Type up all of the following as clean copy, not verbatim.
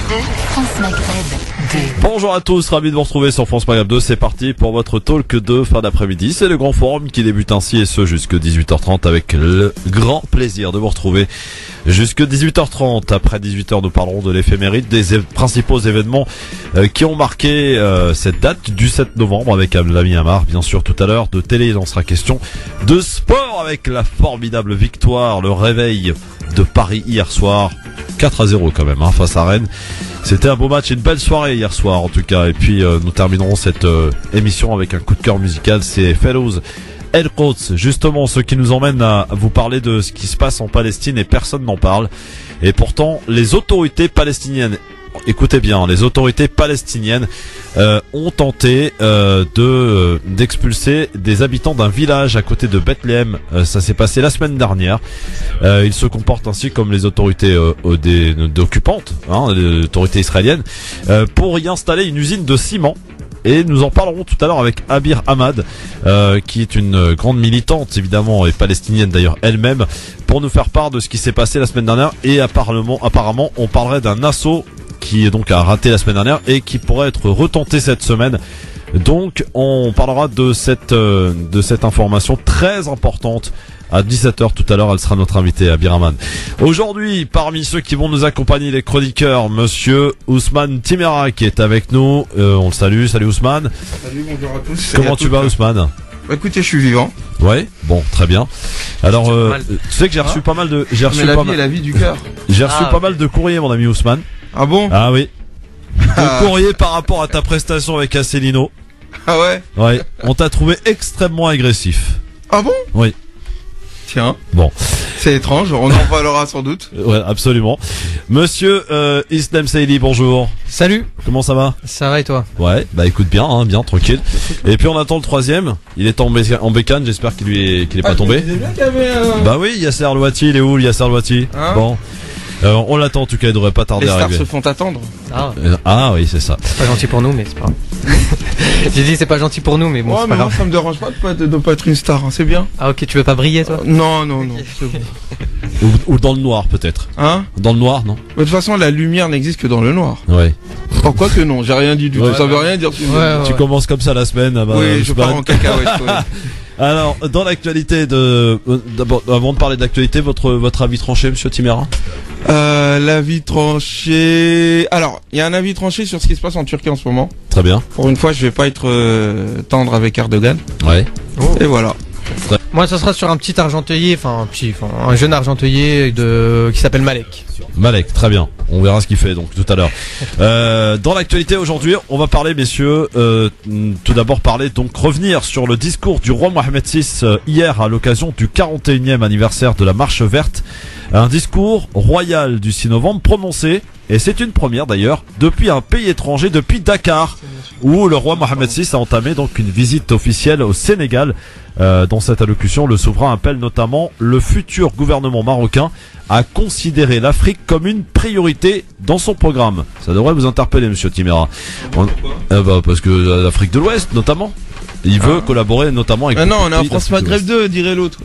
France Maghreb 2. Bonjour à tous, ravi de vous retrouver sur France Maghreb 2. C'est parti pour votre talk de fin d'après-midi. C'est le grand forum qui débute ainsi et ce jusque 18h30 avec le grand plaisir de vous retrouver jusque 18h30. Après 18h, nous parlerons de l'éphéméride des principaux événements qui ont marqué cette date du 7 novembre avec l'ami Amar. Bien sûr, tout à l'heure, de télé, il en sera question. De sport avec la formidable victoire, le réveil de Paris hier soir. 4-0 quand même, face à Rennes. C'était un beau match et une belle soirée hier soir en tout cas. Et puis nous terminerons cette émission avec un coup de cœur musical. C'est Fellows El Quds, justement ce qui nous emmène à vous parler de ce qui se passe en Palestine et personne n'en parle. Et pourtant les autorités palestiniennes, écoutez bien, les autorités palestiniennes ont tenté d'expulser des habitants d'un village à côté de Bethléem. Ça s'est passé la semaine dernière. Ils se comportent ainsi comme les autorités occupantes, les autorités israéliennes, pour y installer une usine de ciment. Et nous en parlerons tout à l'heure avec Abir Ahmad, qui est une grande militante évidemment et palestinienne d'ailleurs elle-même, pour nous faire part de ce qui s'est passé la semaine dernière. Et apparemment on parlerait d'un assaut qui donc a raté la semaine dernière et qui pourrait être retenté cette semaine. Donc on parlera de cette information très importante à 17h tout à l'heure. Elle sera notre invitée Abir Ahmad. Aujourd'hui, parmi ceux qui vont nous accompagner, les chroniqueurs, monsieur Ousmane Timera qui est avec nous. On le salue. Salut Ousmane. Salut, bonjour à tous. Comment tu vas Ousmane? Écoutez, je suis vivant. Ouais, bon, très bien. Alors, tu sais que j'ai reçu pas mal de, la vie est la vie du cœur. J'ai reçu pas mal de courriers, mon ami Ousmane. Ah bon? Ah oui. De courriers par rapport à ta prestation avec Asselineau. Ah ouais? Ouais. On t'a trouvé extrêmement agressif. Ah bon? Oui. Tiens. Bon. C'est étrange, on en parlera sans doute. Ouais, absolument. Monsieur Islam Saïli, bonjour. Salut. Comment ça va? Ça va et toi? Ouais, bah écoute bien, bien, tranquille. Et puis on attend le troisième. Il est en bécane, j'espère qu'il est pas tombé. Bah oui, Yasser Louati, il est où Yasser Louati? Bon. On l'attend en tout cas, il devrait pas tarder à arriver. Les stars se font attendre. Ah oui, c'est ça. C'est pas gentil pour nous, mais c'est pas grave. J'ai dit c'est pas gentil pour nous, mais bon, c'est pas grave. Moi, ça me dérange pas de pas être une star, hein, c'est bien. Ah ok, tu veux pas briller toi? Non. Ou dans le noir peut-être. Dans le noir, non? De toute façon, la lumière n'existe que dans le noir. Ouais. Pourquoi que non? J'ai rien dit du tout. Ça veut rien dire. Tu commences comme ça la semaine. Oui, je pars en cacahuète. Alors, dans l'actualité d'abord, avant de parler d'actualité, votre avis tranché, monsieur Timera? L'avis tranché. Alors, il y a un avis tranché sur ce qui se passe en Turquie en ce moment. Très bien. Pour une fois, je vais pas être tendre avec Erdogan. Ouais. Et voilà. Moi, ça sera sur un petit argenteuiller, un jeune argenteuiller qui s'appelle Malek. Malek, très bien. On verra ce qu'il fait donc tout à l'heure. Dans l'actualité aujourd'hui, on va parler, messieurs, tout d'abord revenir sur le discours du roi Mohamed VI hier à l'occasion du 41e anniversaire de la Marche verte. Un discours royal du 6 novembre prononcé, et c'est une première d'ailleurs, depuis un pays étranger, depuis Dakar, où le roi Mohamed VI a entamé donc une visite officielle au Sénégal. Dans cette allocution, le souverain appelle notamment le futur gouvernement marocain à considérer l'Afrique comme une priorité dans son programme. Ça devrait vous interpeller, monsieur Timera. Parce que l'Afrique de l'Ouest, notamment. Il veut collaborer notamment avec... non, on est en France Maghreb 2, dirait l'autre.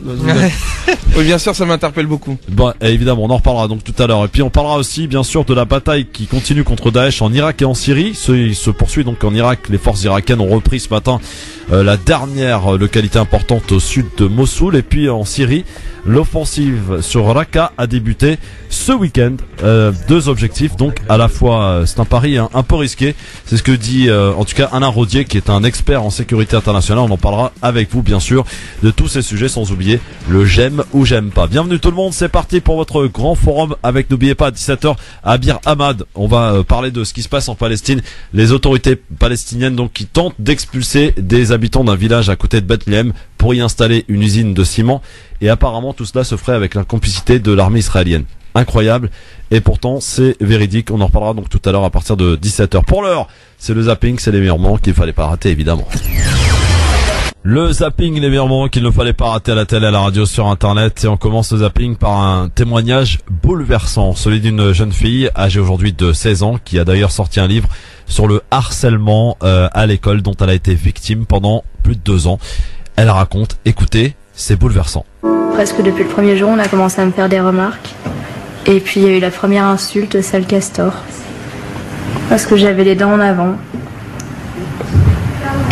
Oui, bien sûr, ça m'interpelle beaucoup. Bon, évidemment, on en reparlera donc tout à l'heure. Et puis on parlera aussi, bien sûr, de la bataille qui continue contre Daesh en Irak et en Syrie. Il se poursuit donc en Irak. Les forces irakiennes ont repris ce matin la dernière localité importante au sud de Mossoul. Et puis en Syrie, l'offensive sur Raqqa a débuté ce week-end. Deux objectifs, donc à la fois, c'est un pari un peu risqué. C'est ce que dit en tout cas Alain Rodier, qui est un expert en sécurité internationale. On en parlera avec vous, bien sûr, de tous ces sujets, sans oublier le j'aime ou j'aime pas. Bienvenue tout le monde, c'est parti pour votre grand forum avec, n'oubliez pas, à 17h, Abir Ahmad. On va parler de ce qui se passe en Palestine. Les autorités palestiniennes donc qui tentent d'expulser des habitants d'un village à côté de Bethléem pour y installer une usine de ciment. Et apparemment tout cela se ferait avec la complicité de l'armée israélienne. Incroyable, et pourtant c'est véridique. On en reparlera donc tout à l'heure à partir de 17h. Pour l'heure, c'est le zapping, c'est les meilleurs moments qu'il fallait pas rater, évidemment. Le zapping, les meilleurs moments qu'il ne fallait pas rater à la télé, à la radio, sur internet. Et on commence le zapping par un témoignage bouleversant, celui d'une jeune fille âgée aujourd'hui de 16 ans qui a d'ailleurs sorti un livre sur le harcèlement à l'école dont elle a été victime pendant plus de 2 ans. Elle raconte, écoutez, c'est bouleversant. Presque depuis le premier jour, on a commencé à me faire des remarques. Et puis il y a eu la première insulte, sale castor. parce que j'avais les dents en avant.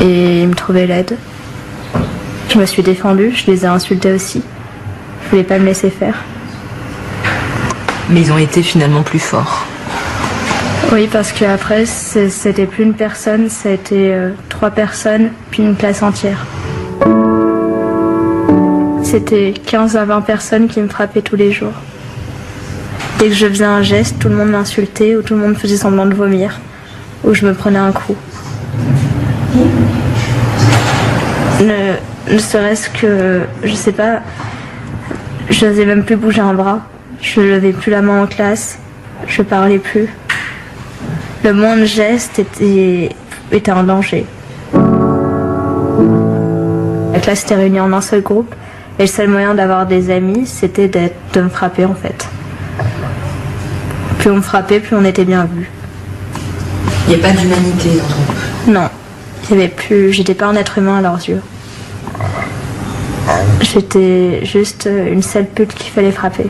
Et ils me trouvaient laide. Je me suis défendue, je les ai insultés aussi. Je voulais pas me laisser faire. Mais ils ont été finalement plus forts. Oui, parce qu'après, c'était plus une personne, ça a été 3 personnes, puis une classe entière. C'était 15 à 20 personnes qui me frappaient tous les jours. Dès que je faisais un geste, tout le monde m'insultait, ou tout le monde faisait semblant de vomir, ou je me prenais un coup. Ne serait-ce que, je sais pas, je n'osais même plus bouger un bras, je levais plus la main en classe, je parlais plus. Le moindre geste était un danger. La classe était réunie en un seul groupe et le seul moyen d'avoir des amis, c'était de me frapper en fait. Plus on me frappait, plus on était bien vu. Il n'y a pas d'humanité dans ton groupe. Non, il y avait plus. J'étais pas un être humain à leurs yeux. J'étais juste une sale pute qu'il fallait frapper.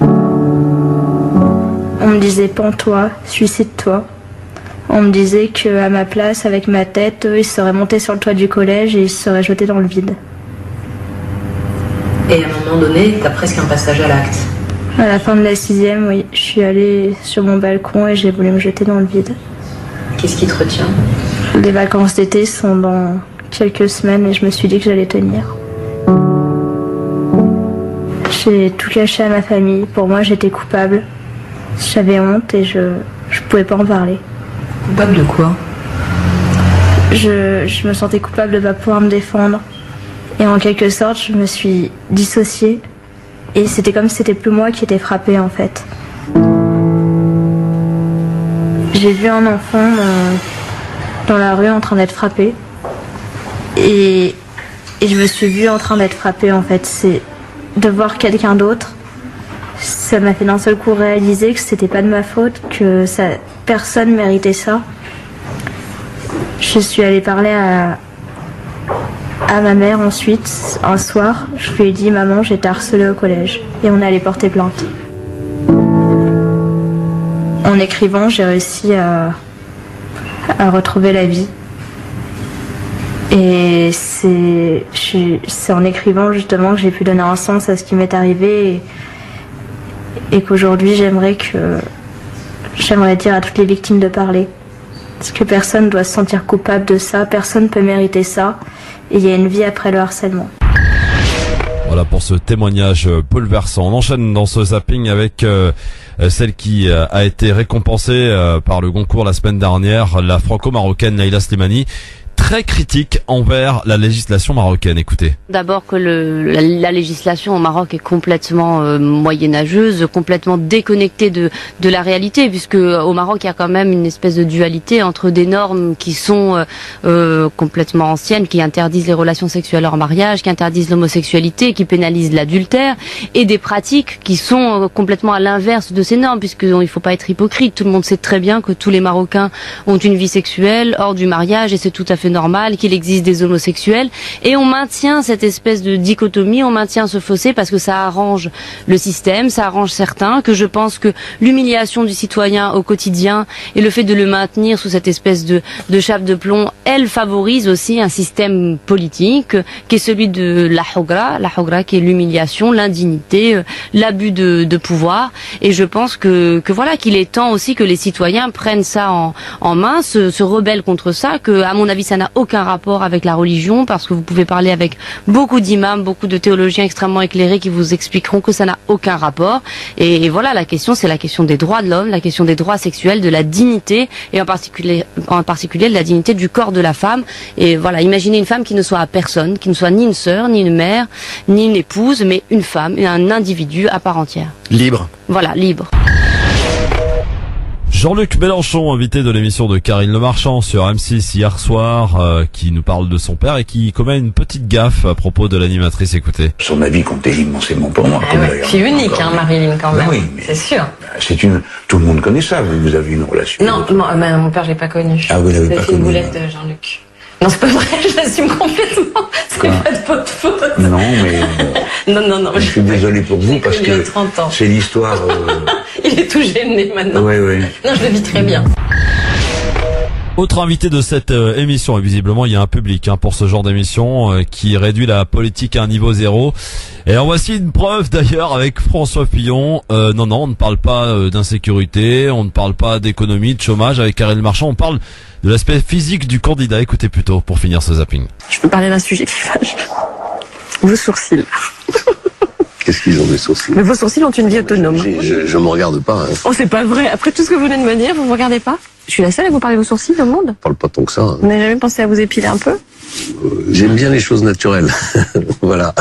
On me disait pends-toi, suicide-toi. On me disait qu'à ma place, avec ma tête, eux, ils seraient montés sur le toit du collège et ils se seraient jetés dans le vide. Et à un moment donné, t'as presque un passage à l'acte. À la fin de la 6e, oui, je suis allée sur mon balcon et j'ai voulu me jeter dans le vide. Qu'est-ce qui te retient? Les vacances d'été sont dans quelques semaines et je me suis dit que j'allais tenir. J'ai tout caché à ma famille. Pour moi, j'étais coupable. J'avais honte et je pouvais pas en parler. Coupable de quoi? Je me sentais coupable de ne pas pouvoir me défendre. Et en quelque sorte, je me suis dissociée. Et c'était comme si c'était plus moi qui étais frappée en fait. J'ai vu un enfant dans la rue en train d'être frappé. Et je me suis vue en train d'être frappée en fait. C'est de voir quelqu'un d'autre. Ça m'a fait d'un seul coup réaliser que c'était pas de ma faute, que personne méritait ça. Je suis allée parler à ma mère ensuite, un soir. Je lui ai dit, maman, j'ai été harcelée au collège. Et on est allé porter plainte. En écrivant, j'ai réussi à retrouver la vie. Et c'est en écrivant justement que j'ai pu donner un sens à ce qui m'est arrivé et qu'aujourd'hui j'aimerais dire à toutes les victimes de parler. Parce que personne ne doit se sentir coupable de ça, personne ne peut mériter ça, et il y a une vie après le harcèlement. Voilà pour ce témoignage bouleversant. On enchaîne dans ce zapping avec celle qui a été récompensée par le Goncourt la semaine dernière, la franco-marocaine Leïla Slimani. Très critique envers la législation marocaine. Écoutez. D'abord que la législation au Maroc est complètement moyenâgeuse, complètement déconnectée de la réalité, puisque au Maroc il y a quand même une espèce de dualité entre des normes qui sont complètement anciennes, qui interdisent les relations sexuelles hors mariage, qui interdisent l'homosexualité, qui pénalisent l'adultère, et des pratiques qui sont complètement à l'inverse de ces normes, puisqu'il ne faut pas être hypocrite. Tout le monde sait très bien que tous les Marocains ont une vie sexuelle hors du mariage, et c'est tout à fait normal qu'il existe des homosexuels, et on maintient cette espèce de dichotomie, on maintient ce fossé parce que ça arrange le système, ça arrange certains, que je pense que l'humiliation du citoyen au quotidien et le fait de le maintenir sous cette espèce de chape de plomb, elle favorise aussi un système politique qui est celui de la hogra qui est l'humiliation, l'indignité, l'abus de pouvoir, et je pense que voilà, qu'il est temps aussi que les citoyens prennent ça en main, se rebellent contre ça, que à mon avis ça n'a aucun rapport avec la religion, parce que vous pouvez parler avec beaucoup d'imams, beaucoup de théologiens extrêmement éclairés qui vous expliqueront que ça n'a aucun rapport. Et voilà, la question, c'est la question des droits de l'homme, la question des droits sexuels, de la dignité, et en particulier de la dignité du corps de la femme. Et voilà, imaginez une femme qui ne soit à personne, qui ne soit ni une sœur, ni une mère, ni une épouse, mais une femme, un individu à part entière. Libre. Voilà, libre. Jean-Luc Mélenchon, invité de l'émission de Karine Le Marchand sur M6 hier soir, qui nous parle de son père et qui commet une petite gaffe à propos de l'animatrice. Écoutez. Son avis comptait immensément pour moi. C'est unique, hein, Marilyn, quand même. Oui, c'est sûr. Tout le monde connaît ça. Vous avez une relation. Non, mon père, je l'ai pas connu. Ah, vous l'avez pas connu. C'est une boulette de Jean-Luc. Non, c'est pas vrai, je l'assume complètement. C'est pas de votre faute. Non, mais. Non. Je suis désolé pour vous parce que c'est l'histoire. Il est tout gêné maintenant. Oui. Non, je le vis très bien. Autre invité de cette émission, et visiblement il y a un public pour ce genre d'émission qui réduit la politique à un niveau zéro. Et en voici une preuve d'ailleurs avec François Fillon. Non, on ne parle pas d'insécurité, on ne parle pas d'économie, de chômage avec Karel Marchand, on parle de l'aspect physique du candidat. Écoutez plutôt pour finir ce zapping. Je peux parler d'un sujet qui fâche. Vos sourcils. Qu'est-ce qu'ils ont des sourcils? Mais vos sourcils ont une vie autonome. Je me regarde pas. Hein. Oh, c'est pas vrai. Après tout ce que vous venez de me dire, vous me regardez pas? Je suis la seule à vous parler de vos sourcils dans le monde? Je parle pas tant que ça. Hein. Vous n'avez jamais pensé à vous épiler un peu? J'aime bien les choses naturelles. Voilà.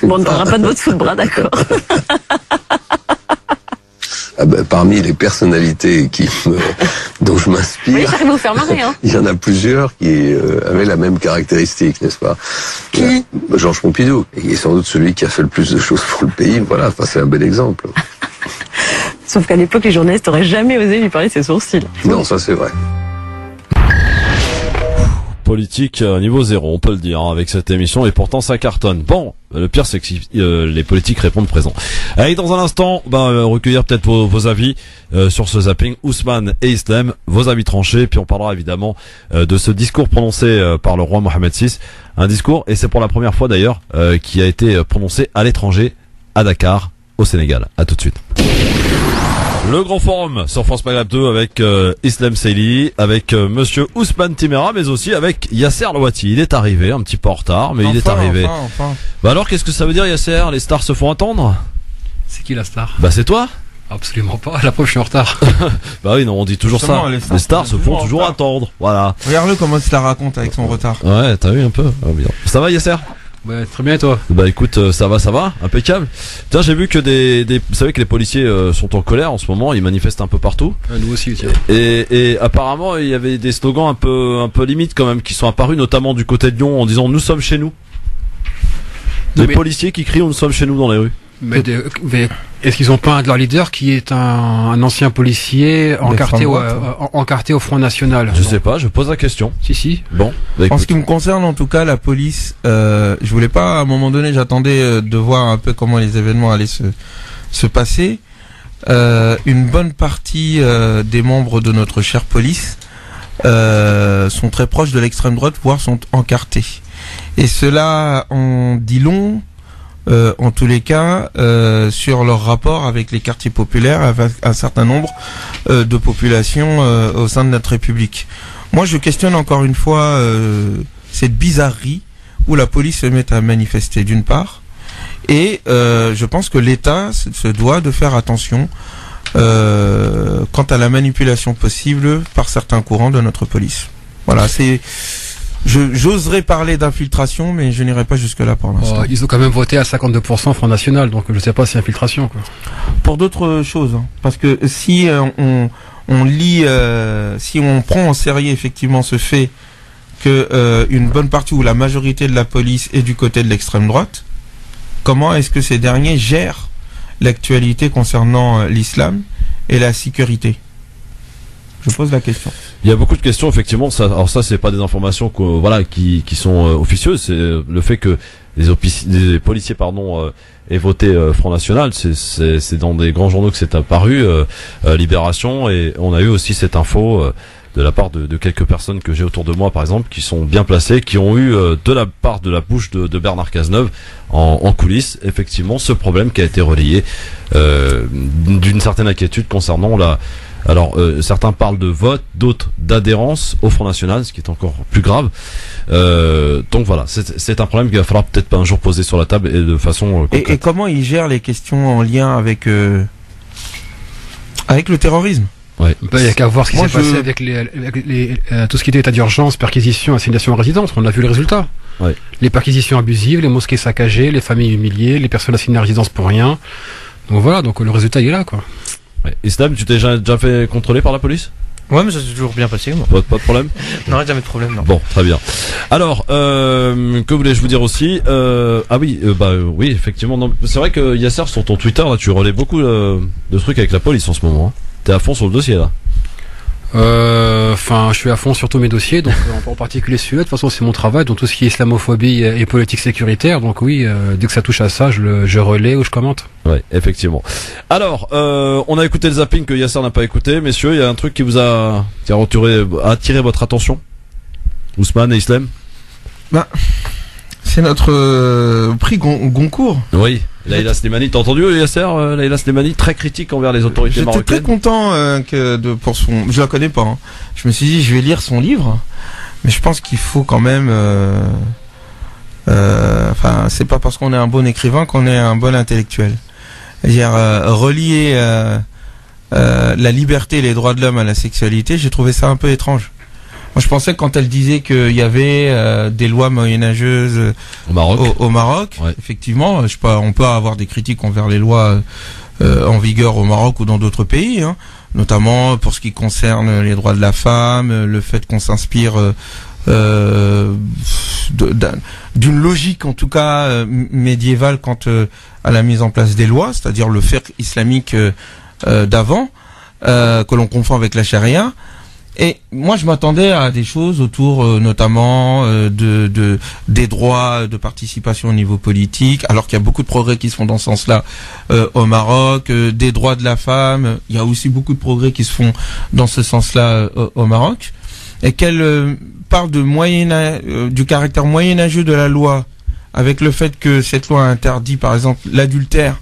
Bon, on ne parlera pas de votre sous de bras, d'accord. Ah ben, parmi les personnalités dont je m'inspire, Oui, j'arrive à vous faire marrer, hein. il y en a plusieurs qui avaient la même caractéristique, n'est-ce pas? Qui? Georges Pompidou. Il est sans doute celui qui a fait le plus de choses pour le pays. Voilà, enfin, c'est un bel exemple. Sauf qu'à l'époque, les journalistes n'auraient jamais osé lui parler de ses sourcils. Non, ça c'est vrai. Politique niveau zéro, on peut le dire, avec cette émission, et pourtant ça cartonne. Bon, le pire c'est que les politiques répondent présent. Allez, dans un instant, recueillir peut-être vos avis sur ce zapping, Ousmane et Islam, vos avis tranchés, puis on parlera évidemment de ce discours prononcé par le roi Mohamed VI, un discours, et c'est pour la première fois d'ailleurs, qui a été prononcé à l'étranger, à Dakar, au Sénégal. À tout de suite. Le grand forum sur France Maghreb 2 avec Islam Seili, avec monsieur Ousmane Timéra, mais aussi avec Yasser Louati. Il est arrivé, un petit peu en retard, mais il est arrivé. Enfin. Bah alors, qu'est-ce que ça veut dire, Yasser? Les stars se font attendre? C'est qui la star? Bah c'est toi. Absolument pas, la preuve je suis en retard. Bah oui, non, on dit toujours Justement, ça. Les stars se font toujours attendre. Voilà. Regarde-le comment il se la raconte avec son retard. Ouais, t'as vu un peu. Ah, bien. Ça va, Yasser? Ouais, très bien, et toi? Bah écoute, ça va, impeccable. Tiens, j'ai vu que vous savez que les policiers sont en colère en ce moment, ils manifestent un peu partout. Nous aussi, tiens. Et apparemment, il y avait des slogans un peu limites quand même qui sont apparus, notamment du côté de Lyon, en disant nous sommes chez nous. Des policiers qui crient nous sommes chez nous dans les rues. Mais est-ce qu'ils ont pas un de leurs leaders qui est un ancien policier encarté au Front National? Je sais pas, je pose la question. Si. Bon. Bah, en ce qui me concerne, en tout cas, la police, je voulais pas, à un moment donné, j'attendais de voir un peu comment les événements allaient se passer. Une bonne partie des membres de notre chère police sont très proches de l'extrême droite, voire sont encartés. Et cela en dit long. En tous les cas, sur leur rapport avec les quartiers populaires, avec un certain nombre de populations au sein de notre République. Moi, je questionne encore une fois cette bizarrerie où la police se met à manifester d'une part, et je pense que l'État se doit de faire attention quant à la manipulation possible par certains courants de notre police. Voilà, j'oserais parler d'infiltration, mais je n'irai pas jusque-là pour l'instant. Ils ont quand même voté à 52% Front National, donc je sais pas si c'est infiltration, quoi. Pour d'autres choses, hein, parce que si on lit, si on prend en sérieux effectivement ce fait que une bonne partie ou la majorité de la police est du côté de l'extrême droite, comment est-ce que ces derniers gèrent l'actualité concernant l'islam et la sécurité? Je pose la question. Il y a beaucoup de questions, effectivement. Alors ça, c'est pas des informations qui sont officieuses. C'est le fait que les policiers, aient voté Front National. C'est dans des grands journaux que c'est apparu, Libération, et on a eu aussi cette info de la part de quelques personnes que j'ai autour de moi, par exemple, qui sont bien placées, qui ont eu de la part de la bouche de Bernard Cazeneuve en coulisses, effectivement, ce problème qui a été relayé d'une certaine inquiétude concernant Alors, certains parlent de vote, d'autres d'adhérence au Front National, ce qui est encore plus grave. Donc voilà, c'est un problème qu'il va falloir peut-être pas un jour poser sur la table et de façon concrète. Et comment ils gèrent les questions en lien avec le terrorisme? Ouais. Il n'y a qu'à voir ce qui s'est passé avec tout ce qui était état d'urgence, perquisition, assignation à résidence. On a vu le résultat. Ouais. Les perquisitions abusives, les mosquées saccagées, les familles humiliées, les personnes assignées à résidence pour rien. Donc voilà, donc le résultat il est là, quoi. Ouais. Islam, tu t'es déjà fait contrôler par la police? Ouais, mais ça s'est toujours bien passé, moi. Pas de problème? Non, jamais de problème, non. Bon, très bien. Alors, que voulais-je vous dire aussi? Oui, effectivement. Non, c'est vrai que Yasser, sur ton Twitter, là, tu relais beaucoup de trucs avec la police en ce moment. Hein. T'es à fond sur le dossier, là. Enfin, je suis à fond sur tous mes dossiers, donc en particulier celui-là. De toute façon, c'est mon travail, donc tout ce qui est islamophobie et politique sécuritaire. Donc oui, dès que ça touche à ça, je relais ou je commente. Ouais, effectivement. Alors, on a écouté le zapping que Yasser n'a pas écouté, messieurs. Il y a un truc qui a attiré votre attention, Ousmane et Islam. C'est notre prix Goncourt. Oui. Laïla Slimani, t'as entendu Yasser, Laïla Slimani, très critique envers les autorités marocaines. J'étais très content pour son. Je la connais pas. Hein. Je me suis dit, je vais lire son livre, mais je pense qu'il faut quand même. Enfin, c'est pas parce qu'on est un bon écrivain qu'on est un bon intellectuel. C'est-à-dire relier la liberté et les droits de l'homme à la sexualité, j'ai trouvé ça un peu étrange. Moi, je pensais que quand elle disait qu'il y avait des lois moyenâgeuses au Maroc, ouais. Effectivement, je sais pas, on peut avoir des critiques envers les lois en vigueur au Maroc ou dans d'autres pays, hein, notamment pour ce qui concerne les droits de la femme, le fait qu'on s'inspire d'une logique en tout cas médiévale quant à la mise en place des lois, c'est-à-dire le fiqh islamique d'avant que l'on confond avec la charia. Et moi, je m'attendais à des choses autour, notamment des droits de participation au niveau politique, alors qu'il y a beaucoup de progrès qui se font dans ce sens-là au Maroc, des droits de la femme. Il y a aussi beaucoup de progrès qui se font dans ce sens-là au Maroc, et qu'elle parle de du caractère moyenâgeux de la loi, avec le fait que cette loi interdit, par exemple, l'adultère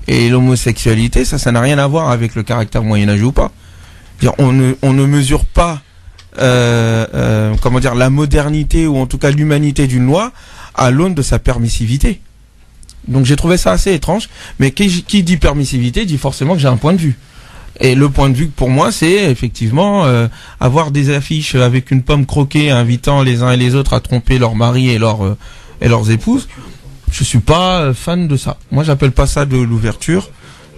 et l'homosexualité. Ça n'a rien à voir avec le caractère moyenâgeux ou pas. On ne mesure pas la modernité ou en tout cas l'humanité d'une loi à l'aune de sa permissivité. Donc j'ai trouvé ça assez étrange, mais qui dit permissivité dit forcément que j'ai un point de vue. Et le point de vue pour moi, c'est effectivement avoir des affiches avec une pomme croquée invitant les uns et les autres à tromper leurs maris et leurs épouses. Je suis pas fan de ça. Moi, j'appelle pas ça de l'ouverture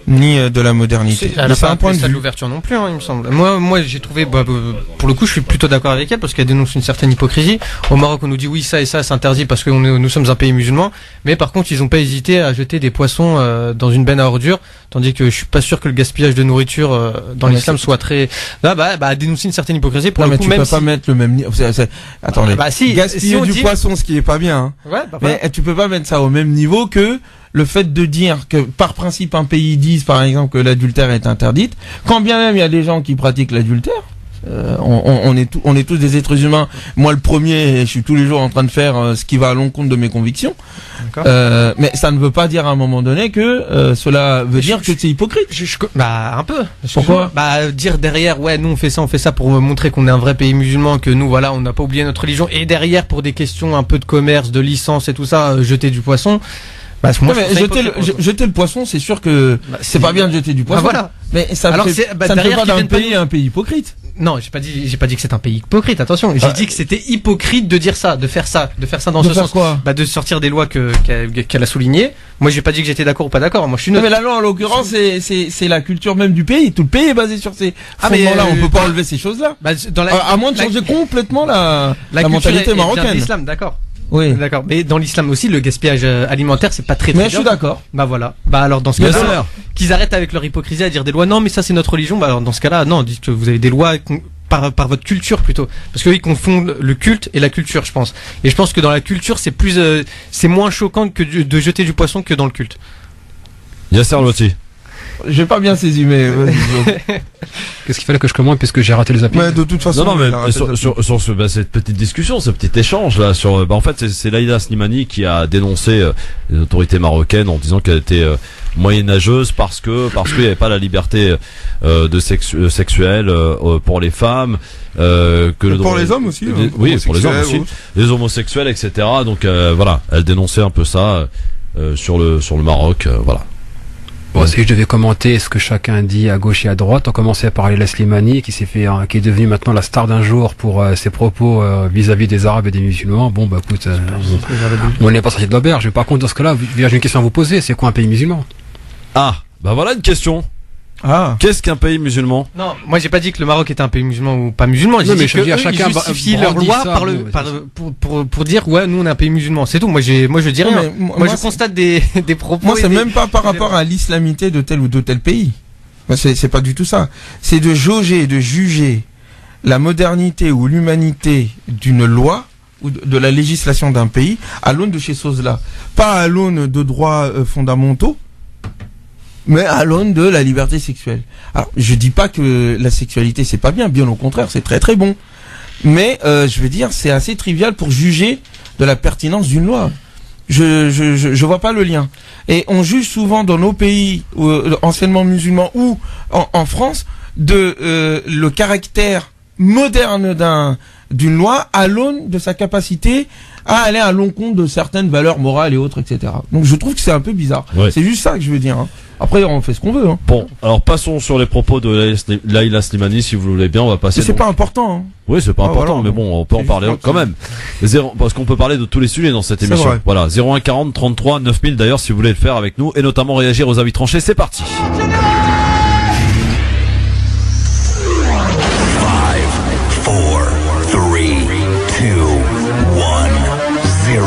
ni de la modernité. C'est un point de vue. L'ouverture non plus, hein, il me semble. Moi, j'ai trouvé, pour le coup, je suis plutôt d'accord avec elle parce qu'elle dénonce une certaine hypocrisie. Au Maroc, on nous dit oui, ça et ça, c'est interdit parce que nous sommes un pays musulman. Mais par contre, ils n'ont pas hésité à jeter des poissons dans une benne à ordures, tandis que je suis pas sûr que le gaspillage de nourriture dans l'islam soit très. À dénoncer une certaine hypocrisie. Pour le coup, tu même peux pas mettre le même niveau. Attendez. Gaspiller du poisson, ce qui est pas bien. Hein. Ouais, mais tu peux pas mettre ça au même niveau que le fait de dire que par principe un pays dise par exemple que l'adultère est interdite, quand bien même il y a des gens qui pratiquent l'adultère, on est tous des êtres humains. Moi le premier, je suis tous les jours en train de faire ce qui va à l'encontre de mes convictions. Mais ça ne veut pas dire à un moment donné que cela veut dire que c'est hypocrite. Un peu. Pourquoi ? Dire derrière, ouais, nous on fait ça pour montrer qu'on est un vrai pays musulman, que nous voilà, on n'a pas oublié notre religion, et derrière pour des questions un peu de commerce, de licence et tout ça, jeter du poisson. Jeter le poisson, c'est sûr que c'est pas bien de jeter du poisson. Voilà. Mais ça ne fait pas d'un pays un pays hypocrite. Non, j'ai pas dit que c'est un pays hypocrite. Attention, j'ai dit que c'était hypocrite de dire ça, de faire ça dans ce sens. Quoi de sortir des lois qu'elle a soulignées. Moi, j'ai pas dit que j'étais d'accord ou pas d'accord. Moi, je suis neutre. Mais la loi, en l'occurrence, c'est la culture même du pays. Tout le pays est basé sur ces fondements-là. On peut pas enlever ces choses-là. À moins de changer complètement la mentalité marocaine. L'islam, d'accord. Oui. D'accord. Mais dans l'islam aussi, le gaspillage alimentaire, c'est pas très Mais je suis d'accord. Voilà. Alors dans ce cas-là, qu'ils arrêtent avec leur hypocrisie à dire des lois. Non, mais ça c'est notre religion. Alors dans ce cas-là, non, dites que vous avez des lois par votre culture plutôt. Parce qu'ils confondent le culte et la culture, je pense. Et je pense que dans la culture, c'est moins choquant que de jeter du poisson que dans le culte. Yasser Loti. J'ai pas bien saisi, mais qu'est-ce qu'il fallait que je commente puisque j'ai raté les zappings? Mais de toute façon, sur cette petite discussion, ce petit échange là en fait c'est Laïla Slimani qui a dénoncé les autorités marocaines en disant qu'elle était moyenâgeuse parce qu'il n'y avait pas la liberté sexuelle pour les femmes, pour les hommes aussi. Oui, pour les hommes aussi, les homosexuels, etc. Donc voilà, elle dénonçait un peu ça sur le Maroc, voilà. Bon, si je devais commenter ce que chacun dit à gauche et à droite, on commençait par Laïla Slimani qui est devenue maintenant la star d'un jour pour ses propos vis-à-vis des Arabes et des musulmans. Bon, écoute, on n'est pas sorti de l'auberge. Mais par contre, dans ce cas-là, j'ai une question à vous poser. C'est quoi un pays musulman? Voilà une question. Qu'est-ce qu'un pays musulman? Non, moi j'ai pas dit que le Maroc était un pays musulman ou pas musulman. J'ai dit que chacun justifie leur loi pour dire ouais, nous on est un pays musulman. C'est tout. Moi je dis rien. Moi je constate des propos. Moi c'est même pas par rapport à l'islamité de tel ou de tel pays. C'est pas du tout ça. C'est de jauger, de juger la modernité ou l'humanité d'une loi ou de la législation d'un pays à l'aune de ces choses-là. Pas à l'aune de droits fondamentaux, mais à l'aune de la liberté sexuelle. Alors, je dis pas que la sexualité c'est pas bien, bien au contraire, c'est très très bon. Mais je veux dire, c'est assez trivial pour juger de la pertinence d'une loi. Je vois pas le lien. Et on juge souvent dans nos pays anciennement musulmans ou en France de le caractère moderne d'une loi à l'aune de sa capacité à aller à l'encontre de certaines valeurs morales et autres, etc. Donc je trouve que c'est un peu bizarre. Ouais. C'est juste ça que je veux dire. Hein. Après, on fait ce qu'on veut. Hein. Bon, alors passons sur les propos de Laïla Slimani, si vous voulez bien, on va passer. Mais c'est pas important. Hein. Oui, c'est pas important, voilà, mais bon, on peut en parler quand même. Parce qu'on peut parler de tous les sujets dans cette émission. Voilà, 01 40 33 9000 d'ailleurs, si vous voulez le faire avec nous, et notamment réagir aux avis tranchés, c'est parti. 5, 4, 3, 2, 1, 0.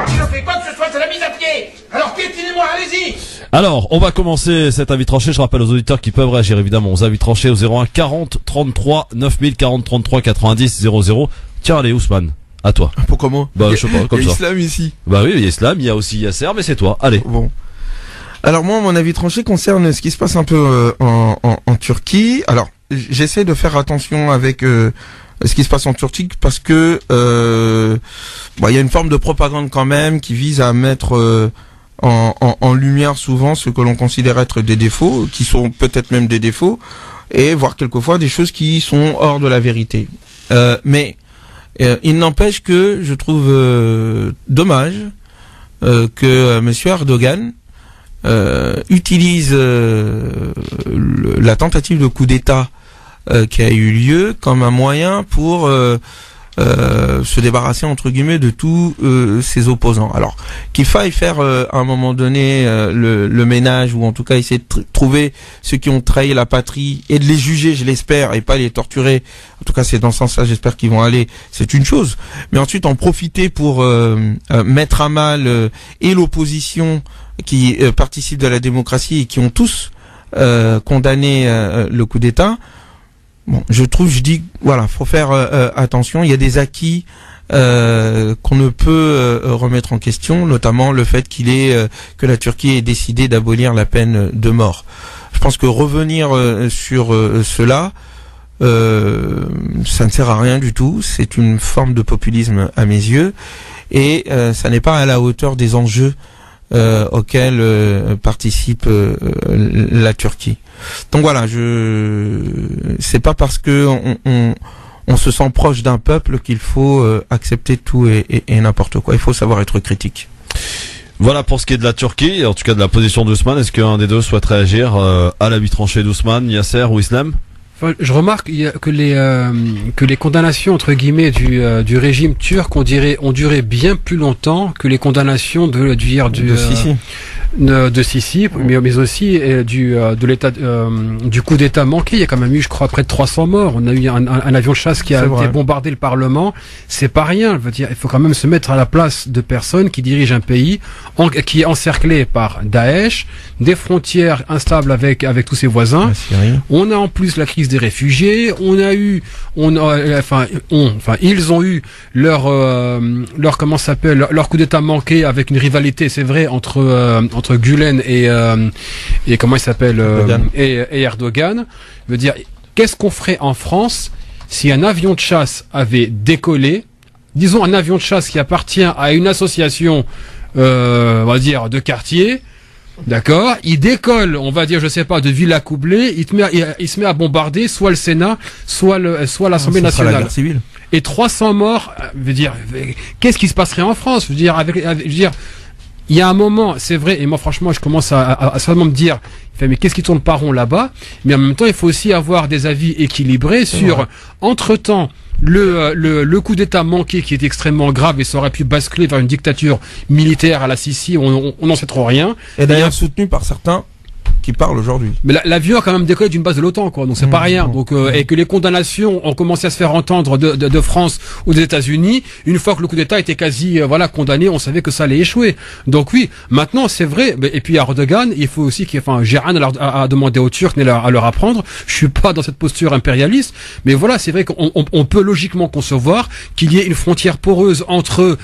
Je ne fais pas que ce soit, c'est la mise à pied. Alors piétinez-moi, allez-y. Alors, on va commencer cet avis tranché. Je rappelle aux auditeurs qui peuvent réagir évidemment aux avis tranchés au 01 40 33 9000 40 33 90 00. Tiens, allez, Ousmane, à toi. Pourquoi moi? Bah, je sais pas, comme ça. Il y a Islam ici. Bah oui, il y a Islam, il y a aussi Yasser, mais c'est toi. Allez. Bon. Alors moi, mon avis tranché concerne ce qui se passe un peu en Turquie. Alors, j'essaie de faire attention avec ce qui se passe en Turquie parce que il y a une forme de propagande quand même qui vise à mettre en lumière souvent ce que l'on considère être des défauts, qui sont peut-être même des défauts, et voire quelquefois des choses qui sont hors de la vérité. Mais il n'empêche que je trouve dommage que Monsieur Erdogan utilise la tentative de coup d'État qui a eu lieu comme un moyen pour se débarrasser entre guillemets de tous ses opposants. Alors qu'il faille faire à un moment donné le ménage, ou en tout cas essayer de trouver ceux qui ont trahi la patrie et de les juger, je l'espère, et pas les torturer. En tout cas c'est dans ce sens-là, j'espère qu'ils vont aller, c'est une chose. Mais ensuite en profiter pour mettre à mal et l'opposition qui participent de la démocratie et qui ont tous condamné le coup d'État. Bon, je dis, voilà, faut faire attention. Il y a des acquis qu'on ne peut remettre en question, notamment le fait que la Turquie ait décidé d'abolir la peine de mort. Je pense que revenir sur cela, ça ne sert à rien du tout. C'est une forme de populisme à mes yeux, et ça n'est pas à la hauteur des enjeux auquel participe la Turquie. Donc voilà, c'est pas parce que on se sent proche d'un peuple qu'il faut accepter tout et n'importe quoi. Il faut savoir être critique. Voilà pour ce qui est de la Turquie, en tout cas de la position d'Ousmane. Est-ce qu'un des deux souhaite réagir à l'avis tranché d'Ousmane, Yasser ou Islam? Je remarque que les condamnations entre guillemets du régime turc ont duré bien plus longtemps que les condamnations de Sisi, mais aussi du coup d'État manqué. Il y a quand même eu, je crois, près de 300 morts. On a eu un avion de chasse qui a été bombardé le Parlement. C'est pas rien. Je veux dire, il faut quand même se mettre à la place de personnes qui dirigent un pays qui est encerclé par Daesh, des frontières instables avec tous ses voisins. On a en plus la crise des réfugiés. Ils ont eu leur coup d'État manqué avec une rivalité, c'est vrai, entre Gülen et comment il s'appelle et Erdogan. Je veux dire, qu'est-ce qu'on ferait en France si un avion de chasse avait décollé, disons un avion de chasse qui appartient à une association on va dire de quartier, d'accord, il décolle, on va dire, je sais pas, de Villacoublay, il se met à bombarder soit le Sénat, soit l'Assemblée nationale. La guerre civile. Et 300 morts, je veux dire, qu'est-ce qui se passerait en France? Je veux dire, il y a un moment, c'est vrai, et moi franchement je commence à seulement me dire, mais qu'est-ce qui tourne pas rond là-bas? Mais en même temps il faut aussi avoir des avis équilibrés sur, entre-temps, le coup d'État manqué qui est extrêmement grave et ça aurait pu basculer vers une dictature militaire à la Sisi, on n'en sait trop rien. Et d'ailleurs soutenu par certains qui parle aujourd'hui. Mais l'avion a quand même décollé d'une base de l'OTAN, quoi. Donc c'est pas rien. Donc et que les condamnations ont commencé à se faire entendre de France ou des États-Unis une fois que le coup d'État était quasi condamné, on savait que ça allait échouer. Donc oui, maintenant c'est vrai. Et puis à Erdogan, il faut aussi j'ai rien à demander aux Turcs ni à leur apprendre. Je suis pas dans cette posture impérialiste, mais voilà, c'est vrai qu'on peut logiquement concevoir qu'il y ait une frontière poreuse entre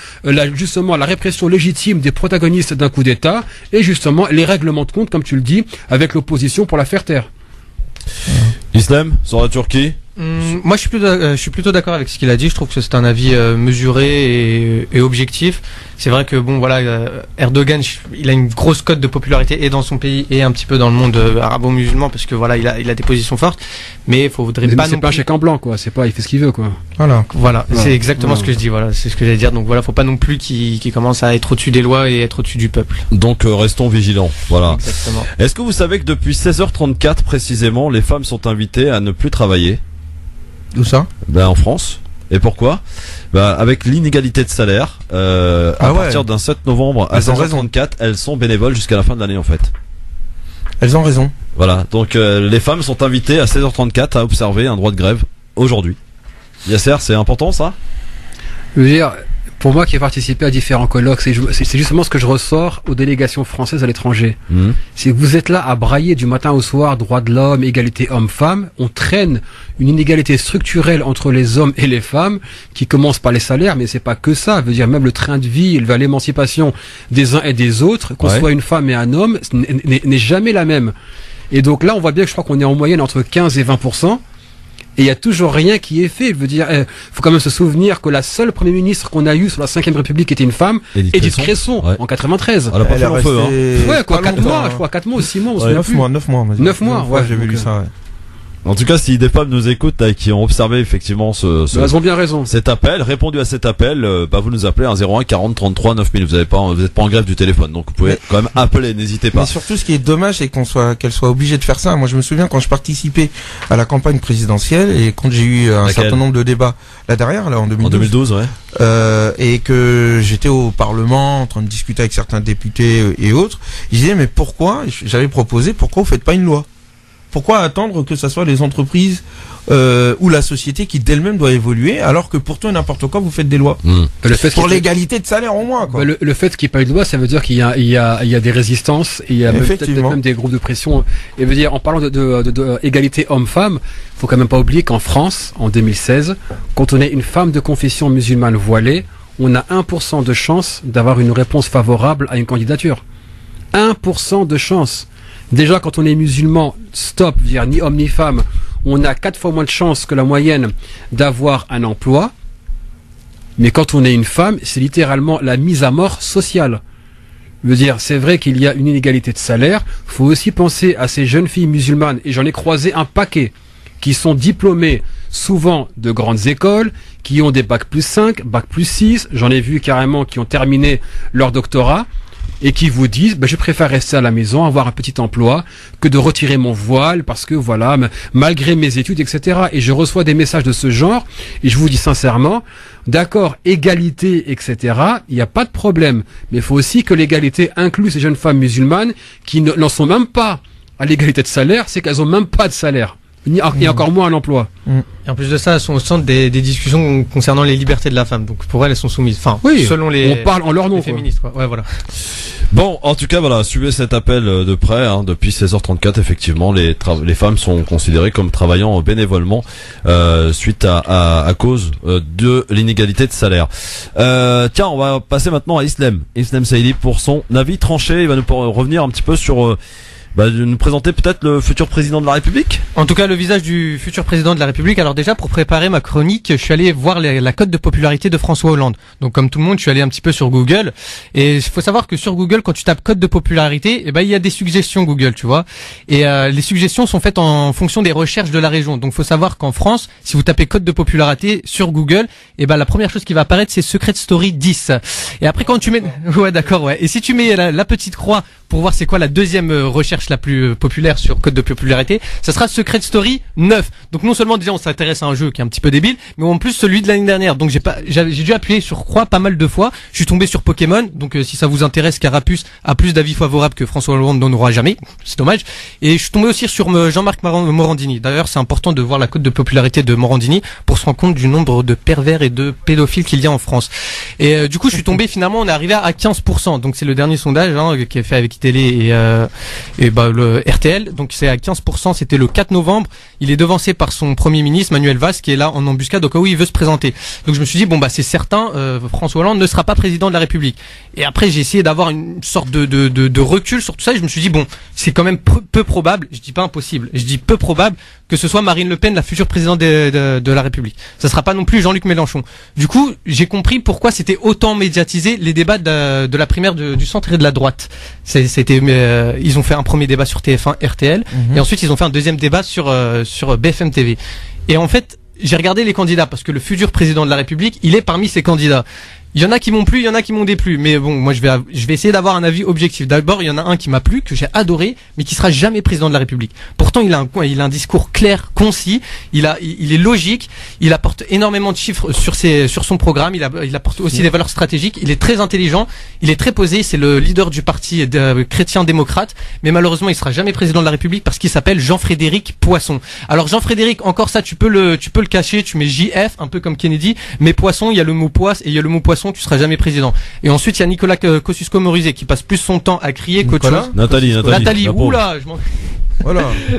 justement la répression légitime des protagonistes d'un coup d'État et justement les règlements de compte, comme tu le dis, avec l'opposition pour la faire taire. Islam sur la Turquie. Moi, je suis plutôt d'accord avec ce qu'il a dit. Je trouve que c'est un avis mesuré et objectif. C'est vrai que Erdogan, il a une grosse cote de popularité et dans son pays et un petit peu dans le monde arabo-musulman parce que voilà, il a des positions fortes. Mais il faudrait pas. C'est pas un chèque en blanc, quoi. C'est pas, il fait ce qu'il veut, quoi. Voilà. C'est exactement ce que je dis. Voilà, c'est ce que j'allais dire. Donc voilà, faut pas non plus qu'il commence à être au-dessus des lois et être au-dessus du peuple. Donc restons vigilants. Voilà. Exactement. Est-ce que vous savez que depuis 16h34 précisément, les femmes sont invitées à ne plus travailler? D'où ça? En France. Et pourquoi? Avec l'inégalité de salaire, à partir d'un 7 novembre à 16h34, elles sont bénévoles jusqu'à la fin de l'année en fait. Elles ont raison. Voilà, donc les femmes sont invitées à 16h34 à observer un droit de grève aujourd'hui. Yasser, c'est important ça? Je veux dire, pour moi qui ai participé à différents colloques, c'est justement ce que je ressors aux délégations françaises à l'étranger. C'est que vous êtes là à brailler du matin au soir, droits de l'homme, égalité homme-femme. On traîne une inégalité structurelle entre les hommes et les femmes qui commence par les salaires, mais c'est pas que ça. Je veux dire, même le train de vie, l'émancipation des uns et des autres, qu'on soit une femme et un homme, n'est jamais la même. Et donc là, on voit bien que je crois qu'on est en moyenne entre 15 et 20%. Et il y a toujours rien qui est fait. Je veux dire, faut quand même se souvenir que la seule Premier ministre qu'on a eue sur la 5e République était une femme, Édith Cresson, en 93. Elle a pas fait long feu, hein. Ouais, quoi, 4 mois, je crois, 4 mois ou 6 mois, on se souvient plus. 9 mois. 9 mois, ouais. J'ai vu ça, ouais. En tout cas, si des femmes nous écoutent et qui ont observé effectivement elles ont bien raison. Cet appel, répondu à cet appel, vous nous appelez 01 40 33 9000. Vous êtes pas en grève du téléphone, donc vous pouvez quand même appeler, n'hésitez pas. Mais surtout, ce qui est dommage, c'est qu'elle soit obligée de faire ça. Moi, je me souviens quand je participais à la campagne présidentielle et quand j'ai eu un certain nombre de débats en 2012. En 2012, ouais. Et que j'étais au Parlement en train de discuter avec certains députés et autres. Ils disaient, mais pourquoi, j'avais proposé, pourquoi vous faites pas une loi? Pourquoi attendre que ce soit les entreprises ou la société qui d'elle-même doit évoluer, alors que pour tout et n'importe quoi vous faites des lois pour l'égalité de salaire au moins, quoi. Le fait qu'il n'y ait pas eu de loi, ça veut dire qu'il y a des résistances et il y a peut-être même des groupes de pression. Et veut dire, en parlant de égalité homme-femme, faut quand même pas oublier qu'en France, en 2016, quand on est une femme de confession musulmane voilée, on a 1% de chance d'avoir une réponse favorable à une candidature. 1% de chance. Déjà, quand on est musulman, ni homme ni femme, on a 4 fois moins de chances que la moyenne d'avoir un emploi. Mais quand on est une femme, c'est littéralement la mise à mort sociale. Je veux dire, c'est vrai qu'il y a une inégalité de salaire. Faut aussi penser à ces jeunes filles musulmanes, et j'en ai croisé un paquet, qui sont diplômées souvent de grandes écoles, qui ont des bac+5, bac+6, j'en ai vu carrément qui ont terminé leur doctorat, et qui vous disent, je préfère rester à la maison, avoir un petit emploi, que de retirer mon voile, parce que voilà, malgré mes études, etc. Et je reçois des messages de ce genre, et je vous dis sincèrement, d'accord, égalité, etc., il n'y a pas de problème. Mais il faut aussi que l'égalité inclue ces jeunes femmes musulmanes qui n'en sont même pas à l'égalité de salaire, c'est qu'elles n'ont même pas de salaire. Et encore moins un emploi. Et en plus de ça, elles sont au centre des discussions concernant les libertés de la femme. Donc pour elles sont soumises. Enfin, selon les. On parle en leur nom. Les féministes, quoi. Ouais, voilà. Bon, en tout cas, voilà, suivez cet appel de près. Depuis 16h34, effectivement, les femmes sont considérées comme travaillant bénévolement suite à cause de l'inégalité de salaire. Tiens, on va passer maintenant à Islam Saïdi pour son avis tranché. Il va nous revenir un petit peu sur nous présenter peut-être le futur président de la République. En tout cas, le visage du futur président de la République. Alors déjà, pour préparer ma chronique, je suis allé voir la cote de popularité de François Hollande. Donc comme tout le monde, je suis allé un petit peu sur Google. Et il faut savoir que sur Google, quand tu tapes cote de popularité, il y a des suggestions Google, tu vois. Et les suggestions sont faites en fonction des recherches de la région. Donc faut savoir qu'en France, si vous tapez cote de popularité sur Google, la première chose qui va apparaître, c'est Secret Story 10. Et après, quand tu mets... Ouais, d'accord, ouais. Et si tu mets la petite croix pour voir c'est quoi la deuxième recherche recherche la plus populaire sur code de popularité, ça sera Secret Story 9. Donc non seulement déjà on s'intéresse à un jeu qui est un petit peu débile, mais en plus celui de l'année dernière. Donc j'ai dû appuyer sur croix pas mal de fois. Je suis tombé sur Pokémon. Donc si ça vous intéresse, Carapuce a plus d'avis favorables que François Hollande n'en aura jamais. C'est dommage. Et je suis tombé aussi sur Jean-Marc Morandini. D'ailleurs, c'est important de voir la cote de popularité de Morandini pour se rendre compte du nombre de pervers et de pédophiles qu'il y a en France. Et du coup, je suis tombé finalement, on est arrivé à 15%. Donc c'est le dernier sondage qui est fait avec iTélé et le RTL. Donc c'est à 15%. C'était le 4 novembre. Il est devancé par son premier ministre Manuel Valls qui est là en embuscade au cas où il veut se présenter. Donc je me suis dit c'est certain, François Hollande ne sera pas président de la République. Et après j'ai essayé d'avoir une sorte de recul sur tout ça et je me suis dit c'est quand même peu probable, je dis pas impossible, je dis peu probable que ce soit Marine Le Pen la future présidente de la République. Ça sera pas non plus Jean-Luc Mélenchon. Du coup, j'ai compris pourquoi c'était autant médiatisé les débats de la primaire du centre et de la droite. Ils ont fait un premier débat sur TF1 RTL et ensuite ils ont fait un deuxième débat sur BFM TV. Et en fait, j'ai regardé les candidats parce que le futur président de la République, il est parmi ces candidats. Il y en a qui m'ont plu, il y en a qui m'ont déplu. Mais bon, moi je vais essayer d'avoir un avis objectif. D'abord, il y en a un qui m'a plu, que j'ai adoré, mais qui sera jamais président de la République. Pourtant, il a un discours clair, concis. Il est logique. Il apporte énormément de chiffres sur son programme. Il apporte aussi des valeurs stratégiques. Il est très intelligent. Il est très posé. C'est le leader du parti chrétien-démocrate. Mais malheureusement, il sera jamais président de la République parce qu'il s'appelle Jean-Frédéric Poisson. Alors Jean-Frédéric, encore ça, tu peux le cacher. Tu mets JF, un peu comme Kennedy. Mais Poisson, il y a le mot poisse et il y a le mot poisson. Tu seras jamais président. Et ensuite il y a Nicolas Kosciusko-Morizet qui passe plus son temps à crier qu'autre chose. Nathalie, oula,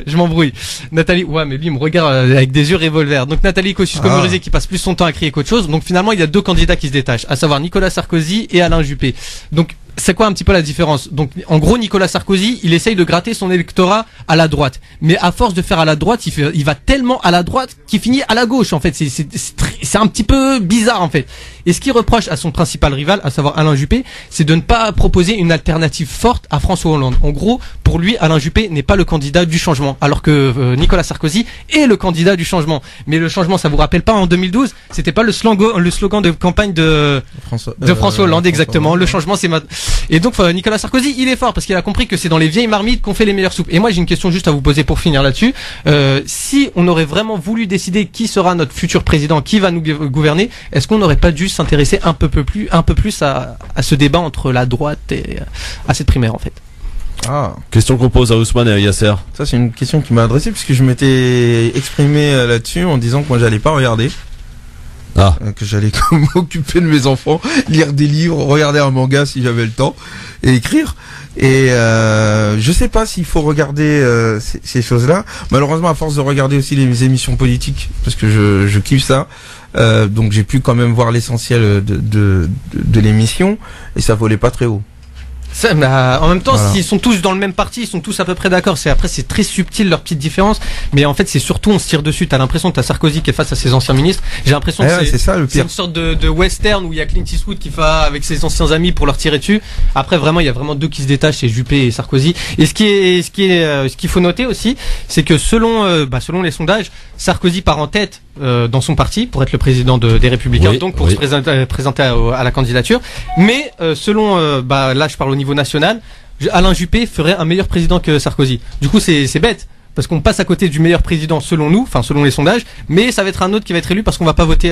je m'embrouille. Nathalie, ouais, mais lui il me regarde avec des yeux revolver. Donc Nathalie Kosciusko-Morizet qui passe plus son temps à crier qu'autre chose. Donc finalement il y a deux candidats qui se détachent, à savoir Nicolas Sarkozy et Alain Juppé. Donc c'est quoi un petit peu la différence? Donc en gros Nicolas Sarkozy il essaye de gratter son électorat à la droite, mais à force de faire à la droite il va tellement à la droite qu'il finit à la gauche en fait. C'est un petit peu bizarre en fait. Et ce qu'il reproche à son principal rival, à savoir Alain Juppé, c'est de ne pas proposer une alternative forte à François Hollande. En gros, pour lui, Alain Juppé n'est pas le candidat du changement, alors que Nicolas Sarkozy est le candidat du changement. Mais le changement, ça vous rappelle pas en 2012, c'était pas le slogan de campagne de François Hollande, exactement. Le changement, c'est maintenant. Et donc Nicolas Sarkozy, il est fort parce qu'il a compris que c'est dans les vieilles marmites qu'on fait les meilleures soupes. Et moi, j'ai une question juste à vous poser pour finir là-dessus. Si on aurait vraiment voulu décider qui sera notre futur président, qui va nous gouverner, est-ce qu'on n'aurait pas dû s'intéresser un peu plus à ce débat entre la droite et à cette primaire en fait? Question qu'on pose à Ousmane et à Yasser. Ça c'est une question qui m'a adressée puisque je m'étais exprimé là-dessus en disant que moi j'allais pas regarder. Que j'allais m'occuper de mes enfants, lire des livres, regarder un manga si j'avais le temps et écrire. Et je sais pas s'il faut regarder ces choses-là. Malheureusement, à force de regarder aussi les émissions politiques, parce que je kiffe ça, donc j'ai pu quand même voir l'essentiel de l'émission et ça volait pas très haut. En même temps, s'ils sont tous dans le même parti, ils sont tous à peu près d'accord. Après, c'est très subtil leur petite différence, mais en fait, c'est surtout on se tire dessus. T'as l'impression que t'as Sarkozy qui est face à ses anciens ministres. J'ai l'impression que c'est une sorte de western où il y a Clint Eastwood qui va avec ses anciens amis pour leur tirer dessus. Après, vraiment, il y a vraiment deux qui se détachent, c'est Juppé et Sarkozy. Et ce qu'il faut noter aussi, c'est que selon les sondages, Sarkozy part en tête dans son parti pour être le président des Républicains, donc pour se présenter à la candidature. Mais selon, là, je parle au niveau national, Alain Juppé ferait un meilleur président que Sarkozy. Du coup, c'est bête. Parce qu'on passe à côté du meilleur président selon nous, enfin selon les sondages, mais ça va être un autre qui va être élu parce qu'on va pas voter.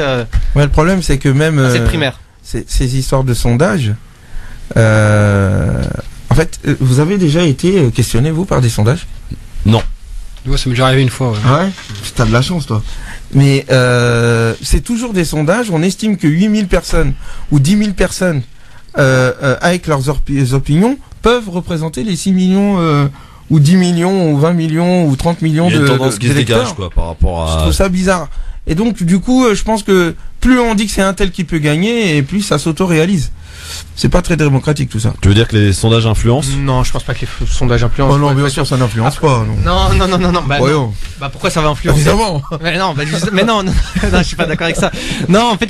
Ouais, le problème c'est que même cette primaire, ces histoires de sondages, en fait, vous avez déjà été questionné vous par des sondages? Non. Ouais, ça m'est déjà arrivé une fois. Ouais. T'as de la chance toi. Mais c'est toujours des sondages. On estime que 8000 personnes ou 10 000 personnes avec leurs opinions peuvent représenter les 6 millions ou 10 millions ou 20 millions ou 30 millions de d'électeurs. Il y a une tendance qui se dégage quoi par rapport à... Je trouve ça bizarre. Et donc du coup je pense que plus on dit que c'est un tel qui peut gagner et plus ça s'auto-réalise. C'est pas très démocratique tout ça. Tu veux dire que les sondages influencent? Non, je pense pas que les sondages influencent. Oh non, bien sûr, ça n'influence pas. Non. Non. Pourquoi ça va influencer? Évidemment. Mais non, je suis pas d'accord avec ça. Non, en fait,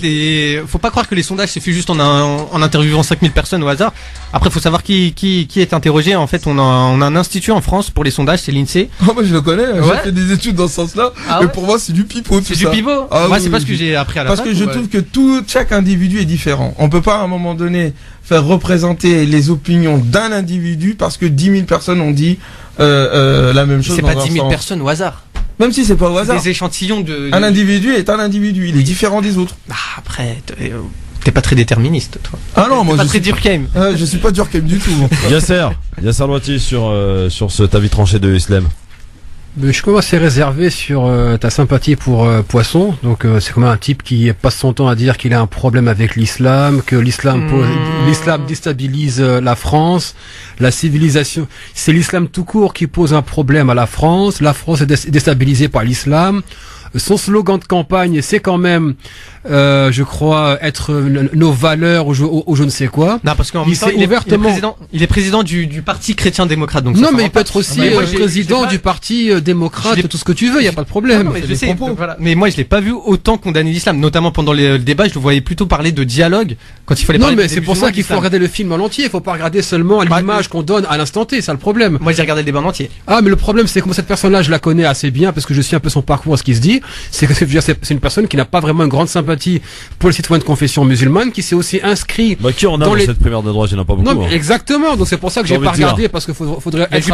faut pas croire que les sondages c'est fait juste en interviewant 5000 personnes au hasard. Après, faut savoir qui est interrogé. En fait, on a un institut en France pour les sondages, c'est l'INSEE. Oh, moi je le connais. J'ai fait des études dans ce sens-là. Mais pour moi, c'est du pipeau. C'est du pipeau. Moi, c'est pas ce que j'ai appris à la fac. Parce que je trouve que chaque individu est différent. On peut pas à un moment donné faire représenter les opinions d'un individu parce que 10 000 personnes ont dit la même chose. C'est dans pas un 10 000 sens. personnes au hasard. Même si c'est pas au hasard. Des échantillons de... Un individu est un individu, il est différent des autres. Ah, après, t'es pas très déterministe, toi. Ah non, moi pas je très suis Durkheim. je suis pas Durkheim du tout. Yasser Louati sur cet avis tranché de Islam. Mais je commence à réserver sur ta sympathie pour Poisson. Donc c'est quand même un type qui passe son temps à dire qu'il a un problème avec l'islam, que l'islam déstabilise la France, la civilisation. C'est l'islam tout court qui pose un problème à la France. La France est déstabilisée par l'islam. Son slogan de campagne, c'est quand même, je crois, être nos valeurs ou je ne sais quoi. Non, parce qu'en même temps, il est président du parti chrétien-démocrate. Donc non, mais il peut être aussi président du parti démocrate, tout ce que tu veux, il n'y a pas de problème. Non, mais je sais, voilà. Mais moi, je l'ai pas vu autant condamner l'islam, notamment pendant le débat. Je le voyais plutôt parler de dialogue quand il fallait parler. Non, mais c'est pour ça qu'il faut regarder le film en entier. Il faut pas regarder seulement l'image qu'on donne à l'instant T. C'est le problème. Moi, j'ai regardé le débat en entier. Ah, mais le problème, c'est que moi, cette personne-là, je la connais assez bien parce que je suis un peu son parcours, ce qui se dit. C'est que c'est une personne qui n'a pas vraiment une grande sympathie pour les citoyens de confession musulmane, qui s'est aussi inscrit qui en a dans cette primaire de droite, il n'y en a pas beaucoup. Non, mais exactement. Donc c'est pour ça que j'ai pas regardé parce qu'il faudrait être.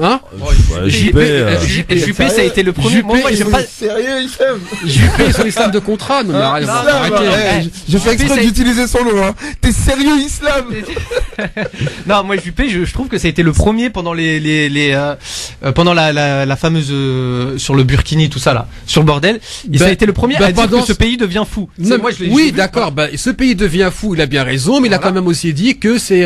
Hein? Juppé, ça a été le premier. Moi, j'aime pas. Sérieux, Juppé sur l'islam de contrat. Non, mais arrêtez. Je fais exprès d'utiliser son nom, hein. T'es sérieux, Islam? Non, moi, Juppé, je trouve que ça a été le premier pendant pendant la fameuse, sur le Burkini, tout ça, là, sur le bordel. Ça a été le premier à dire que ce pays devient fou. Non, oui, d'accord. Ce pays devient fou, il a bien raison, mais il a quand même aussi dit que c'est,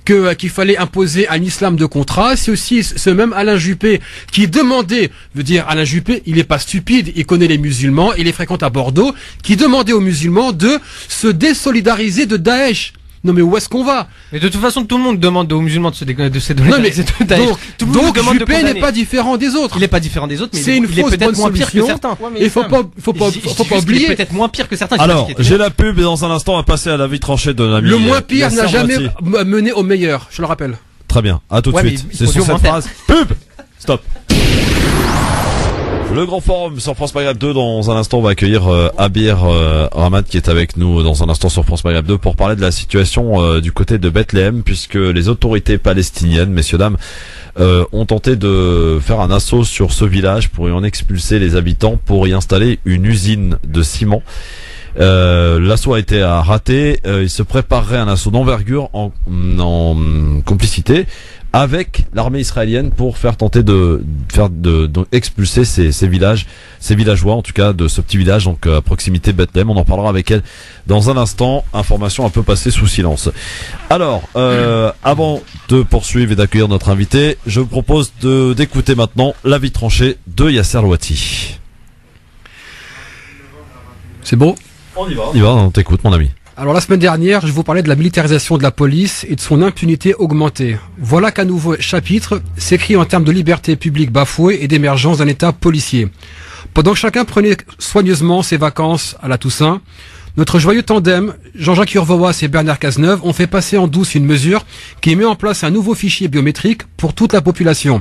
qu'il fallait imposer un islam de contrat. C'est aussi ce même Alain Juppé qui demandait, veut dire Alain Juppé, il est pas stupide, il connaît les musulmans, il les fréquente à Bordeaux, qui demandait aux musulmans de se désolidariser de Daesh. Non mais où est-ce qu'on va? Mais de toute façon, tout le monde demande aux musulmans de se désolidariser de Daesh. Donc Juppé n'est pas différent des autres. Il n'est pas différent des autres, mais c'est une il est peut-être moins pire que certains. Il faut pas oublier. Il est peut-être moins pire que certains. Alors, j'ai la pub et dans un instant, on va passer à l'avis tranché de l'ami. Le moins pire n'a jamais mené au meilleur, je le rappelle. Très bien, à tout de suite. C'est sur cette phrase. Pub! Stop. Le grand forum sur France Maghreb 2. Dans un instant, on va accueillir Abir Ramad qui est avec nous dans un instant sur France Maghreb 2 pour parler de la situation du côté de Bethléem, puisque les autorités palestiniennes, messieurs dames, ont tenté de faire un assaut sur ce village pour y en expulser les habitants, pour y installer une usine de ciment. L'assaut a été raté. Il se préparerait un assaut d'envergure en complicité avec l'armée israélienne pour faire tenter de expulser ces villageois, en tout cas de ce petit village donc à proximité de Bethléem. On en parlera avec elle dans un instant. Information un peu passée sous silence. Alors, avant de poursuivre et d'accueillir notre invité, je vous propose d'écouter maintenant l'avis tranché de Yasser Louati. C'est beau. On y va, on t'écoute mon ami. Alors la semaine dernière, je vous parlais de la militarisation de la police et de son impunité augmentée. Voilà qu'un nouveau chapitre s'écrit en termes de liberté publique bafouée et d'émergence d'un État policier. Pendant que chacun prenait soigneusement ses vacances à la Toussaint, notre joyeux tandem, Jean-Jacques Urvoas et Bernard Cazeneuve, ont fait passer en douce une mesure qui met en place un nouveau fichier biométrique pour toute la population.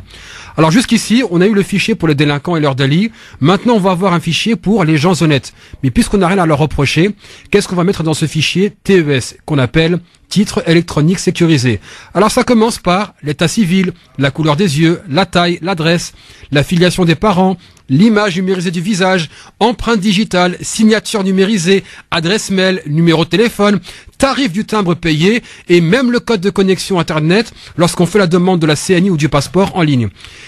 Alors jusqu'ici, on a eu le fichier pour les délinquants et leurs délits. Maintenant, on va avoir un fichier pour les gens honnêtes. Mais puisqu'on n'a rien à leur reprocher, qu'est-ce qu'on va mettre dans ce fichier TES, qu'on appelle titre électronique sécurisé? Alors ça commence par l'état civil, la couleur des yeux, la taille, l'adresse, la filiation des parents, l'image numérisée du visage, empreinte digitale, signature numérisée, adresse mail, numéro de téléphone, tarif du timbre payé et même le code de connexion Internet lorsqu'on fait la demande de la CNI ou du passeport en ligne.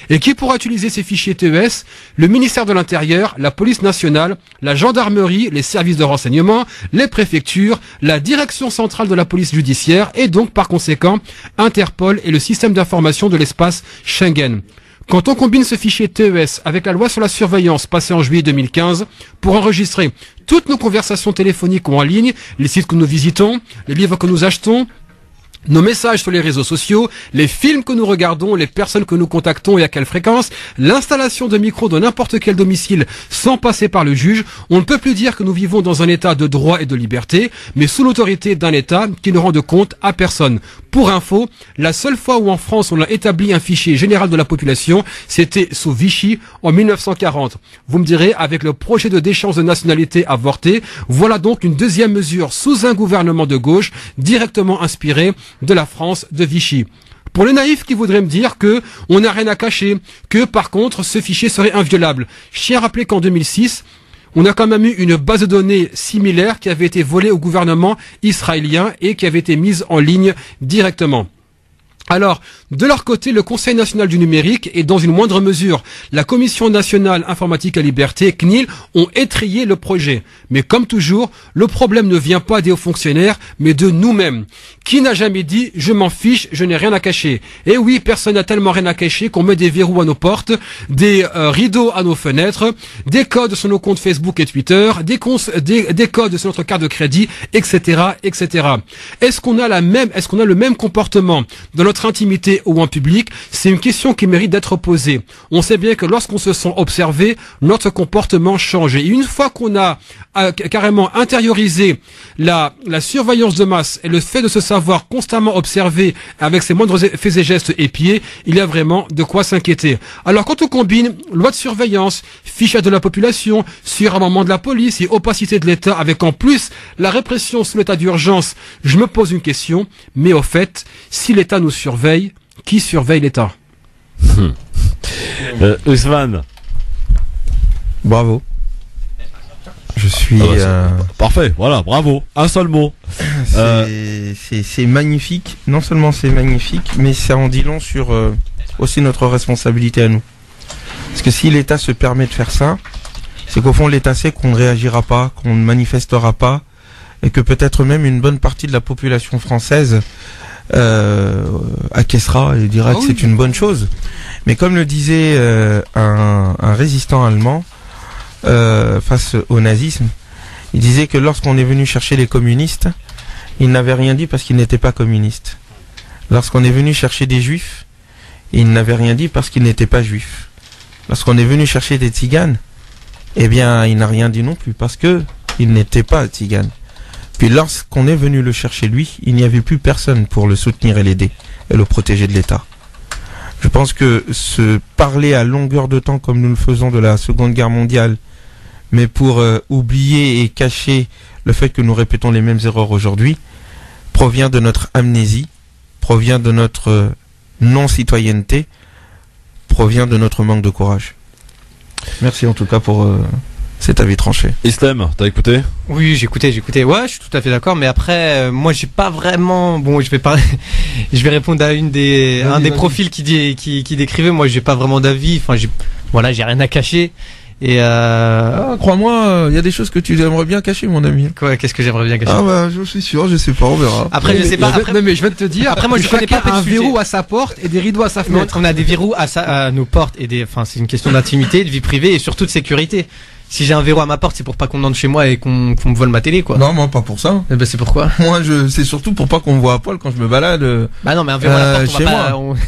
Et qui pourra utiliser ces fichiers TES? Le ministère de l'Intérieur, la police nationale, la gendarmerie, les services de renseignement, les préfectures, la direction centrale de la police judiciaire et donc par conséquent Interpol et le système d'information de l'espace Schengen. Quand on combine ce fichier TES avec la loi sur la surveillance passée en juillet 2015 pour enregistrer toutes nos conversations téléphoniques ou en ligne, les sites que nous visitons, les livres que nous achetons, nos messages sur les réseaux sociaux, les films que nous regardons, les personnes que nous contactons et à quelle fréquence, l'installation de micros dans n'importe quel domicile sans passer par le juge, on ne peut plus dire que nous vivons dans un état de droit et de liberté, mais sous l'autorité d'un État qui ne rend de compte à personne. Pour info, la seule fois où en France on a établi un fichier général de la population, c'était sous Vichy en 1940. Vous me direz, avec le projet de déchéance de nationalité avorté, voilà donc une deuxième mesure sous un gouvernement de gauche directement inspiré de la France de Vichy. Pour les naïfs qui voudraient me dire que on n'a rien à cacher, que par contre ce fichier serait inviolable. Je tiens à rappeler qu'en 2006, on a quand même eu une base de données similaire qui avait été volée au gouvernement israélien et qui avait été mise en ligne directement. Alors, de leur côté, le Conseil national du numérique et dans une moindre mesure, la Commission nationale informatique et liberté, CNIL, ont étrillé le projet. Mais comme toujours, le problème ne vient pas des hauts fonctionnaires, mais de nous-mêmes. Qui n'a jamais dit « je m'en fiche, je n'ai rien à cacher ». Et oui, personne n'a tellement rien à cacher qu'on met des verrous à nos portes, des rideaux à nos fenêtres, des codes sur nos comptes Facebook et Twitter, des codes sur notre carte de crédit, etc., etc. Est-ce qu'on a le même comportement dans notre intimité ou en public? C'est une question qui mérite d'être posée. On sait bien que lorsqu'on se sent observé, notre comportement change. Et une fois qu'on a carrément intériorisé la surveillance de masse et le fait de se savoir constamment observé avec ses moindres faits et gestes épiés, il y a vraiment de quoi s'inquiéter. Alors quand on combine loi de surveillance, fichage de la population, surarmement de la police et opacité de l'État avec en plus la répression sous l'état d'urgence, je me pose une question, mais au fait, si l'État nous surveille, qui surveille l'État? Ousmane. Bravo. Je suis... Parfait, voilà, bravo. Un seul mot. C'est magnifique. Non seulement c'est magnifique, mais ça en dit long sur aussi notre responsabilité à nous. Parce que si l'État se permet de faire ça, c'est qu'au fond l'État sait qu'on ne réagira pas, qu'on ne manifestera pas, et que peut-être même une bonne partie de la population française acquiescera et dira que c'est une bonne chose. Mais comme le disait un résistant allemand face au nazisme, il disait que lorsqu'on est venu chercher les communistes, ils n'avaient rien dit parce qu'ils n'étaient pas communistes. Lorsqu'on est venu chercher des juifs, ils n'avaient rien dit parce qu'ils n'étaient pas juifs. Lorsqu'on est venu chercher des tziganes, eh bien, il n'a rien dit non plus parce que il n'était pas tzigane. Puis lorsqu'on est venu le chercher lui, il n'y avait plus personne pour le soutenir et l'aider et le protéger de l'État. Je pense que se parler à longueur de temps comme nous le faisons de la Seconde Guerre mondiale, mais pour oublier et cacher le fait que nous répétons les mêmes erreurs aujourd'hui, provient de notre amnésie, provient de notre non-citoyenneté, provient de notre manque de courage. Merci en tout cas pour cet avis tranché. Islam, t'as écouté? Oui, j'ai écouté. Ouais, je suis tout à fait d'accord, mais après, moi, j'ai pas vraiment. Bon, je vais répondre à un des profils qui décrivait. Moi, j'ai pas vraiment d'avis. Enfin, j'ai rien à cacher. Et crois-moi, il y a des choses que tu aimerais bien cacher, mon ami. Quoi? Qu'est-ce que j'aimerais bien cacher? Ah bah, je suis sûr, je sais pas, on verra. Après, je sais pas. Non, mais je vais te dire. Après, moi, je connais pas un verrou à sa porte et des rideaux à sa fenêtre. On a des verrous à nos portes et enfin, c'est une question d'intimité, de vie privée et surtout de sécurité. Si j'ai un verrou à ma porte, c'est pour pas qu'on entre chez moi et qu'on me vole ma télé, quoi. Non, moi, pas pour ça. Et ben, c'est pourquoi? Moi, c'est surtout pour pas qu'on me voit à poil quand je me balade. Bah non, mais un verrou à la porte,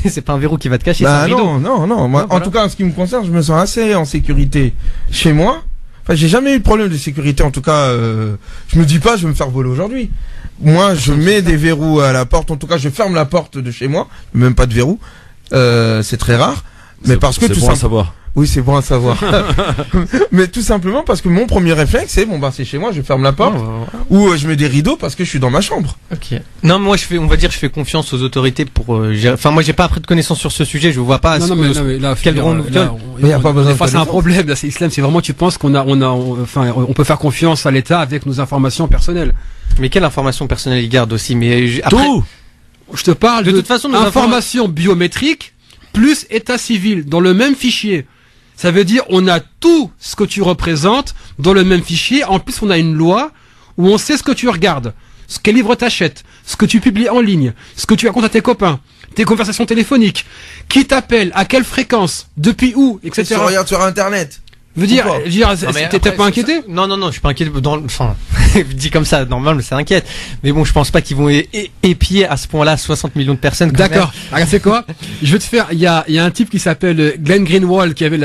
c'est pas un verrou qui va te cacher, bah c'est un rideau. Non. Moi, voilà. En tout cas, en ce qui me concerne, je me sens assez en sécurité chez moi. Enfin, j'ai jamais eu de problème de sécurité, en tout cas, je me dis pas, je vais me faire voler aujourd'hui. Moi, je mets des verrous à la porte, en tout cas, je ferme la porte de chez moi, même pas de verrou. C'est très rare. Mais parce que c'est bon à savoir. Oui, c'est bon à savoir. Mais tout simplement parce que mon premier réflexe, c'est bon, bah, c'est chez moi, je ferme la porte. Ou je mets des rideaux parce que je suis dans ma chambre. Ok. Non, moi, je fais confiance aux autorités pour, enfin, moi, j'ai pas appris de connaissances sur ce sujet, je vois pas. Non, mais là, quel grand il y a pas besoin de c'est un problème, là, c'est Islam, c'est vraiment, tu penses on peut faire confiance à l'État avec nos informations personnelles. Mais quelle information personnelle il garde aussi, mais après. Tout! Je te parle de toute façon, nos informations biométriques plus état civil dans le même fichier. Ça veut dire on a tout ce que tu représentes dans le même fichier. En plus, on a une loi où on sait ce que tu regardes, quel livre t'achètes, ce que tu publies en ligne, ce que tu racontes à tes copains, tes conversations téléphoniques, qui t'appelle, à quelle fréquence, depuis où, etc. Tu regardes sur Internet. Veux dire, t'es pas inquiété? Non, je suis pas inquiété. Enfin, dit comme ça, normal, mais ça inquiète. Mais bon, je pense pas qu'ils vont épier à ce point-là 60 millions de personnes. D'accord. Regarde, c'est quoi? Je vais te faire. Il y a un type qui s'appelle Glenn Greenwald qui avait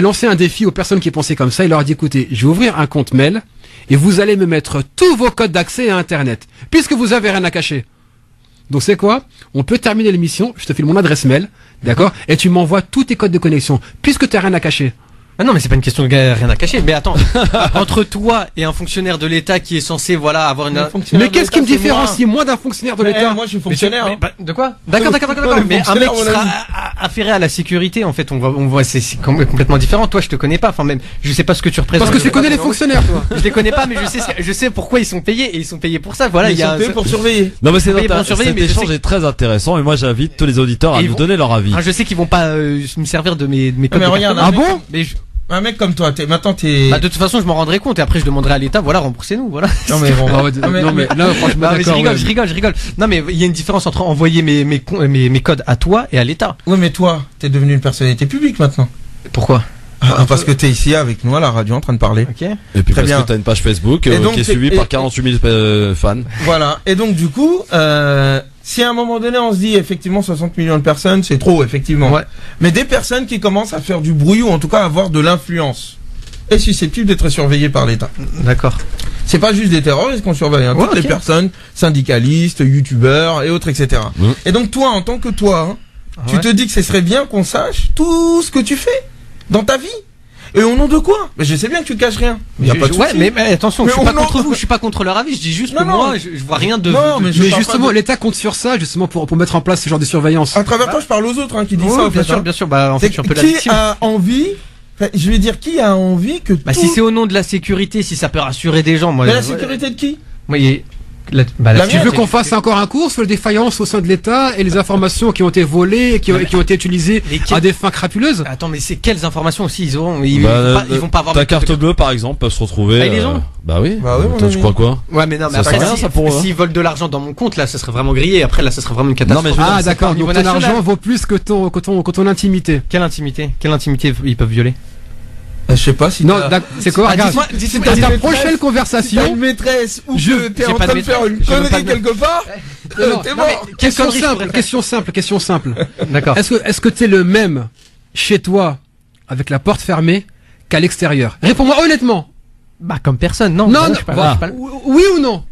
lancé un défi aux personnes qui pensaient comme ça. Il leur a dit écoutez, je vais ouvrir un compte mail et vous allez me mettre tous vos codes d'accès à Internet, puisque vous avez rien à cacher. Donc c'est quoi? On peut terminer l'émission, je te file mon adresse mail, d'accord? Et tu m'envoies tous tes codes de connexion, puisque tu n'as rien à cacher. Ah non, mais c'est pas une question de rien à cacher. Mais attends, entre toi et un fonctionnaire de l'État qui est censé, voilà, avoir une. Mais qu'est-ce qui me différencie moi d'un fonctionnaire de l'État? Moi, je suis fonctionnaire. De quoi? D'accord. Mais un mec qui sera affairé à la sécurité, en fait, on voit, c'est complètement différent. Toi, je te connais pas. Enfin, même, je sais pas ce que tu représentes. Parce que tu connais les fonctionnaires, toi. Je les connais pas, mais je sais pourquoi ils sont payés et ils sont payés pour ça. Voilà, Ils sont payés pour surveiller. Non mais c'est payés pour surveiller, cet mais je échange sais est très intéressant et moi j'invite tous les auditeurs à Et ils nous vont- donner leur avis. Ah, je sais qu'ils vont pas me servir de mes codes. Mais de regarde, carte. un mec- Mais Un mec comme toi, maintenant t'es. bah, de toute façon, je m'en rendrai compte et après je demanderai à l'État, voilà, remboursez-nous, voilà. Non mais bon. Non mais là franchement Non, mais d'accord. je rigole. Non, mais il y a une différence entre envoyer mes codes à toi et à l'État. Ouais, mais toi, t'es devenu une personnalité publique maintenant. Pourquoi? Parce que t'es ici avec nous à la radio en train de parler. Ok. Et puis Très parce bien. que t'as une page Facebook Et donc, qui est suivie par 48 000 fans. Voilà. Et donc du coup, si à un moment donné on se dit effectivement 60 millions de personnes, c'est trop effectivement. Ouais. Mais des personnes qui commencent à faire du bruit ou en tout cas à avoir de l'influence est susceptible d'être surveillées par l'État. D'accord. C'est pas juste des terroristes qu'on surveille, hein. Ouais, Toutes les ok. personnes, syndicalistes, youtubeurs et autres, etc. Et donc toi, en tant que toi, hein, tu Ouais. te dis que ce serait bien qu'on sache tout ce que tu fais dans ta vie. Et au nom de quoi? Mais je sais bien que tu caches rien. Y a pas de Ouais, souci. mais attention, Mais je suis au pas nom- contre vous, je suis pas contre leur avis, je dis juste Non, que non. moi, je vois rien de. Non, mais je Mais parle justement, pas de- l'État compte sur ça justement pour mettre en place ce genre de surveillance. À travers toi, je parle aux autres hein, qui disent Oui, ça. En bien fait, sûr, hein. bien sûr. Bah, en fait, C'est je suis un peu la qui victime. a envie? Enfin, je vais dire qui a envie que Bah, tout... si c'est au nom de la sécurité, si ça peut rassurer des gens, moi. Mais la sécurité de qui? Moi, la Tu veux mienne, qu'on fasse encore un cours sur les défaillances au sein de l'État et les informations qui ont été volées et qui ont été utilisées à des fins crapuleuses? Attends, mais c'est quelles informations aussi ils auront? Ils Bah, vont pas avoir ta mes codes de carte bleue par exemple peut se retrouver. Ah, ils les ont Bah oui. Bah oui, mon Toi, tu ami. crois quoi? Ouais, mais non, mais Ça après, sert à rien, ça, pour eux, hein. s'ils volent de l'argent dans mon compte, là, ça serait vraiment grillé. Après, là, ça serait vraiment une catastrophe. Non, mais je veux dire, Ah d'accord, au niveau donc ton national. argent vaut plus que ton intimité. Quelle intimité ils peuvent violer? Je sais pas si Non, t'as- c'est quoi? Ah, Regarde, dites-moi, dans ta maîtresse, prochaine si t'as conversation, une maîtresse ou Je- que t'es j'ai en pas train de de faire une maîtresse, j'ai même pas connerie de quelque part, t'es Non, mort. mais quelle connerie je pourrais faire question simple. D'accord. Est-ce que t'es le même chez toi avec la porte fermée qu'à l'extérieur? Réponds-moi honnêtement. Bah, comme personne, non. Non, je non, suis pas- voilà. je suis pas- Oui ou non?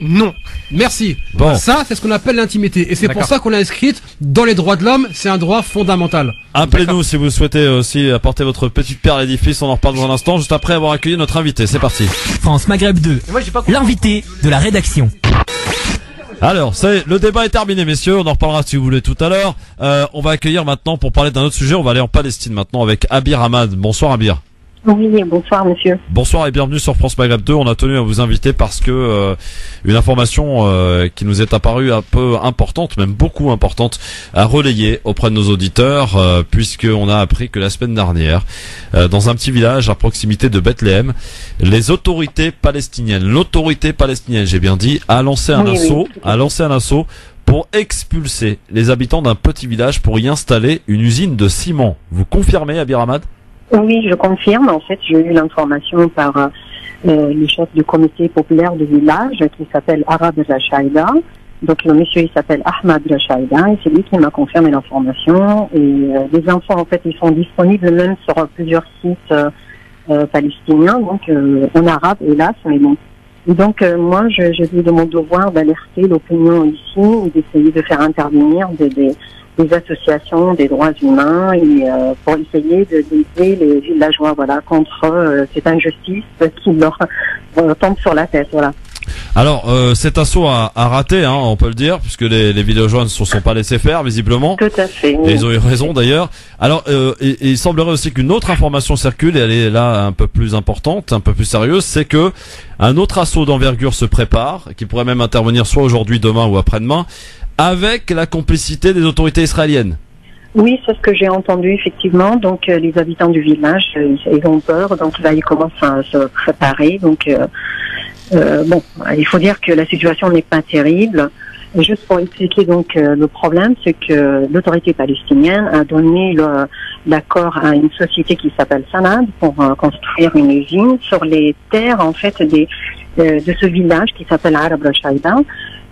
Non. Merci. Bon. Ça, c'est ce qu'on appelle l'intimité. Et c'est pour D'accord. ça qu'on l'a inscrite dans les droits de l'homme. C'est un droit fondamental. Appelez-nous si vous souhaitez aussi apporter votre petite pierre à l'édifice. On en reparle dans un instant, juste après avoir accueilli notre invité. C'est parti. France Maghreb 2, Mais moi, j'ai pas compris. l'invité de la rédaction. Alors, le débat est terminé, messieurs. On en reparlera si vous voulez tout à l'heure. On va accueillir maintenant, pour parler d'un autre sujet, on va aller en Palestine maintenant avec Abir Ahmad. Bonsoir Abir. Oui, bonsoir monsieur. Bonsoir et bienvenue sur France Maghreb 2. On a tenu à vous inviter parce que une information qui nous est apparue un peu importante, même beaucoup importante, à relayer auprès de nos auditeurs, puisqu'on a appris que la semaine dernière, dans un petit village à proximité de Bethléem, les autorités palestiniennes, l'autorité palestinienne, j'ai bien dit, a lancé un assaut pour expulser les habitants d'un petit village pour y installer une usine de ciment. Vous confirmez, Abir Ahmad? Oui, je confirme. En fait, j'ai eu l'information par le chef du comité populaire du village qui s'appelle Arab Rachaïda. Donc le monsieur il s'appelle Ahmad Rachaïda et c'est lui qui m'a confirmé l'information. Et les infos en fait ils sont disponibles même sur plusieurs sites palestiniens, donc en arabe hélas, mais bon. Et donc moi j'ai vu de mon devoir d'alerter l'opinion ici et d'essayer de faire intervenir des associations des droits humains et pour essayer d'aider les villageois voilà contre cette injustice qui leur tombe sur la tête voilà. Alors cet assaut a raté, hein, on peut le dire, puisque les villageois ne se sont pas laissés faire visiblement. Tout à fait. Et ils ont eu raison d'ailleurs. Alors et il semblerait aussi qu'une autre information circule et elle est là un peu plus importante, un peu plus sérieuse, c'est que un autre assaut d'envergure se prépare, qui pourrait même intervenir soit aujourd'hui, demain ou après-demain, avec la complicité des autorités israéliennes. Oui, c'est ce que j'ai entendu effectivement. Donc les habitants du village, ils ont peur. Donc là, ils commencent à se préparer. Donc bon, il faut dire que la situation n'est pas terrible. Et juste pour expliquer donc le problème, c'est que l'autorité palestinienne a donné l'accord à une société qui s'appelle Sanad pour construire une usine sur les terres en fait de ce village qui s'appelle Arab Rachaïda.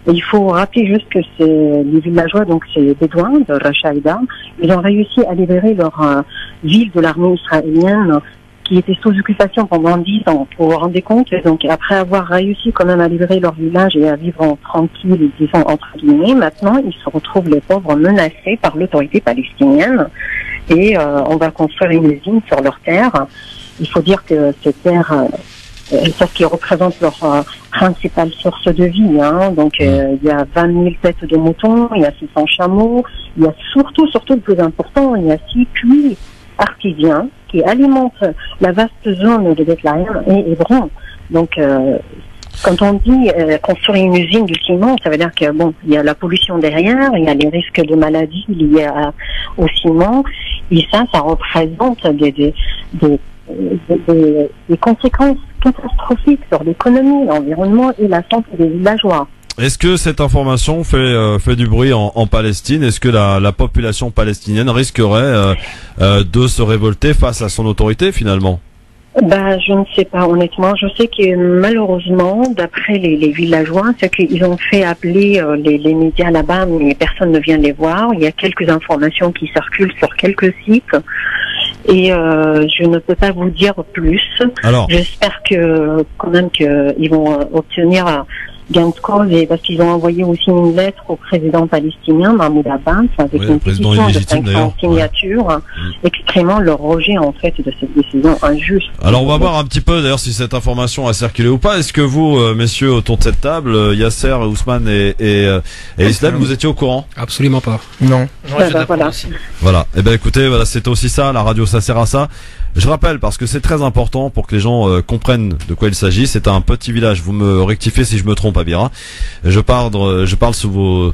Il faut rappeler juste que les villageois, donc ces bédouins de Rachaïda, ils ont réussi à libérer leur ville de l'armée israélienne qui était sous occupation pendant 10 ans. Vous vous rendez compte? Donc après avoir réussi quand même à libérer leur village et à vivre en tranquille, disons entre guillemets, maintenant ils se retrouvent les pauvres menacés par l'autorité palestinienne et on va construire une usine sur leur terre. Il faut dire que ces terres, c'est ce qui représente leur principale source de vie. Hein. Donc il y a 20 000 têtes de moutons, il y a 600 chameaux, il y a surtout le plus important, il y a 6 puits artésiens qui alimentent la vaste zone de Bethléem et Hébron. Donc quand on dit construire une usine du ciment, ça veut dire que bon, il y a la pollution derrière, il y a les risques de maladies liés au ciment, et ça représente des conséquences catastrophiques sur l'économie, l'environnement et la santé des villageois. Est-ce que cette information fait du bruit en Palestine? Est-ce que la population palestinienne risquerait de se révolter face à son autorité finalement? Je ne sais pas, honnêtement. Je sais que malheureusement, d'après les villageois, c'est qu'ils ont fait appeler les médias là-bas, mais personne ne vient les voir. Il y a quelques informations qui circulent sur quelques sites. Et je ne peux pas vous dire plus. Alors, j'espère que quand même qu'ils vont obtenir gain de cause, et parce qu'ils ont envoyé aussi une lettre au président palestinien Mahmoud Abbas avec une pétition de 500 signatures exprimant leur rejet en fait de cette décision injuste. Alors on va voir un petit peu d'ailleurs si cette information a circulé ou pas. Est-ce que vous, messieurs autour de cette table, Yasser, Ousmane et Islam, vous étiez au courant? Absolument pas. Non. Voilà. Eh ben écoutez, voilà, c'est aussi ça. La radio, ça sert à ça. Je rappelle parce que c'est très important pour que les gens comprennent de quoi il s'agit. C'est un petit village. Vous me rectifiez si je me trompe, Abira. Je parle sous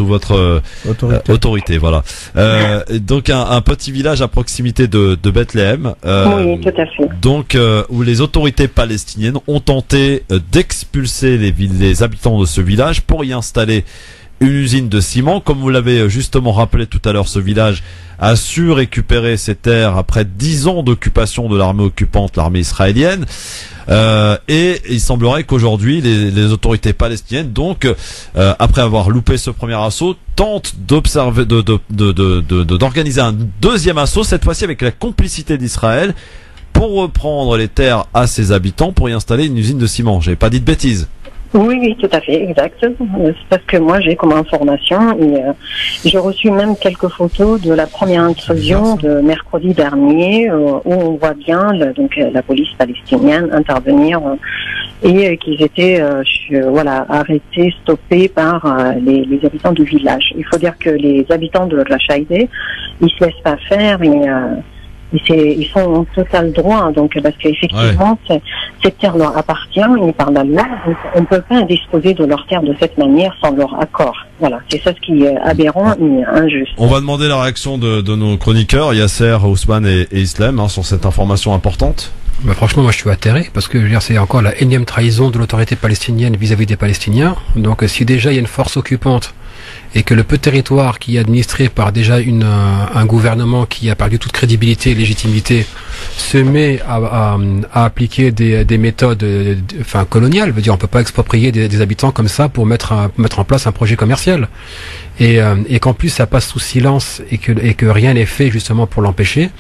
votre autorité. Voilà. Donc un petit village à proximité de Bethléem. Oui, tout à fait. Donc où les autorités palestiniennes ont tenté d'expulser les habitants de ce village pour y installer une usine de ciment. Comme vous l'avez justement rappelé tout à l'heure, ce village a su récupérer ses terres après 10 ans d'occupation de l'armée occupante, l'armée israélienne. Et il semblerait qu'aujourd'hui, les autorités palestiniennes, donc, après avoir loupé ce premier assaut, tentent d'organiser un deuxième assaut, cette fois-ci avec la complicité d'Israël, pour reprendre les terres à ses habitants, pour y installer une usine de ciment. J'avais pas dit de bêtises. Oui, tout à fait, exact. C'est parce que moi, j'ai comme information, et j'ai reçu même quelques photos de la première intrusion de mercredi dernier, où on voit bien la police palestinienne intervenir et qu'ils étaient arrêtés, stoppés par les habitants du village. Il faut dire que les habitants de Rachaïdé, ils se laissent pas faire ils sont en total droit, donc parce qu'effectivement cette terre leur appartient et par la loi, donc on ne peut pas disposer de leur terre de cette manière sans leur accord. Voilà, c'est ça ce qui est aberrant et injuste. On va demander la réaction de nos chroniqueurs, Yasser, Ousmane et Islam, sur cette information importante. Franchement, moi je suis atterré parce que je veux dire, c'est encore la énième trahison de l'autorité palestinienne vis-à-vis des Palestiniens. Donc si déjà il y a une force occupante et que le peu de territoire qui est administré par déjà un gouvernement qui a perdu toute crédibilité et légitimité se met à appliquer des méthodes coloniales, veut dire on peut pas exproprier des habitants comme ça pour mettre en place un projet commercial et qu'en plus ça passe sous silence et que rien n'est fait justement pour l'empêcher.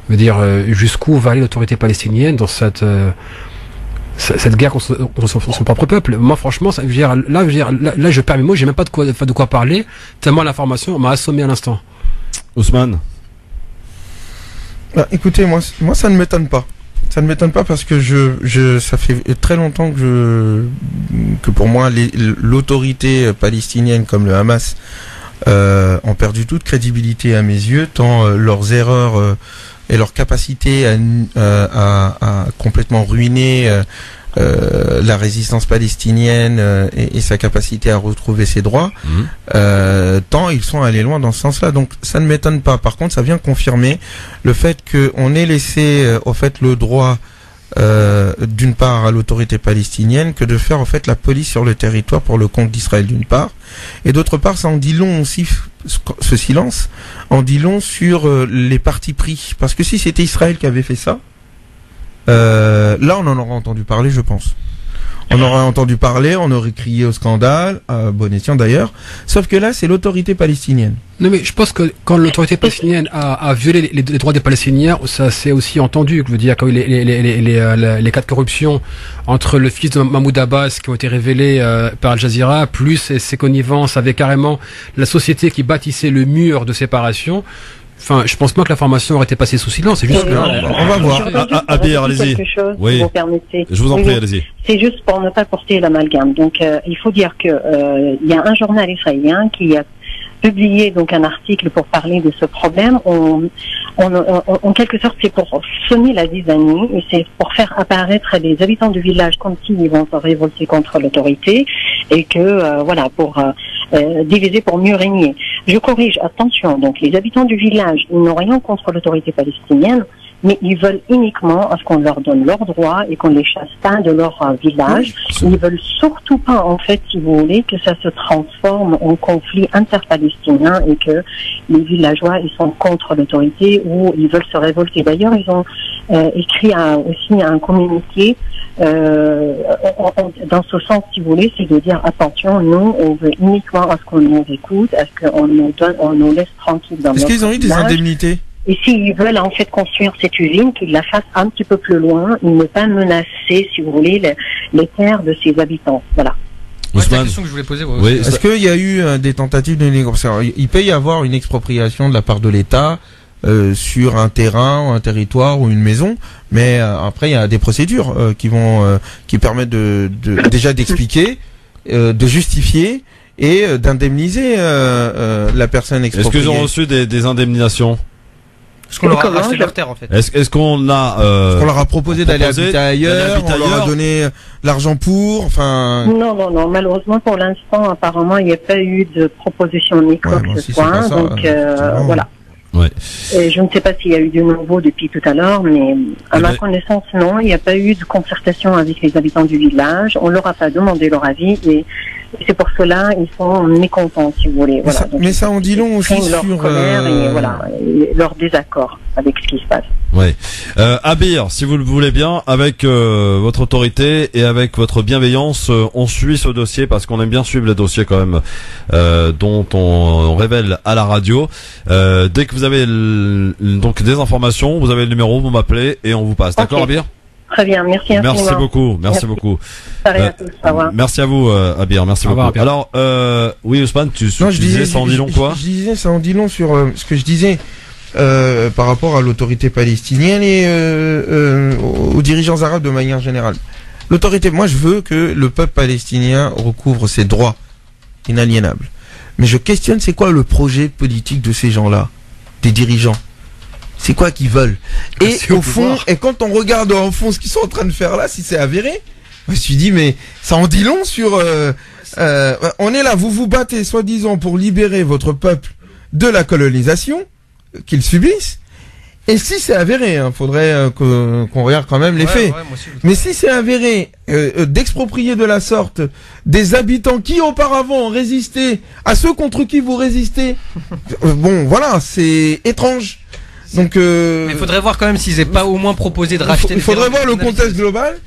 Veut dire jusqu'où va aller l'autorité palestinienne dans cette guerre contre son propre peuple. Moi franchement, là je perds mes mots, j'ai même pas de quoi parler tellement l'information m'a assommé à l'instant. Ousmane. Écoutez, moi ça ne m'étonne pas. Ça ne m'étonne pas parce que ça fait très longtemps que pour moi l'autorité palestinienne comme le Hamas ont perdu toute crédibilité à mes yeux, tant leurs erreurs et leur capacité à complètement ruiner la résistance palestinienne et sa capacité à retrouver ses droits, tant ils sont allés loin dans ce sens-là. Donc ça ne m'étonne pas. Par contre, ça vient confirmer le fait qu'on ait laissé au fait le droit d'une part à l'autorité palestinienne que de faire en fait la police sur le territoire pour le compte d'Israël d'une part, et d'autre part ça en dit long aussi, ce silence en dit long sur les partis pris, parce que si c'était Israël qui avait fait ça, là on en aurait entendu parler, je pense. On aurait entendu parler, on aurait crié au scandale, à bon escient d'ailleurs, sauf que là c'est l'autorité palestinienne. Non mais je pense que quand l'autorité palestinienne a violé les droits des Palestiniens, ça s'est aussi entendu. Je veux dire, quand les cas de corruption entre le fils de Mahmoud Abbas qui ont été révélés par Al Jazeera, plus ses connivences avec carrément la société qui bâtissait le mur de séparation, Enfin, je pense pas que l'information aurait été passée sous silence. C'est juste que on va voir. Abir, allez-y. Quelque chose, Oui. si vous permettez. Je vous en Oui, prie, oui. allez-y. C'est juste pour ne pas porter l'amalgame. Donc, il faut dire que il y a un journal israélien qui a publié donc un article pour parler de ce problème. En quelque sorte, c'est pour semer la zizanie et c'est pour faire apparaître les habitants du village comme s'ils vont se révolter contre l'autorité et que voilà, pour diviser pour mieux régner. Je corrige, attention. Donc, les habitants du village, ils n'ont rien contre l'autorité palestinienne, mais ils veulent uniquement à ce qu'on leur donne leurs droits et qu'on les chasse pas de leur village. Ils veulent surtout pas, en fait, si vous voulez, que ça se transforme en conflit interpalestinien et que les villageois, ils sont contre l'autorité ou ils veulent se révolter. D'ailleurs, ils ont écrit aussi un communiqué dans ce sens, si vous voulez, c'est de dire attention, nous, on veut uniquement à ce qu'on nous écoute, à ce qu'on nous donne, on nous laisse tranquille dans notre Est-ce qu'ils ont eu des village. indemnités? Et s'ils veulent en fait construire cette usine, qu'ils la fassent un petit peu plus loin, ils ne pas menacer, si vous voulez, les terres de ses habitants. Voilà. Ouais, c'est la question que je voulais poser. Ouais, Oui, Est-ce qu'il y a eu des tentatives de négociation? Il peut y avoir une expropriation de la part de l'État sur un terrain, ou un territoire ou une maison, mais après il y a des procédures qui permettent déjà d'expliquer, de justifier et d'indemniser la personne Est-ce expropriée. qu'ils ont reçu des indemnisations? Est-ce qu'on leur a racheté leur terre en fait? Est-ce qu'on a On leur a proposé d'aller habiter ailleurs, on leur a donné l'argent pour, enfin... Non, malheureusement pour l'instant, apparemment, il n'y a pas eu de proposition ni quoi que ce soit, donc voilà. Ouais. Et je ne sais pas s'il y a eu du nouveau depuis tout à l'heure, mais à ma connaissance, non, il n'y a pas eu de concertation avec les habitants du village, on leur a pas demandé leur avis, et c'est pour cela ils sont mécontents, si vous voulez. Voilà. Mais ça en dit long aussi leur sur... colère et voilà, et leur désaccord avec ce qui se passe. Ouais. Abir, si vous le voulez bien, avec votre autorité et avec votre bienveillance, on suit ce dossier parce qu'on aime bien suivre les dossiers quand même dont on révèle à la radio. Dès que vous avez donc des informations, vous avez le numéro, vous m'appelez et on vous passe. D'accord, Ok. Abir? Très bien, merci infiniment. Merci beaucoup, merci beaucoup. Pareil à tous, au revoir. Merci à vous, Abir, merci Au revoir, beaucoup. Abir. Alors, oui, Ousmane, tu Non, je disais ça en dit long quoi? Je disais ça en dit long sur ce que je disais par rapport à l'autorité palestinienne et aux dirigeants arabes de manière générale. L'autorité, moi je veux que le peuple palestinien recouvre ses droits inaliénables. Mais je questionne c'est quoi le projet politique de ces gens-là, des dirigeants. C'est quoi qu'ils veulent? Et au fond, et quand on regarde en fond ce qu'ils sont en train de faire là, si c'est avéré, je me suis dit mais ça en dit long sur... on est là, vous vous battez soi-disant pour libérer votre peuple de la colonisation qu'ils subissent. Et si c'est avéré, faudrait qu'on regarde quand même les faits. Mais si c'est avéré d'exproprier de la sorte des habitants qui auparavant ont résisté à ceux contre qui vous résistez, bon voilà, c'est étrange. Donc, mais il faudrait voir quand même s'ils n'aient pas au moins proposé de racheter. Il faudrait voir le contexte global.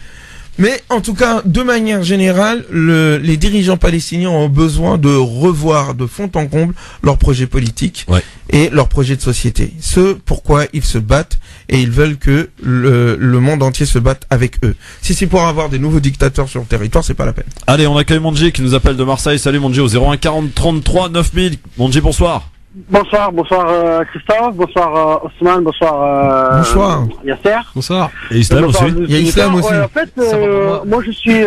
Mais en tout cas, de manière générale, les dirigeants palestiniens ont besoin de revoir de fond en comble leur projet politique et leur projet de société. Ce pourquoi ils se battent et ils veulent que le monde entier se batte avec eux. Si c'est pour avoir des nouveaux dictateurs sur le territoire, c'est pas la peine. Allez, on accueille Monji qui nous appelle de Marseille. Salut Monji au 01 40 33 9000. Monji, bonsoir. Bonsoir Christophe, bonsoir Ousmane, bonsoir bonsoir Yasser. Bonsoir. Et Islam aussi. Il y a Islam aussi. Ouais, en fait, moi je suis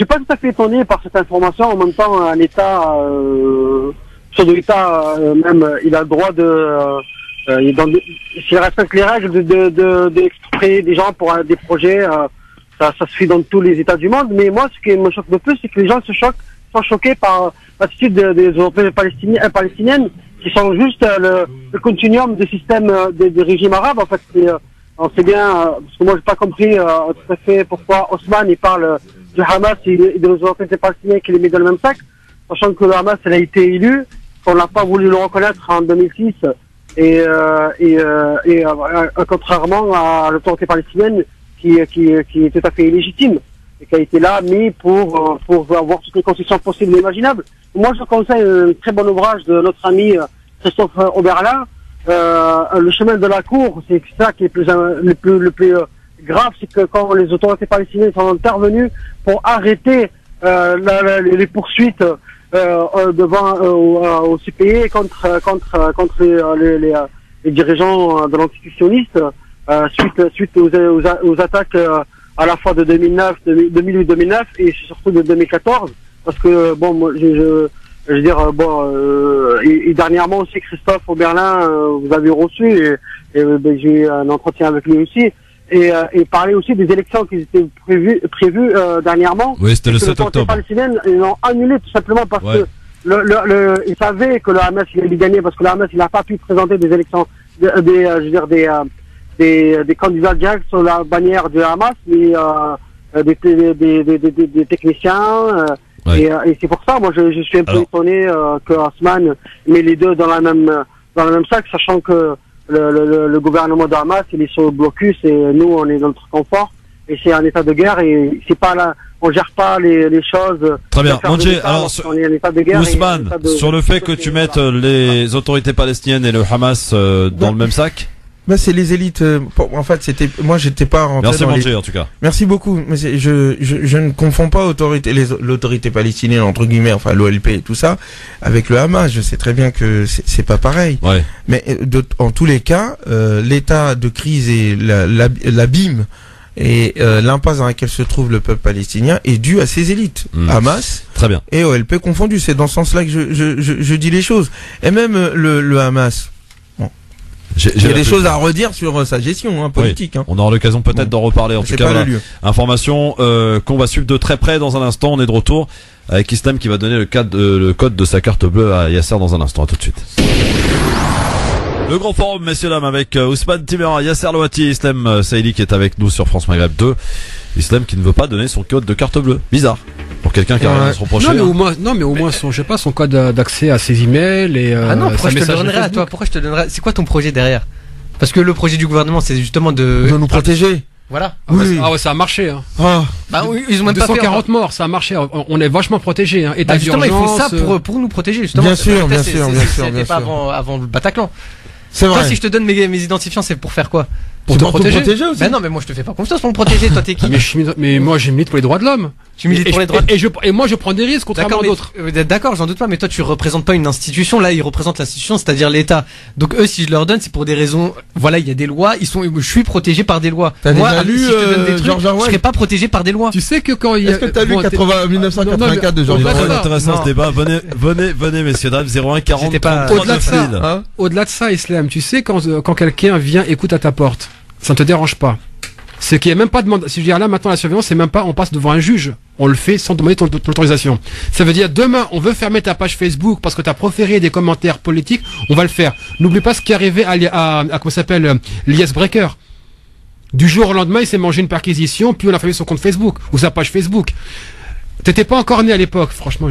pas tout à fait étonné par cette information. En même temps, un État, sur de l'État même, il a le droit s'il respecte les règles d'exproprier des gens pour des projets, ça se fait dans tous les États du monde. Mais moi, ce qui me choque le plus, c'est que les gens sont choqués par l'attitude des Européens palestiniennes qui sont juste le continuum des systèmes des régimes arabes. En fait, on sait bien, parce que moi j'ai pas compris tout à fait pourquoi Osman il parle du Hamas et des Européens palestiniens qui les met dans le même sac, sachant que le Hamas elle a été élu, qu'on n'a pas voulu le reconnaître en 2006 et contrairement à l'autorité palestinienne qui est tout à fait illégitime et qui a été là mis pour avoir toutes les concessions possibles et imaginables. Moi, je conseille un très bon ouvrage de notre ami Christophe Oberlin, Le chemin de la cour. C'est ça qui est le plus grave, c'est que quand les autorités palestiniennes sont intervenues pour arrêter les poursuites devant au CPI contre les dirigeants de l'anticonstitutionniste suite aux attaques à la fois de 2008-2009 et surtout de 2014, parce que bon, moi, je veux dire, et dernièrement aussi Christophe Oberlin, vous avez reçu, et j'ai eu un entretien avec lui aussi, et parler aussi des élections qui étaient prévues dernièrement. Oui, c'était le 7 octobre. Les palestiniens, ils l'ont annulé tout simplement parce que ils savaient que le Hamas il allait gagner, parce que le Hamas il n'a pas pu présenter des élections, des candidats directs sur la bannière du Hamas, mais des techniciens. Et c'est pour ça, moi, je suis un peu étonné que Haussmann met les deux dans le même sac, sachant que le gouvernement de Hamas, il est sur le blocus et nous, on est dans notre confort. Et c'est un état de guerre et c'est pas là, on gère pas les choses. Très bien. Mondjé, alors, on est en état de guerre. Ousmane, sur le fait que tu mettes les autorités palestiniennes et le Hamas dans le même sac? Bah, c'est les élites. En fait, moi, j'étais pas rentré. Merci Mondjé, en tout cas. Merci beaucoup. Mais je ne confonds pas l'autorité palestinienne, entre guillemets, enfin, l'OLP et tout ça, avec le Hamas. Je sais très bien que c'est pas pareil. Ouais. Mais, en tous les cas, l'état de crise et l'abîme et l'impasse dans laquelle se trouve le peuple palestinien est dû à ces élites, Hamas, très bien, et OLP confondus. C'est dans ce sens-là que je dis les choses. Et même le Hamas. Il y a des choses à redire sur sa gestion politique. Oui. On aura l'occasion peut-être d'en reparler. En tout cas, voilà. Information qu'on va suivre de très près dans un instant. On est de retour avec Islam qui va donner le code de sa carte bleue à Yasser dans un instant. À tout de suite. Le grand forum, messieurs dames, avec Ousmane Timera, Yasser Louati, Islam Saïli qui est avec nous sur France Maghreb 2. Islam qui ne veut pas donner son code de carte bleue. Bizarre. Pour quelqu'un qui a rien à se reprocher. Non, mais au moins son, je sais pas, son code d'accès à ses emails et ah non, pourquoi je te le donnerais à toi? Pourquoi je te donnerais? C'est quoi ton projet derrière? Parce que le projet du gouvernement, c'est justement de nous protéger. Voilà. Oui. Ah ouais, ça a marché. Hein. Bah oui, ils ont même 240 morts, ça a marché. On est vachement protégés. Hein. État justement, d'urgence. Ils font ça pour nous protéger justement. Bien sûr. C'était pas avant le Bataclan. C'est vrai. Toi, si je te donne mes identifiants, c'est pour faire quoi? Pour te protéger aussi. Ben non, mais moi je te fais pas confiance pour me protéger. Toi, t'es qui? Mais moi, je milite pour les droits de l'homme. Tu milites pour les droits. Et moi, je prends des risques contrairement à d'autres. D'accord, j'en doute pas. Mais toi, tu représentes pas une institution. Là, ils représentent l'institution, c'est-à-dire l'État. Donc eux, si je leur donne, c'est pour des raisons. Voilà, il y a des lois. Je suis protégé par des lois. T'as moi, déjà lu si je te donne des trucs, George Orwell? je serais pas protégé par des lois. Tu sais que quand il y a. Est-ce que t'as lu 1984 de George Orwell? C'est intéressant ce débat. Venez, messieurs dames. 01 40 Au-delà de ça, Islam, tu sais quand quelqu'un vient écoute à ta porte, ça ne te dérange pas. C'est qu'il n'y a même pas de demande. Si je veux dire là maintenant la surveillance, c'est même pas on passe devant un juge. On le fait sans demander ton autorisation. Ça veut dire demain on veut fermer ta page Facebook parce que tu as proféré des commentaires politiques, on va le faire. N'oublie pas ce qui est arrivé à comment s'appelle l'IS Breaker. Du jour au lendemain, il s'est mangé une perquisition, puis on a fermé son compte Facebook ou sa page Facebook. T'étais pas encore né à l'époque, franchement,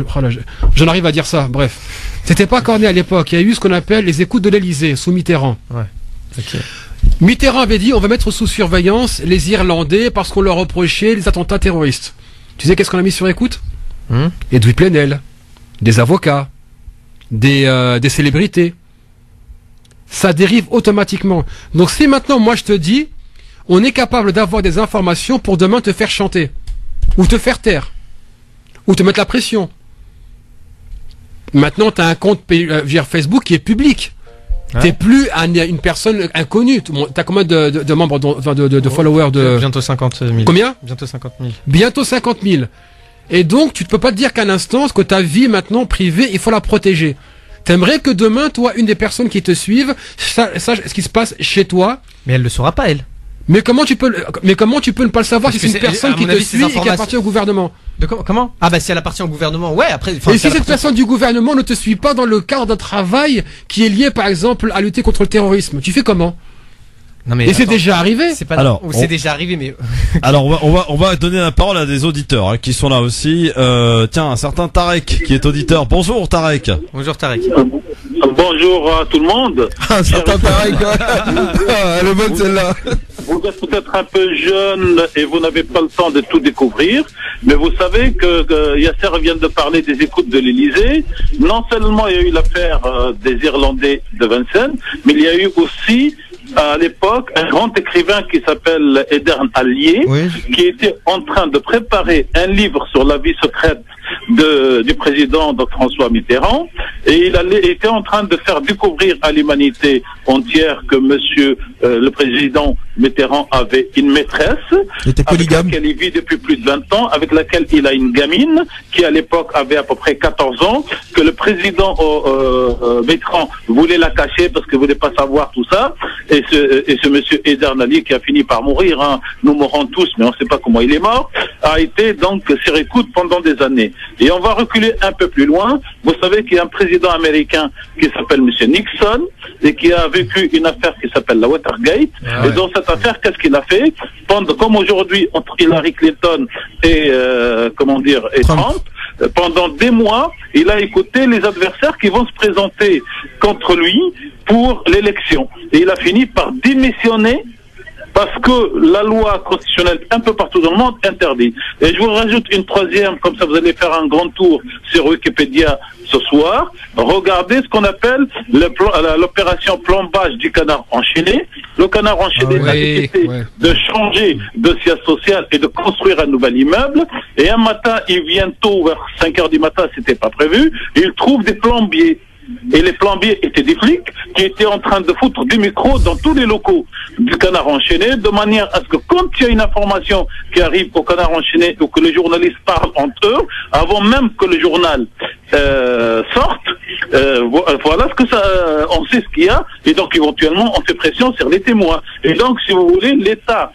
j'en arrive à dire ça, bref. T'étais pas encore né à l'époque, il y a eu ce qu'on appelle les écoutes de l'Elysée, sous Mitterrand. Ouais, ok. Mitterrand avait dit, on va mettre sous surveillance les Irlandais parce qu'on leur reprochait les attentats terroristes. Tu sais qu'est-ce qu'on a mis sur écoute? Edoui Plenel, des avocats, des célébrités. Ça dérive automatiquement. Donc si maintenant, moi je te dis, on est capable d'avoir des informations pour demain te faire chanter, ou te faire taire, ou te mettre la pression. Maintenant, tu as un compte Facebook qui est public. Ouais. T'es plus une personne inconnue. T'as combien de membres, de followers Bientôt 50 000. Combien? Bientôt 50 000. Bientôt 50 000. Et donc, tu ne peux pas te dire qu'à l'instant, que ta vie maintenant privée, il faut la protéger. T'aimerais que demain, toi, une des personnes qui te suivent, sache ce qui se passe chez toi. Mais elle le saura pas, elle. Mais comment tu peux ne pas le savoir si c'est une personne qui te suit et qui appartient au gouvernement? Comment? Ah bah si elle appartient au gouvernement, ouais, après... Et si cette personne du gouvernement ne te suit pas dans le cadre d'un travail qui est lié par exemple à lutter contre le terrorisme, tu fais comment? Non mais c'est déjà arrivé. C'est pas alors, c'est déjà arrivé mais alors on va donner la parole à des auditeurs qui sont là aussi. Tiens, un certain Tarek qui est auditeur. Bonjour Tarek. Bonjour Tarek. Bonjour à tout le monde. Un certain Tarek. Elle est bonne celle-là. Vous êtes peut-être un peu jeune et vous n'avez pas le temps de tout découvrir, mais vous savez que Yasser vient de parler des écoutes de l'Élysée. Non seulement il y a eu l'affaire des Irlandais de Vincennes, mais il y a eu aussi à l'époque un grand écrivain qui s'appelle Edern Allier, qui était en train de préparer un livre sur la vie secrète du président donc François Mitterrand, et il était en train de faire découvrir à l'humanité entière que monsieur le président Mitterrand avait une maîtresse avec laquelle il vit depuis plus de 20 ans, avec laquelle il a une gamine qui à l'époque avait à peu près 14 ans, que le président Mitterrand voulait la cacher parce qu'il voulait pas savoir tout ça, et ce monsieur Ezernali qui a fini par mourir, hein, nous mourrons tous mais on ne sait pas comment il est mort, a été donc serré coude pendant des années. Et on va reculer un peu plus loin. Vous savez qu'il y a un président américain qui s'appelle monsieur Nixon et qui a vécu une affaire qui s'appelle la Watergate. Ah ouais. Et dans cette affaire, qu'est-ce qu'il a fait? Comme aujourd'hui entre Hillary Clinton et Trump, pendant des mois, il a écouté les adversaires qui vont se présenter contre lui pour l'élection. Et il a fini par démissionner parce que la loi constitutionnelle un peu partout dans le monde interdit. Et je vous rajoute une troisième, comme ça vous allez faire un grand tour sur Wikipédia ce soir. Regardez ce qu'on appelle l'opération plombage du canard enchaîné. Le canard enchaîné a décidé de changer de siège social et de construire un nouvel immeuble. Et un matin, il vient tôt, vers 5 heures du matin, c'était pas prévu, et il trouve des plombiers. Et les plombiers étaient des flics qui étaient en train de foutre des micros dans tous les locaux du canard enchaîné, de manière à ce que quand il y a une information qui arrive au canard enchaîné ou que les journalistes parlent entre eux, avant même que le journal sorte, voilà ce que ça, on sait ce qu'il y a, et donc éventuellement on fait pression sur les témoins. Et donc, si vous voulez, l'État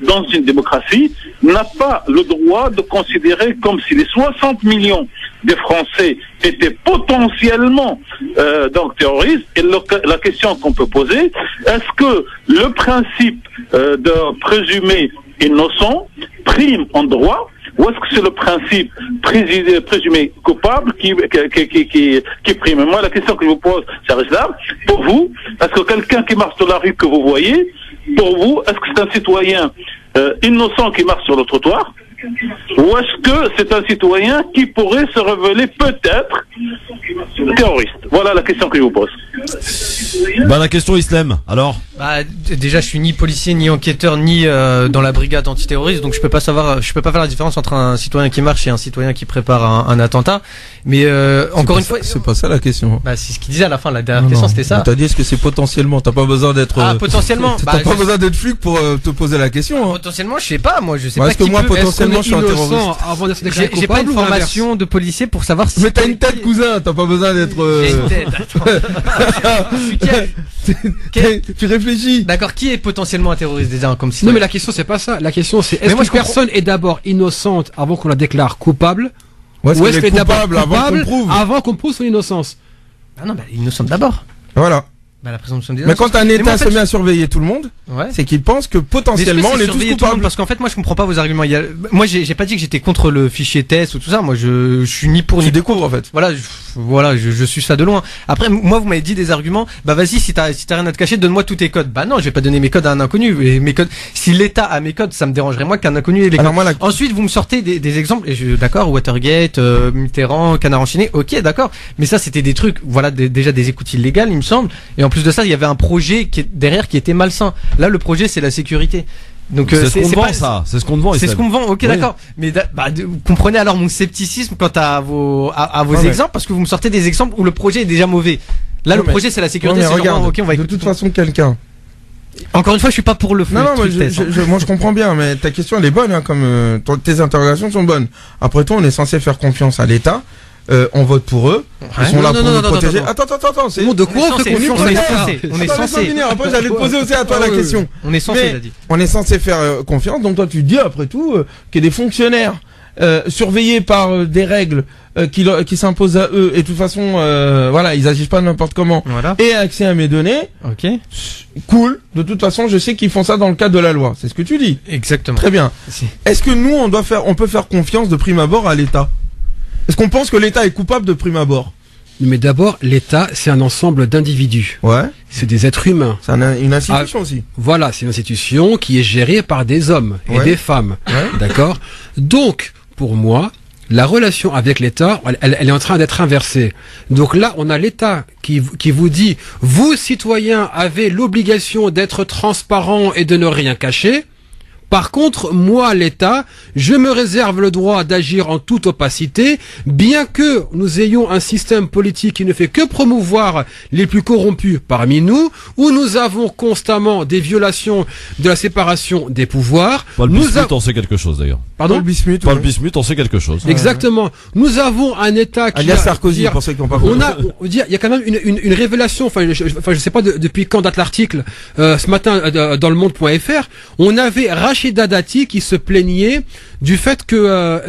dans une démocratie n'a pas le droit de considérer comme si les 60 millions des Français étaient potentiellement donc terroristes. Et la question qu'on peut poser, est-ce que le principe de présumé innocent prime en droit, ou est-ce que c'est le principe présumé coupable qui prime? Moi, la question que je vous pose, ça reste là. Pour vous, est-ce que quelqu'un qui marche dans la rue que vous voyez, pour vous, est-ce que c'est un citoyen innocent qui marche sur le trottoir, ou est-ce que c'est un citoyen qui pourrait se révéler peut-être terroriste? Voilà la question que je vous pose. Bah, la question Islam, alors? Bah, déjà, je suis ni policier, ni enquêteur, ni dans la brigade antiterroriste, donc je peux pas faire la différence entre un citoyen qui marche et un citoyen qui prépare un attentat. Mais encore une fois, c'est pas ça la question. Bah, c'est ce qu'il disait à la fin. La dernière question, c'était ça. T'as dit est-ce que c'est potentiellement? T'as pas besoin d'être. Ah, potentiellement. T'as pas besoin d'être flic pour te poser la question. Hein. Potentiellement, je sais pas. Moi, je sais pas. Est-ce que moi, potentiellement, je suis un terroriste? J'ai pas une formation de policier pour savoir si. Mais t'as une tête, cousin. T'as pas besoin d'être. J'ai une tête. Attends. Tu réfléchis. D'accord. Qui est potentiellement un terroriste déjà comme citoyen? Non, mais la question c'est pas ça. La question c'est est-ce qu'une personne est d'abord innocente avant qu'on la déclare coupable, ou est-ce qu'elle est coupable avant qu'on prouve son innocence? Ah non, bah innocente d'abord. Voilà. Bah, la présomption d'innocence. Mais quand un État se met à surveiller tout le monde, c'est qu'il pense que potentiellement on est tous coupables. Parce qu'en fait, moi, je comprends pas vos arguments. Moi, j'ai pas dit que j'étais contre le fichier TES ou tout ça. Moi, je suis ni pour ni. Tu découvres en fait. Voilà, je suis ça de loin. Après, moi, vous m'avez dit des arguments. Bah, vas-y, si t'as rien à te cacher, donne-moi tous tes codes. Bah non, je vais pas donner mes codes à un inconnu. Et mes codes. Si l'État a mes codes, ça me dérangerait moins qu'un inconnu ait les codes. Ensuite, vous me sortez des exemples. Et d'accord, Watergate, Mitterrand, canard enchaîné. Ok, d'accord. Mais ça, c'était des trucs. Voilà, déjà des écoutes illégales, il me semble. Et en plus de ça, il y avait un projet derrière qui était malsain. Là, le projet, c'est la sécurité. Donc c'est ce qu'on vend, ça. C'est ce qu'on vend. C'est ce qu'on vend. Ok, d'accord. Mais vous comprenez alors mon scepticisme quant à vos exemples, parce que vous me sortez des exemples où le projet est déjà mauvais. Là, le projet, c'est la sécurité. C'est regarde, ok, on va de toute façon quelqu'un. Encore une fois, je suis pas pour le. Non, moi je comprends bien, mais ta question elle est bonne, hein, comme tes interrogations sont bonnes. Après tout, on est censé faire confiance à l'État. On vote pour eux. Ils sont là pour nous protéger. Attends. C'est de quoi on est censé. Après, j'allais te poser aussi à toi la question. On est censé, j'ai dit. On est censé faire confiance. Donc toi, tu dis après tout qu'il y a des fonctionnaires surveillés par des règles qui s'imposent à eux. Et de toute façon, voilà, ils agissent pas n'importe comment. Voilà. Et accès à mes données. Ok. Cool. De toute façon, je sais qu'ils font ça dans le cadre de la loi. C'est ce que tu dis. Exactement. Très bien. Est-ce que nous, on peut faire confiance de prime abord à l'État? Est-ce qu'on pense que l'État est coupable de prime abord? Mais d'abord, l'État, c'est un ensemble d'individus. Ouais. C'est des êtres humains. C'est une institution aussi. Voilà, c'est une institution qui est gérée par des hommes et des femmes. Ouais. D'accord? Donc, pour moi, la relation avec l'État, elle est en train d'être inversée. Donc là, on a l'État qui vous dit, vous, citoyens, avez l'obligation d'être transparents et de ne rien cacher. Par contre, moi, l'État, je me réserve le droit d'agir en toute opacité, bien que nous ayons un système politique qui ne fait que promouvoir les plus corrompus parmi nous, où nous avons constamment des violations de la séparation des pouvoirs. Paul Bismuth, on sait quelque chose d'ailleurs. Pardon? Paul Bismuth, on sait quelque chose. Exactement. Nous avons un État qui alias Sarkozy, pour ceux qui n'ont pas compris. il y a quand même une révélation, je sais pas depuis quand date l'article, ce matin dans le monde.fr, on avait Rachida Dati qui se plaignait du fait que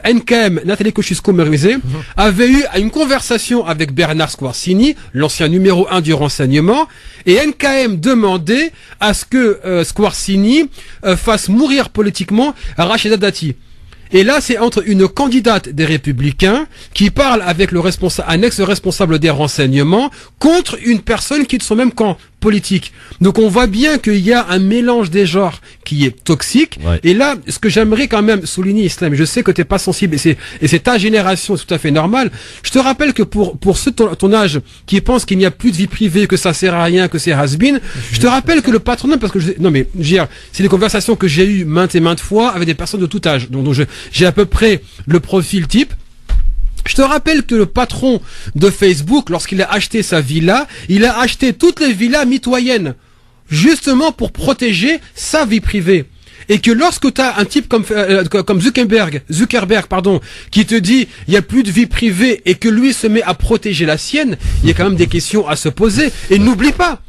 NKM, Nathalie Kosciusko-Morizet, avait eu une conversation avec Bernard Squarcini, l'ancien numéro 1 du renseignement, et NKM demandait à ce que Squarcini fasse mourir politiquement Rachida Dati. Et là, c'est entre une candidate des Républicains qui parle avec un ex-responsable des renseignements contre une personne qui est de son même camp politique. Donc on voit bien qu'il y a un mélange des genres qui est toxique. Ouais. Et là, ce que j'aimerais quand même souligner, Islam, je sais que t'es pas sensible et c'est ta génération, c'est tout à fait normal. Je te rappelle que pour ceux de ton âge qui pensent qu'il n'y a plus de vie privée, que ça sert à rien, que c'est has-been, je te rappelle que le patronat, parce que c'est des conversations que j'ai eues maintes et maintes fois avec des personnes de tout âge. Donc j'ai à peu près le profil type. Je te rappelle que le patron de Facebook, lorsqu'il a acheté sa villa, il a acheté toutes les villas mitoyennes, justement pour protéger sa vie privée. Et que lorsque tu as un type comme Zuckerberg, qui te dit il y a plus de vie privée et que lui se met à protéger la sienne, il y a quand même des questions à se poser. Et n'oublie pas,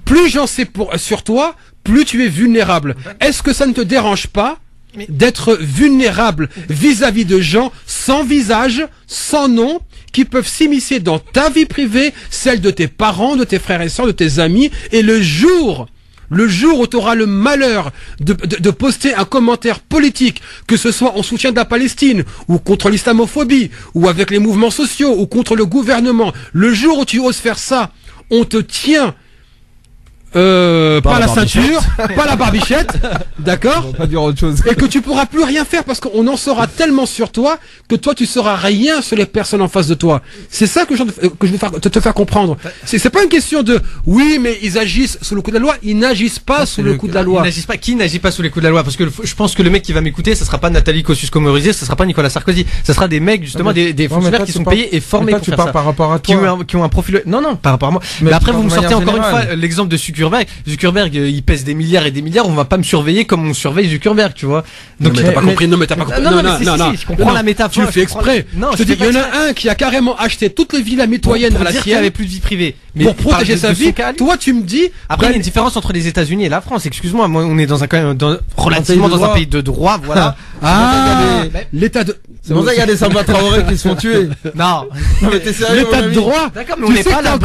plus j'en sais sur toi, plus tu es vulnérable. Est-ce que ça ne te dérange pas d'être vulnérable vis-à-vis de gens sans visage, sans nom, qui peuvent s'immiscer dans ta vie privée, celle de tes parents, de tes frères et sœurs, de tes amis, et le jour où tu auras le malheur de poster un commentaire politique, que ce soit en soutien de la Palestine, ou contre l'islamophobie, ou avec les mouvements sociaux, ou contre le gouvernement, le jour où tu oses faire ça, on te tient pas la ceinture, pas la barbichette, d'accord? Pas dire autre chose. Et que tu pourras plus rien faire parce qu'on en saura tellement sur toi que toi tu sauras rien sur les personnes en face de toi. C'est ça que je veux te faire comprendre. C'est pas une question de oui mais ils agissent sous le coup de la loi, ils n'agissent pas sous le coup de la loi. Ils n'agissent pas. Qui n'agit pas sous les coups de la loi? Parce que je pense que le mec qui va m'écouter, ça sera pas Nathalie Kosciusko-Morizet, ça sera pas Nicolas Sarkozy, ça sera des mecs justement des fonctionnaires qui sont payés et formés pour faire ça. Par rapport à toi. Qui ont un profil. Non, par rapport à moi. Mais après vous me sortez encore une fois l'exemple de Zuckerberg, il pèse des milliards et des milliards, on va pas me surveiller comme on surveille Zuckerberg, tu vois. Donc t'as pas compris. Non, je comprends la métaphore. Tu le fais exprès. Non, je te dis, il y en a un qui a carrément acheté toutes les villas mitoyennes à la sienne. Il avait plus de vie privée. Mais pour protéger sa vie, toi tu me dis. Après il y a une différence entre les États-Unis et la France. Excuse-moi, moi on est relativement dans un pays de droit, voilà. L'état de. C'est pour ça qu'il y a des Samba Traoré qui se font tuer. Non. Mais t'es sérieux? L'état de droit. D'accord, mais on n'est pas là.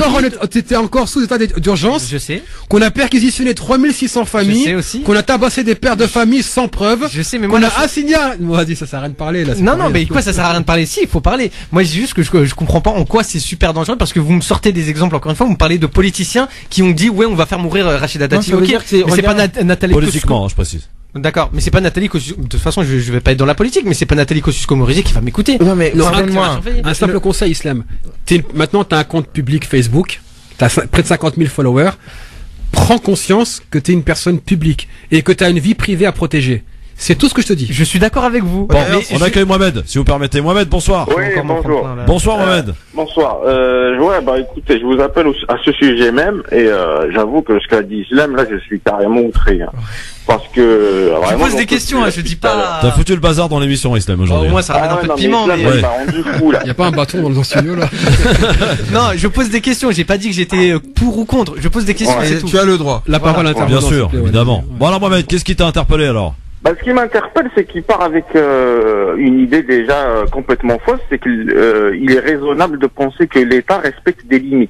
T'étais encore sous état d'urgence. Je sais. Qu'on a perquisitionné 3600 familles. Je sais aussi. Qu'on a tabassé des pères de famille sans preuve. Je sais, mais moi. On a assigné. Vas-y, ça sert à rien de parler, là. Non, mais quoi, ça sert à rien de parler? Si, il faut parler. Moi, c'est juste que je comprends pas en quoi c'est super dangereux parce que vous me sortez des exemples, encore une fois, vous me parlez de politiciens qui ont dit, ouais, on va faire mourir Rachida Dati. Ok. Mais c'est pas Nathalie. Politiquement, je précise. D'accord, mais c'est pas Nathalie Kosciusko. De toute façon, je vais pas être dans la politique, mais c'est pas Nathalie Kosciusko-Morizet qui va m'écouter. Non, mais moi un simple conseil, Islam. Maintenant, t'as un compte public Facebook, t'as près de 50 000 followers. Prends conscience que t'es une personne publique et que t'as une vie privée à protéger. C'est tout ce que je te dis. Je suis d'accord avec vous. Bon, on accueille Mohamed, si vous permettez. Mohamed, bonsoir. Oui, bonjour. Bonsoir Mohamed. Bonsoir. Écoutez, je vous appelle à ce sujet même et j'avoue que ce qu'a dit Islam, là, je suis carrément outré. Parce que je pose des questions, je dis pas. T'as foutu le bazar dans l'émission, Islam, aujourd'hui. Au moins, ça ramène un peu de piment. Il y a pas un bâton dans le studio là. Non, je pose des questions. J'ai pas dit que j'étais pour ou contre. Je pose des questions. C'est tout. Tu as le droit. La parole intervient. Bien sûr, évidemment. Bon alors Mohamed, qu'est-ce qui t'a interpellé alors? Ce qui m'interpelle, c'est qu'il part avec une idée déjà complètement fausse, c'est qu'il est raisonnable de penser que l'État respecte des limites.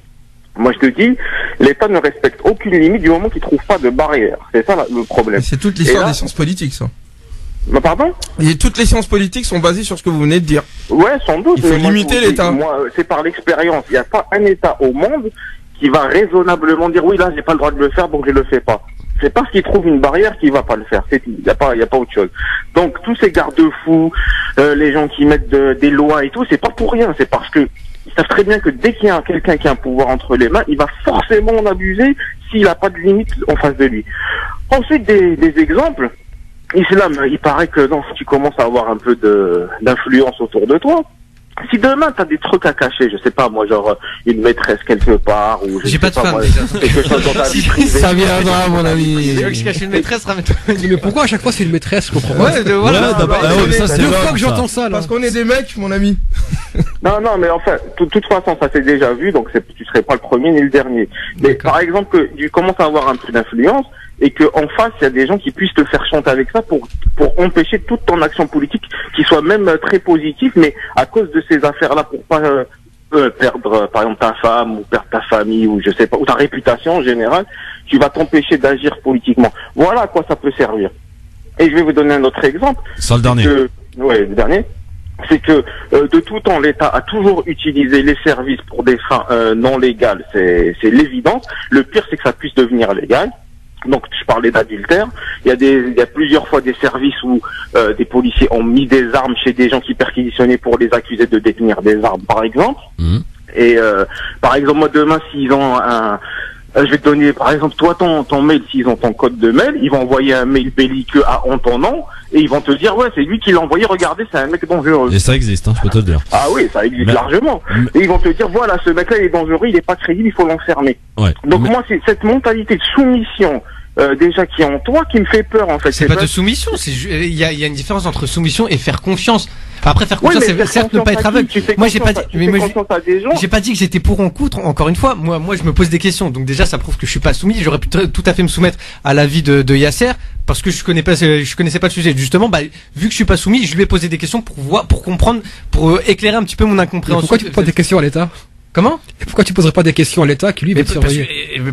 Moi, je te dis, l'État ne respecte aucune limite du moment qu'il trouve pas de barrière. C'est ça le problème. C'est toute l'histoire des sciences politiques, ça. Pardon? Et toutes les sciences politiques sont basées sur ce que vous venez de dire. Ouais, sans doute. Il faut limiter l'État. Moi, c'est par l'expérience. Il n'y a pas un État au monde qui va raisonnablement dire oui, là, j'ai pas le droit de le faire, donc je le fais pas. C'est parce qu'il trouve une barrière qu'il va pas le faire. Il y a pas autre chose. Donc tous ces garde-fous, les gens qui mettent des lois et tout, c'est pas pour rien. C'est parce que ils savent très bien que dès qu'il y a quelqu'un qui a un pouvoir entre les mains, il va forcément en abuser s'il n'a pas de limite en face de lui. Ensuite des exemples. Islam, il paraît que non, tu commences à avoir un peu d'influence autour de toi. Si demain t'as des trucs à cacher, je sais pas moi, genre une maîtresse quelque part ou j'ai pas de femme moi, déjà. quelque chose dans ta vie privée. Ça viendra, mon ami. Tu veux que je cache une maîtresse, ramène-toi. Mais pourquoi à chaque fois c'est une maîtresse, je comprends pas. Ouais, voilà. Ça, c'est Deux l'homme, fois que ça. j'entends ça, là. Parce qu'on est des mecs, mon ami. Non, mais enfin, de toute façon, ça s'est déjà vu, donc tu serais pas le premier ni le dernier. Mais par exemple, que tu commences à avoir un peu d'influence et que en face, il y a des gens qui puissent te faire chanter avec ça pour empêcher toute ton action politique qui soit même très positive, mais à cause de ces affaires-là, pour pas perdre, par exemple, ta femme ou perdre ta famille ou je sais pas, ou ta réputation en général, tu vas t'empêcher d'agir politiquement. Voilà à quoi ça peut servir. Et je vais vous donner un autre exemple. C'est le dernier. Le dernier. C'est que de tout temps, l'État a toujours utilisé les services pour des fins non légales. C'est l'évidence. Le pire, c'est que ça puisse devenir légal. Donc, je parlais d'adultère. Il y a plusieurs fois des services où des policiers ont mis des armes chez des gens qui perquisitionnaient pour les accuser de détenir des armes, par exemple. Et par exemple, moi demain, s'ils ont je vais te donner, par exemple, toi, ton mail, s'ils ont ton code de mail, ils vont envoyer un mail belliqueux en ton nom, et ils vont te dire, ouais, c'est lui qui l'a envoyé, regardez, c'est un mec dangereux. Et ça existe, hein, je peux te le dire. Ah oui, ça existe largement. Et ils vont te dire, voilà, ce mec-là, il est dangereux, il est pas crédible, il faut l'enfermer. Ouais. Donc moi, c'est cette mentalité de soumission, déjà qui est en toi, qui me fait peur, en fait. C'est pas de soumission, il y a une différence entre soumission et faire confiance. Après, faire confiance, c'est certes ne pas être aveugle. Moi, j'ai pas dit, j'ai pas dit que j'étais pour ou contre. Encore une fois, moi, je me pose des questions. Donc déjà, ça prouve que je suis pas soumis. J'aurais pu tout à fait me soumettre à l'avis de Yasser parce que je connaissais pas le sujet. Justement, vu que je suis pas soumis, je lui ai posé des questions pour comprendre, pour éclairer un petit peu mon incompréhension. Pourquoi tu poses des questions à l'État? Comment? Et pourquoi tu poserais pas des questions à l'État qui lui va te surveiller?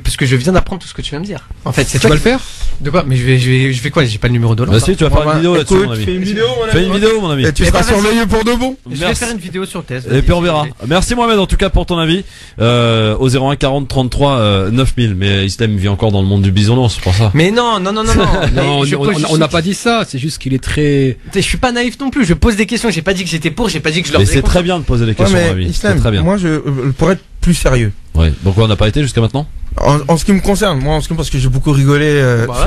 Parce que je viens d'apprendre tout ce que tu viens de dire. En fait, c'est tu vas le faire? De quoi? Mais je vais quoi? J'ai pas le numéro de l'ordre. Bah si, tu vas faire une vidéo là-dessus, mon ami. Fais une vidéo, mon ami. Fais une vidéo, mon ami. Et tu seras surveillé pour de bon. Je vais faire une vidéo sur le test. Et puis on verra. Merci Mohamed en tout cas pour ton avis. Au 01 40 33 9000. Mais Islam vit encore dans le monde du bisounours, c'est pour ça. Mais non. Non, on n'a pas dit ça. C'est juste qu'il est très. Je suis pas naïf non plus. Je pose des questions. J'ai pas dit que j'étais pour. J'ai pas dit que je leur. Mais c'est très bien de poser des questions, mon ami. C'est très bien. Moi, pour être plus sérieux. Ouais. Donc on n'a pas été jusqu'à maintenant. En ce qui me concerne, parce que j'ai beaucoup rigolé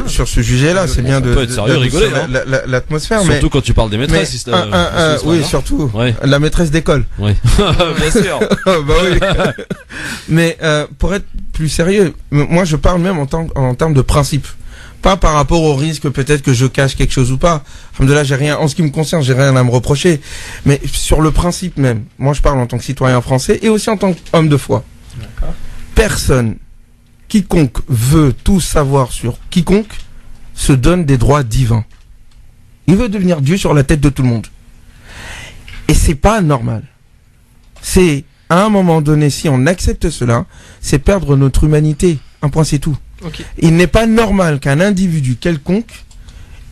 sur ce sujet-là, c'est bien de être sérieux, rigoler, l'atmosphère. Surtout quand tu parles des maîtresses. Oui, surtout. Ouais. La maîtresse d'école. Oui. Bien sûr. Bah oui. Mais pour être plus sérieux, moi je parle même en termes de principe. Pas par rapport au risque peut-être que je cache quelque chose ou pas. Alhamdoulilah, j'ai rien, en ce qui me concerne, j'ai rien à me reprocher. Mais sur le principe même, moi je parle en tant que citoyen français et aussi en tant qu'homme de foi. Personne, quiconque veut tout savoir sur quiconque, se donne des droits divins. Il veut devenir Dieu sur la tête de tout le monde. Et c'est pas normal. C'est, à un moment donné, si on accepte cela, c'est perdre notre humanité. Un point, c'est tout. Okay. Il n'est pas normal qu'un individu quelconque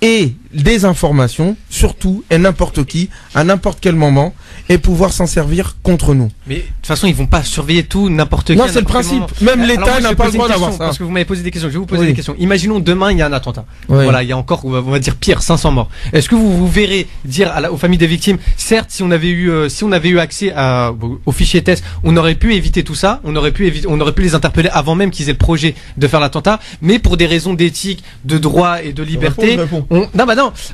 ait des informations, surtout, et n'importe qui, à n'importe quel moment, et pouvoir s'en servir contre nous. Mais de toute façon, ils vont pas surveiller tout, n'importe qui. Non, c'est le principe. Même l'État n'a pas le droit d'avoir ça. Parce que vous m'avez posé des questions. Je vais vous poser des questions. Imaginons demain, il y a un attentat. Oui. Voilà, il y a encore, on va dire pire, 500 morts. Est-ce que vous verrez dire aux familles des victimes, certes, si on avait eu accès au fichier test, on aurait pu éviter tout ça, on aurait pu les interpeller avant même qu'ils aient le projet de faire l'attentat, mais pour des raisons d'éthique, de droit et de liberté,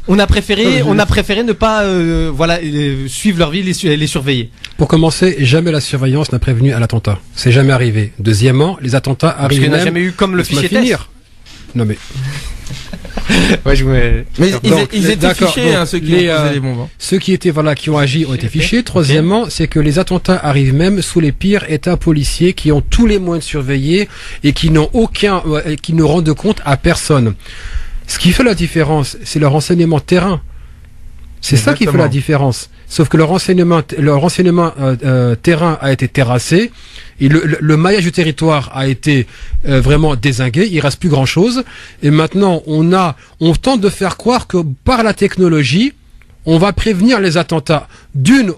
on a préféré ne pas, suivre leur vie, les surveiller. Pour commencer, jamais la surveillance n'a prévenu à l'attentat. C'est jamais arrivé. Deuxièmement, les attentats arrivent. Parce qu'il même. n'a jamais eu comme le fichier test. Non mais. Mais ils étaient fichés, ceux qui ont posé les bombes. Ceux qui étaient qui ont agi ont été fichés. Troisièmement, c'est que les attentats arrivent même sous les pires états policiers qui ont tous les moyens de surveiller et qui n'ont qui ne rendent compte à personne. Ce qui fait la différence, c'est le renseignement terrain. C'est ça qui fait la différence. Sauf que le renseignement terrain a été terrassé et le maillage du territoire a été vraiment dézingué. Il reste plus grand chose. Et maintenant, on tente de faire croire que par la technologie, on va prévenir les attentats.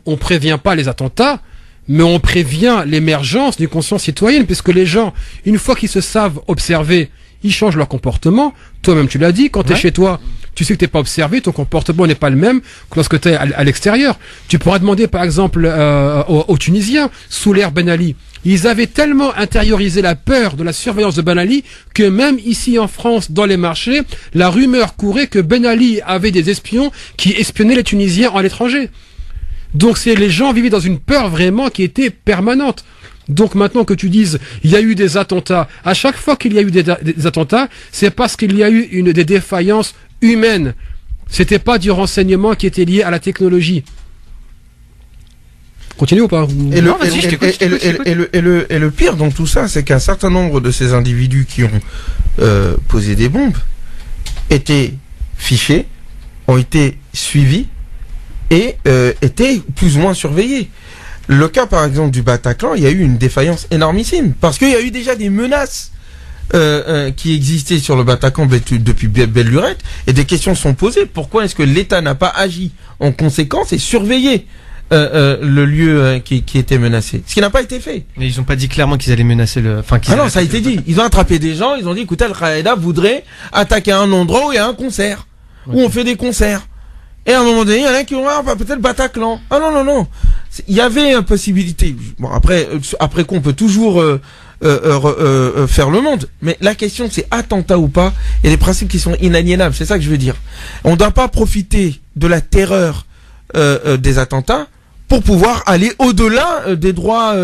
On prévient pas les attentats, mais on prévient l'émergence d'une conscience citoyenne, puisque les gens, une fois qu'ils se savent observer, ils changent leur comportement. Toi-même, tu l'as dit, quand tu es chez toi, tu sais que t'es pas observé, ton comportement n'est pas le même que lorsque t'es à l'extérieur. Tu pourras demander par exemple aux Tunisiens, sous l'ère Ben Ali, ils avaient tellement intériorisé la peur de la surveillance de Ben Ali que même ici en France, dans les marchés, la rumeur courait que Ben Ali avait des espions qui espionnaient les Tunisiens à l'étranger. Donc les gens vivaient dans une peur vraiment qui était permanente. Donc maintenant que tu dises, il y a eu des attentats, à chaque fois qu'il y a eu des attentats, c'est parce qu'il y a eu des défaillances humaines. C'était pas du renseignement qui était lié à la technologie. Continue ou pas? Et le pire dans tout ça, c'est qu'un certain nombre de ces individus qui ont posé des bombes étaient fichés, ont été suivis et étaient plus ou moins surveillés. Le cas, par exemple, du Bataclan, il y a eu une défaillance énormissime. Parce qu'il y a eu déjà des menaces qui existaient sur le Bataclan depuis belle lurette. Et des questions sont posées. Pourquoi est-ce que l'État n'a pas agi en conséquence et surveillé le lieu qui était menacé? Ce qui n'a pas été fait. Mais ils n'ont pas dit clairement qu'ils allaient menacer le... Enfin, non, ça a été dit. Ils ont attrapé des gens. Ils ont dit, écoutez, Al-Qaïda voudrait attaquer un endroit où il y a un concert. Okay. Où on fait des concerts. Et à un moment donné, il y en a qui ont peut-être Bataclan. Ah non. Il y avait une possibilité. Bon, après qu'on peut toujours faire le monde. Mais la question, c'est attentat ou pas. Et les principes qui sont inaliénables. C'est ça que je veux dire. On ne doit pas profiter de la terreur des attentats pour pouvoir aller au-delà des droits,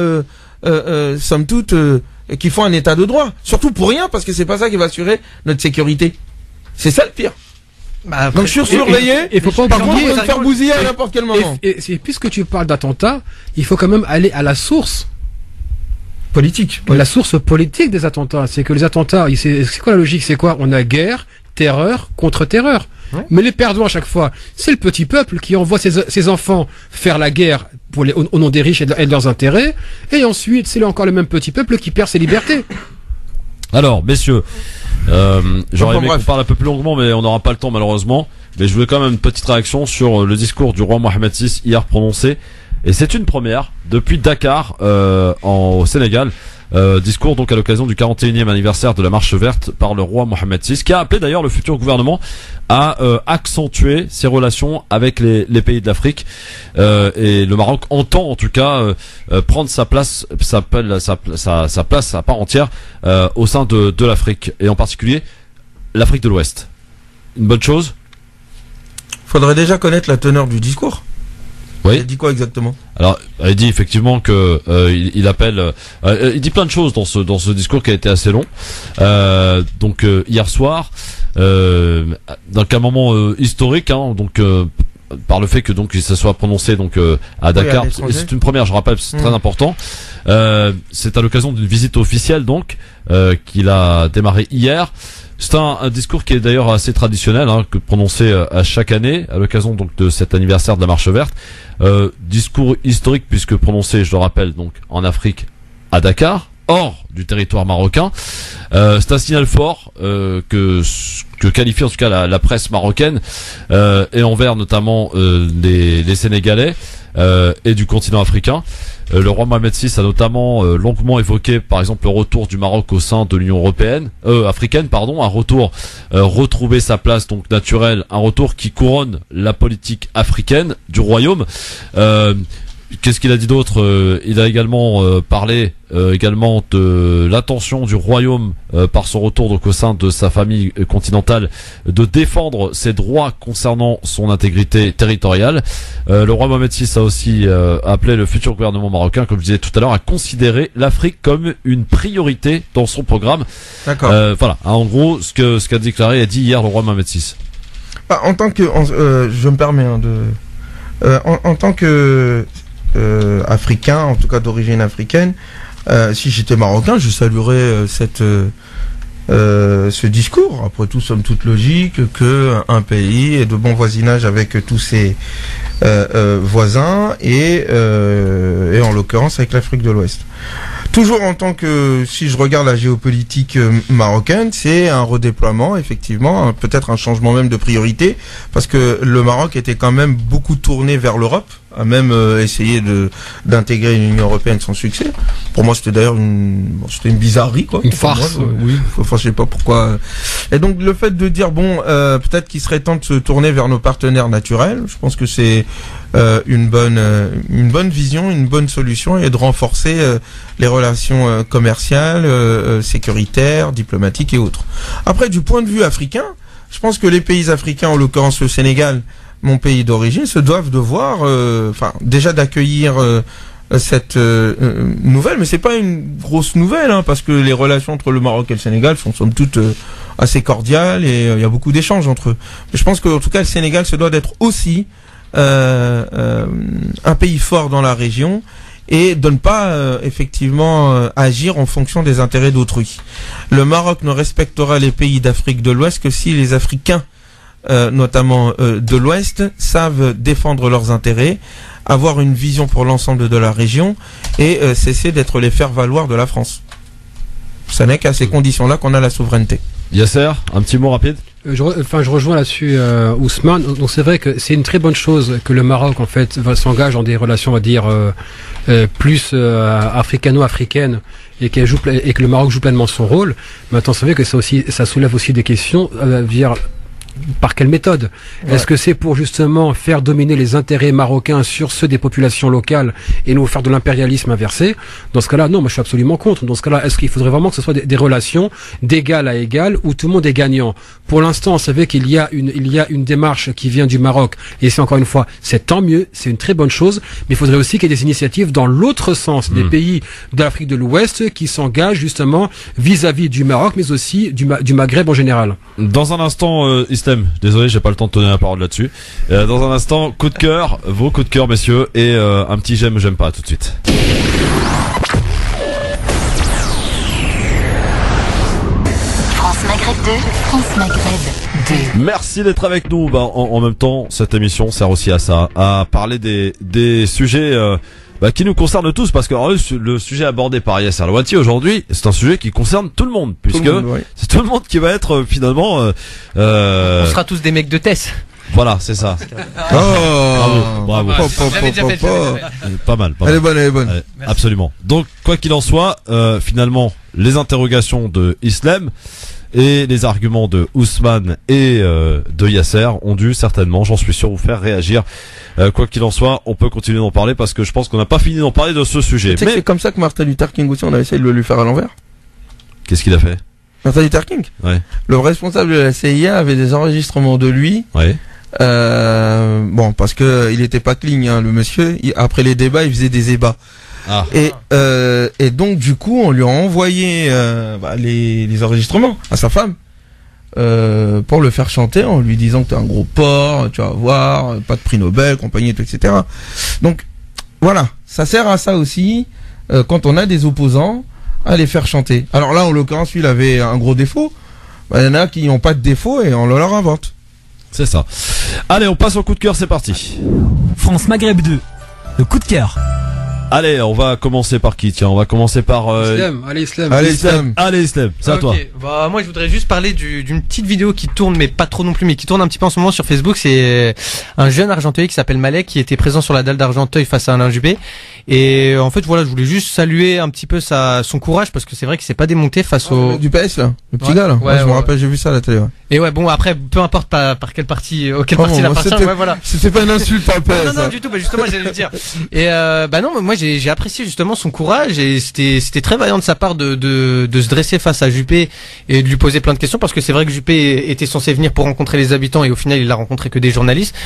somme toute, qui font un état de droit. Surtout pour rien, parce que c'est pas ça qui va assurer notre sécurité. C'est ça le pire. Donc je suis surveillé, et faut pas par contre on peut me faire bousiller à n'importe quel moment. Et puisque tu parles d'attentats, il faut quand même aller à la source politique. La source politique des attentats, c'est que les attentats, c'est quoi la logique? C'est quoi? On a guerre, terreur contre terreur. Ouais. Mais les perdants à chaque fois, c'est le petit peuple qui envoie ses enfants faire la guerre au nom des riches et de leurs intérêts, et ensuite c'est encore le même petit peuple qui perd ses libertés. Alors, messieurs, j'aurais aimé qu'on parle un peu plus longuement, mais on n'aura pas le temps malheureusement. Mais je voulais quand même une petite réaction sur le discours du roi Mohamed VI hier prononcé. Et c'est une première depuis Dakar au Sénégal. Discours donc à l'occasion du 41e anniversaire de la Marche verte par le roi Mohamed VI, qui a appelé d'ailleurs le futur gouvernement à accentuer ses relations avec les pays de l'Afrique. Et le Maroc entend en tout cas prendre sa place à part entière au sein de l'Afrique, et en particulier l'Afrique de l'Ouest. Une bonne chose. Faudrait déjà connaître la teneur du discours. Oui. Il dit quoi exactement? Alors, il dit effectivement que il appelle, il dit plein de choses dans ce discours qui a été assez long. Donc hier soir, donc un moment historique, hein, donc par le fait que donc il se soit prononcé donc à Dakar, et c'est une première, je rappelle, c'est très important. C'est à l'occasion d'une visite officielle donc qu'il a démarré hier. C'est un discours qui est d'ailleurs assez traditionnel, hein, que prononcé à chaque année à l'occasion donc de cet anniversaire de la Marche verte. Discours historique puisque prononcé, je le rappelle, donc en Afrique, à Dakar, hors du territoire marocain. C'est un signal fort que qualifie en tout cas la presse marocaine et envers notamment les Sénégalais et du continent africain. Le roi Mohamed VI a notamment longuement évoqué par exemple le retour du Maroc au sein de l'Union africaine, un retour retrouver sa place donc naturelle, un retour qui couronne la politique africaine du royaume. Qu'est-ce qu'il a dit d'autre? Il a également parlé également de l'intention du royaume par son retour donc au sein de sa famille continentale de défendre ses droits concernant son intégrité territoriale. Le roi Mohamed VI a aussi appelé le futur gouvernement marocain, comme je disais tout à l'heure, à considérer l'Afrique comme une priorité dans son programme. D'accord. Voilà, en gros ce qu'a déclaré et dit hier le roi Mohamed VI. En tant que, je me permets en tant que africain, en tout cas d'origine africaine, si j'étais marocain, je saluerais ce discours. Après tout, somme toute logique que un pays ait de bon voisinage avec tous ses voisins et en l'occurrence avec l'Afrique de l'Ouest. Toujours en tant que, si je regarde la géopolitique marocaine, c'est un redéploiement, effectivement, peut-être un changement même de priorité, parce que le Maroc était quand même beaucoup tourné vers l'Europe a même essayé d'intégrer l'Union européenne sans succès. Pour moi, c'était d'ailleurs une bizarrerie, quoi. Une farce. Moi, oui, enfin, je sais pas pourquoi. Et donc, le fait de dire, bon, peut-être qu'il serait temps de se tourner vers nos partenaires naturels, je pense que c'est une bonne vision, une bonne solution, et de renforcer les relations commerciales, sécuritaires, diplomatiques et autres. Après, du point de vue africain, je pense que les pays africains, en l'occurrence le Sénégal, mon pays d'origine, se doivent de voir, déjà d'accueillir cette nouvelle, mais c'est pas une grosse nouvelle, hein, parce que les relations entre le Maroc et le Sénégal sont somme toute assez cordiales, et il y a beaucoup d'échanges entre eux. Mais je pense qu'en tout cas le Sénégal se doit d'être aussi un pays fort dans la région, et de ne pas effectivement agir en fonction des intérêts d'autrui. Le Maroc ne respectera les pays d'Afrique de l'Ouest que si les Africains notamment de l'Ouest, savent défendre leurs intérêts, avoir une vision pour l'ensemble de la région, et cesser d'être les faire-valoir de la France. Ce n'est qu'à ces conditions-là qu'on a la souveraineté. Yasser, un petit mot rapide. Je rejoins là-dessus Ousmane. Donc c'est vrai que c'est une très bonne chose que le Maroc en fait s'engage dans des relations, on va dire, plus africano-africaines, et que le Maroc joue pleinement son rôle. Maintenant, c'est vrai que ça soulève aussi des questions par quelle méthode? Ouais. Est-ce que c'est pour justement faire dominer les intérêts marocains sur ceux des populations locales et nous faire de l'impérialisme inversé? Dans ce cas-là, non, moi je suis absolument contre. Dans ce cas-là, est-ce qu'il faudrait vraiment que ce soit des relations d'égal à égal où tout le monde est gagnant? Pour l'instant, on savait qu'il y a une démarche qui vient du Maroc, et c'est encore une fois, c'est tant mieux, c'est une très bonne chose, mais il faudrait aussi qu'il y ait des initiatives dans l'autre sens, des pays de l'Afrique de l'Ouest qui s'engagent justement vis-à-vis du Maroc, mais aussi du Maghreb en général. Dans un instant, désolé, j'ai pas le temps de donner la parole là-dessus. Dans un instant, coup de cœur, vos coups de cœur, messieurs, et un petit j'aime pas tout de suite. France Maghreb 2, France Maghreb 2. Merci d'être avec nous. En même temps, cette émission sert aussi à ça, à parler des sujets qui nous concernent tous, parce que le sujet abordé par Yasser Louati aujourd'hui, c'est un sujet qui concerne tout le monde, puisque c'est tout le monde qui va être finalement on sera tous des mecs de Tess. Voilà, c'est ça. Bravo. Pas mal. Elle est bonne. Absolument. Donc, quoi qu'il en soit, finalement, les interrogations de Islam et les arguments de Ousmane et de Yasser ont dû certainement, j'en suis sûr, vous faire réagir. Quoi qu'il en soit, on peut continuer d'en parler, parce que je pense qu'on n'a pas fini d'en parler de ce sujet. Mais c'est comme ça que Martin Luther King aussi, on a essayé de le lui faire à l'envers. Qu'est-ce qu'il a fait? Martin Luther King. Ouais. Le responsable de la CIA avait des enregistrements de lui. Ouais. Parce que il était pas clean, hein, le monsieur. Après les débats, il faisait des ébats. Ah. Et donc du coup, on lui a envoyé les enregistrements à sa femme pour le faire chanter, en lui disant que t'es un gros porc, tu vas voir, pas de prix Nobel, compagnie, etc. Donc voilà, ça sert à ça aussi quand on a des opposants, à les faire chanter. Alors là, en l'occurrence, lui, il avait un gros défaut. Il y en a qui n'ont pas de défaut et on leur invente. C'est ça. Allez, on passe au coup de cœur, c'est parti. France Maghreb 2, le coup de cœur. Allez, on va commencer par qui? Tiens, on va commencer par Islam. Allez, Islam, c'est à toi. Moi, je voudrais juste parler d'une petite vidéo qui tourne, mais pas trop non plus, mais qui tourne un petit peu en ce moment sur Facebook. C'est un jeune Argenteuil qui s'appelle Malek, qui était présent sur la dalle d'Argenteuil face à Alain Juppé. Et en fait, voilà, je voulais juste saluer un petit peu son courage, parce que c'est vrai qu'il s'est pas démonté face au du PS là, le petit gars là. Ouais, je me rappelle, j'ai vu ça à la télé. Ouais. Et ouais, bon, après, peu importe par quel parti, auquel parti il appartient. Ouais, voilà. C'était pas une insulte par le PS. Non, du tout. Justement, j'allais le dire. Et non, moi j'ai apprécié justement son courage, et c'était très vaillant de sa part de se dresser face à Juppé et de lui poser plein de questions, parce que c'est vrai que Juppé était censé venir pour rencontrer les habitants, et au final il a rencontré que des journalistes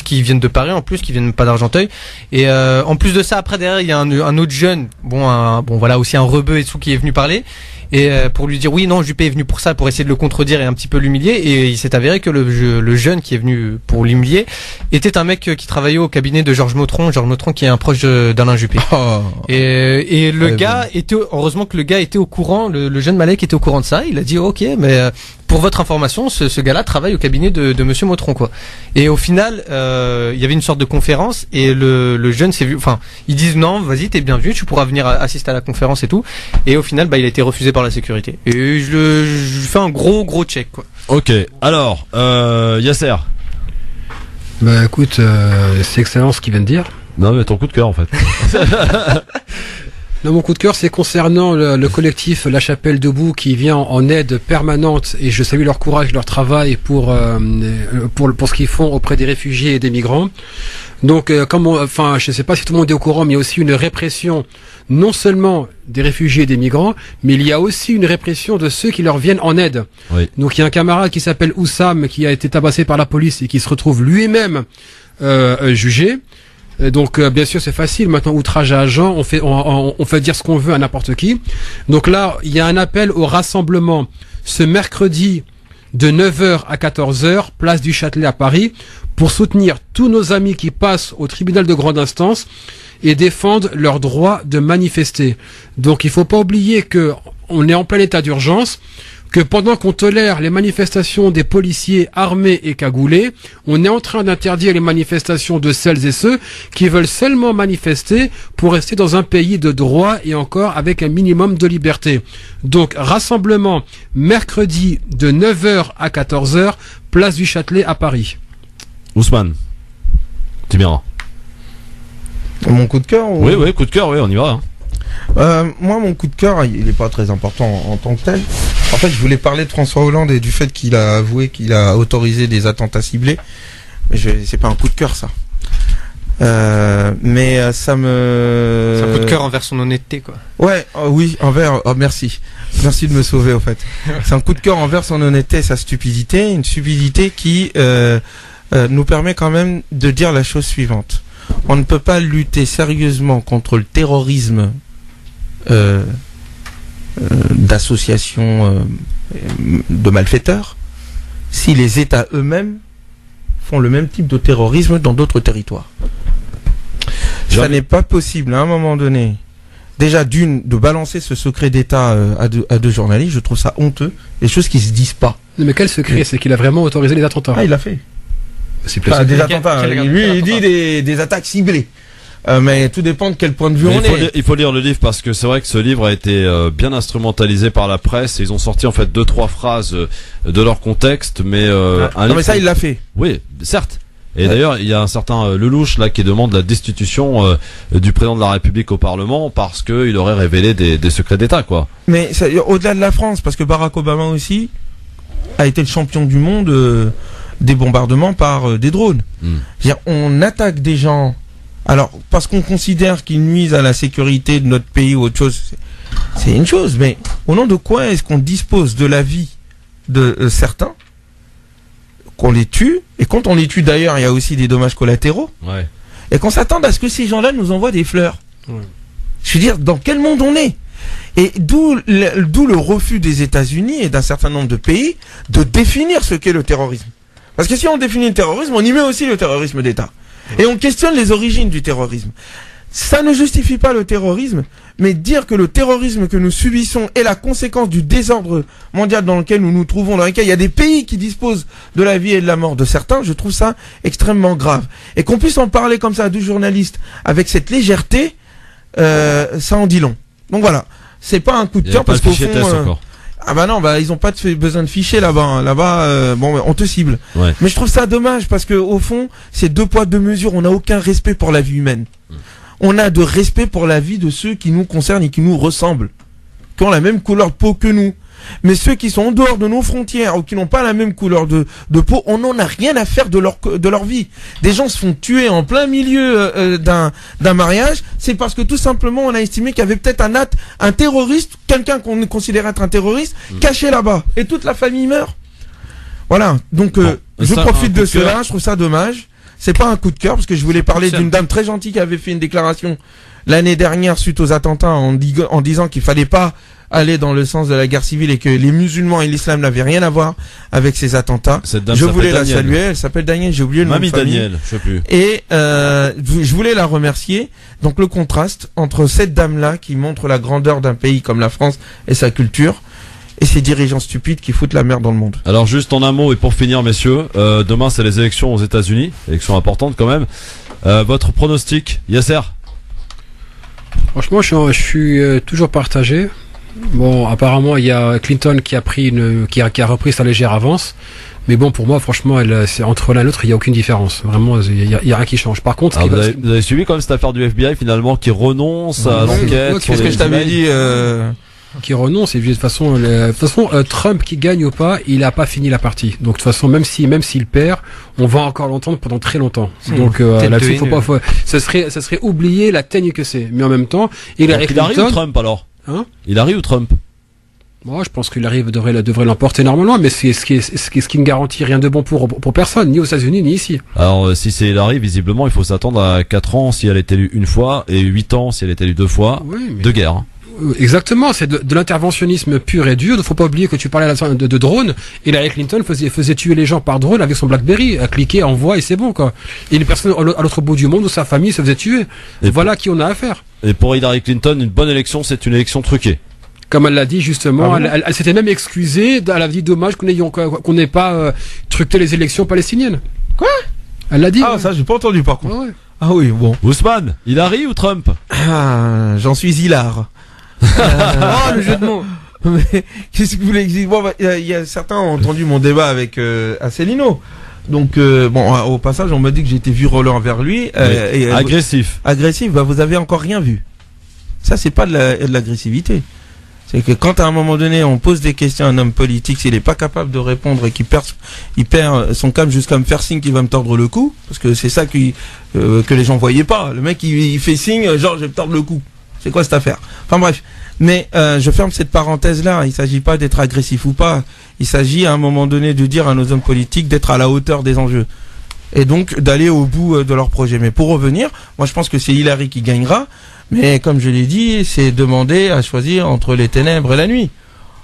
qui viennent de Paris en plus, qui viennent pas d'Argenteuil. Et en plus de ça, après derrière il y a un autre jeune, voilà, aussi un rebeu et tout, qui est venu parler. Et pour lui dire oui, non, Juppé est venu pour ça, pour essayer de le contredire et un petit peu l'humilier. Et il s'est avéré que le jeune qui est venu pour l'humilier était un mec qui travaillait au cabinet de Georges Motron qui est un proche d'Alain Juppé. Et le gars heureusement que le gars était au courant, le jeune Malek était au courant de ça. Il a dit ok, mais pour votre information, ce gars-là travaille au cabinet de Monsieur Motron, quoi. Et au final, il y avait une sorte de conférence, et le jeune s'est vu, ils disent non, vas-y, t'es bienvenu, tu pourras venir assister à la conférence et tout. Et au final, il a été refusé par la sécurité. Et je fais un gros check, quoi. Ok. Alors, Yasser. Écoute, c'est excellent ce qu'il vient de dire. Non, mais ton coup de cœur en fait. Non, mon coup de cœur, c'est concernant le collectif La Chapelle Debout qui vient en aide permanente, et je salue leur courage, leur travail pour ce qu'ils font auprès des réfugiés et des migrants. Donc, je ne sais pas si tout le monde est au courant, mais il y a aussi une répression non seulement des réfugiés et des migrants, mais il y a aussi une répression de ceux qui leur viennent en aide. Oui. Donc, il y a un camarade qui s'appelle Oussam qui a été tabassé par la police et qui se retrouve lui-même jugé. Donc bien sûr c'est facile maintenant, outrage à agent, on fait dire ce qu'on veut à n'importe qui. Donc là il y a un appel au rassemblement ce mercredi de 9h à 14h, place du Châtelet à Paris, pour soutenir tous nos amis qui passent au tribunal de grande instance et défendent leur droit de manifester. Donc il faut pas oublier que on est en plein état d'urgence, que pendant qu'on tolère les manifestations des policiers armés et cagoulés, on est en train d'interdire les manifestations de celles et ceux qui veulent seulement manifester pour rester dans un pays de droit et encore avec un minimum de liberté. Donc, rassemblement mercredi de 9h à 14h, place du Châtelet à Paris. Ousmane, tu viendras. Mon coup de cœur ou... Oui, coup de cœur, oui, on y va. Hein. Moi, mon coup de cœur, il n'est pas très important en tant que tel. En fait, je voulais parler de François Hollande et du fait qu'il a avoué qu'il a autorisé des attentats ciblés. Mais c'est pas un coup de cœur, ça. Mais ça me... C'est un coup de cœur envers son honnêteté, quoi. Ouais, oui, envers... Oh, merci. Merci de me sauver, en fait. C'est un coup de cœur envers son honnêteté et sa stupidité. Une stupidité qui nous permet quand même de dire la chose suivante. On ne peut pas lutter sérieusement contre le terrorisme d'associations de malfaiteurs si les États eux-mêmes font le même type de terrorisme dans d'autres territoires. Ça n'est pas possible à un moment donné, déjà de balancer ce secret d'État à deux journalistes. Je trouve ça honteux, des choses qui se disent pas. Mais quel secret? C'est qu'il a vraiment autorisé les attentats. Ah, il l'a fait. C'est plus des attentats. Lui, il dit des attaques ciblées. Mais tout dépend de quel point de vue il faut lire le livre, parce que c'est vrai que ce livre a été bien instrumentalisé par la presse et ils ont sorti en fait 2-3 phrases de leur contexte, mais mais ça il l'a fait. Oui, certes. Et d'ailleurs, il y a un certain Lelouch là qui demande la destitution du président de la République au Parlement parce qu'il aurait révélé des secrets d'État, quoi. Mais au-delà de la France, parce que Barack Obama aussi a été le champion du monde des bombardements par des drones. C'est-à-dire, on attaque des gens. Alors, parce qu'on considère qu'ils nuisent à la sécurité de notre pays ou autre chose, c'est une chose, mais au nom de quoi est-ce qu'on dispose de la vie de certains, qu'on les tue, et quand on les tue d'ailleurs, il y a aussi des dommages collatéraux, et qu'on s'attende à ce que ces gens-là nous envoient des fleurs. Je veux dire, dans quel monde on est? Et d'où le refus des États-Unis et d'un certain nombre de pays de définir ce qu'est le terrorisme. Parce que si on définit le terrorisme, on y met aussi le terrorisme d'État. Et on questionne les origines du terrorisme. Ça ne justifie pas le terrorisme, mais dire que le terrorisme que nous subissons est la conséquence du désordre mondial dans lequel nous nous trouvons, dans lequel il y a des pays qui disposent de la vie et de la mort de certains, je trouve ça extrêmement grave. Et qu'on puisse en parler comme ça à deux journalistes avec cette légèreté, ça en dit long. Donc voilà, c'est pas un coup de cœur parce qu'au fond... Ah bah non, ils ont pas besoin de fichiers là-bas. Hein. Là-bas, on te cible. Ouais. Mais je trouve ça dommage parce que au fond, c'est 2 poids 2 mesures. On n'a aucun respect pour la vie humaine. On a de respect pour la vie de ceux qui nous concernent et qui nous ressemblent, qui ont la même couleur de peau que nous. Mais ceux qui sont en dehors de nos frontières ou qui n'ont pas la même couleur de peau, on n'en a rien à faire de leur vie. Des gens se font tuer en plein milieu d'un mariage, c'est parce que tout simplement on a estimé qu'il y avait peut-être un terroriste, quelqu'un qu'on considère être un terroriste, caché là-bas. Et toute la famille meurt. Voilà. Donc je profite de cela, je trouve ça dommage. C'est pas un coup de cœur parce que je voulais parler d'une dame très gentille qui avait fait une déclaration l'année dernière suite aux attentats en disant qu'il fallait pas aller dans le sens de la guerre civile et que les musulmans et l'islam n'avaient rien à voir avec ces attentats. Je voulais la saluer, elle s'appelle Daniel, j'ai oublié le nom de famille. Daniel, je sais plus. Et je voulais la remercier. Donc le contraste entre cette dame-là qui montre la grandeur d'un pays comme la France et sa culture, et ces dirigeants stupides qui foutent la merde dans le monde. Alors juste en un mot et pour finir, messieurs, demain c'est les élections aux États-Unis, élections importantes quand même. Votre pronostic, Yasser? Franchement, je suis toujours partagé. Bon, apparemment, il y a Clinton qui a repris sa légère avance. Mais bon, pour moi, franchement, c'est entre l'un et l'autre, il n'y a aucune différence. Vraiment, il y a rien qui change. Par contre, vous avez suivi quand même cette affaire du FBI finalement qui renonce à l'enquête. Qu'est-ce que je t'avais dit qui renonce, et de toute façon, Trump qui gagne ou pas, il a pas fini la partie. Donc de toute façon, même s'il perd, on va encore l'entendre pendant très longtemps. Donc là-dessus, ça serait oublier la teigne que c'est. Mais en même temps, Hillary Clinton. Hillary ou Trump alors? Hillary ou Trump? Moi, je pense qu'Hillary devrait l'emporter normalement, mais ce qui ne garantit rien de bon pour personne, ni aux États-Unis ni ici. Alors si c'est Hillary, visiblement, il faut s'attendre à 4 ans si elle est élue une fois et 8 ans si elle est élue 2 fois. De guerre. Exactement, c'est de l'interventionnisme pur et dur. Il ne faut pas oublier que tu parlais de drone. Hillary Clinton faisait tuer les gens par drone avec son BlackBerry, à cliquer, envoie et c'est bon quoi. Et une personne à l'autre bout du monde où sa famille se faisait tuer. Et voilà qui on a affaire. Et pour Hillary Clinton, une bonne élection, c'est une élection truquée. Comme elle l'a dit justement, elle s'était même excusée. Elle a dit dommage qu'on n'ait pas truqué les élections palestiniennes. Quoi? Elle l'a dit. Ah ça j'ai pas entendu par contre. Ouais. Ah oui bon. Ousmane, Hillary ou Trump? J'en suis hilar. Oh le jeu de mots. Mais qu'est-ce que vous voulez dire? Bon, il y a certains ont entendu mon débat avec Asselineau. Donc au passage on m'a dit que j'étais virulent envers lui. Et, agressif. Agressif. Bah vous avez encore rien vu. Ça c'est pas de l'agressivité. C'est que quand à un moment donné on pose des questions à un homme politique, s'il est pas capable de répondre et qu'il perd son calme jusqu'à me faire signe qu'il va me tordre le cou, parce que c'est ça que les gens voyaient pas. Le mec il fait signe genre je vais me tordre le cou. C'est quoi cette affaire? Enfin bref. Mais je ferme cette parenthèse là. Il s'agit pas d'être agressif ou pas. Il s'agit à un moment donné de dire à nos hommes politiques d'être à la hauteur des enjeux. Et donc d'aller au bout de leur projet. Mais pour revenir, moi je pense que c'est Hillary qui gagnera. Mais comme je l'ai dit, c'est demander à choisir entre les ténèbres et la nuit.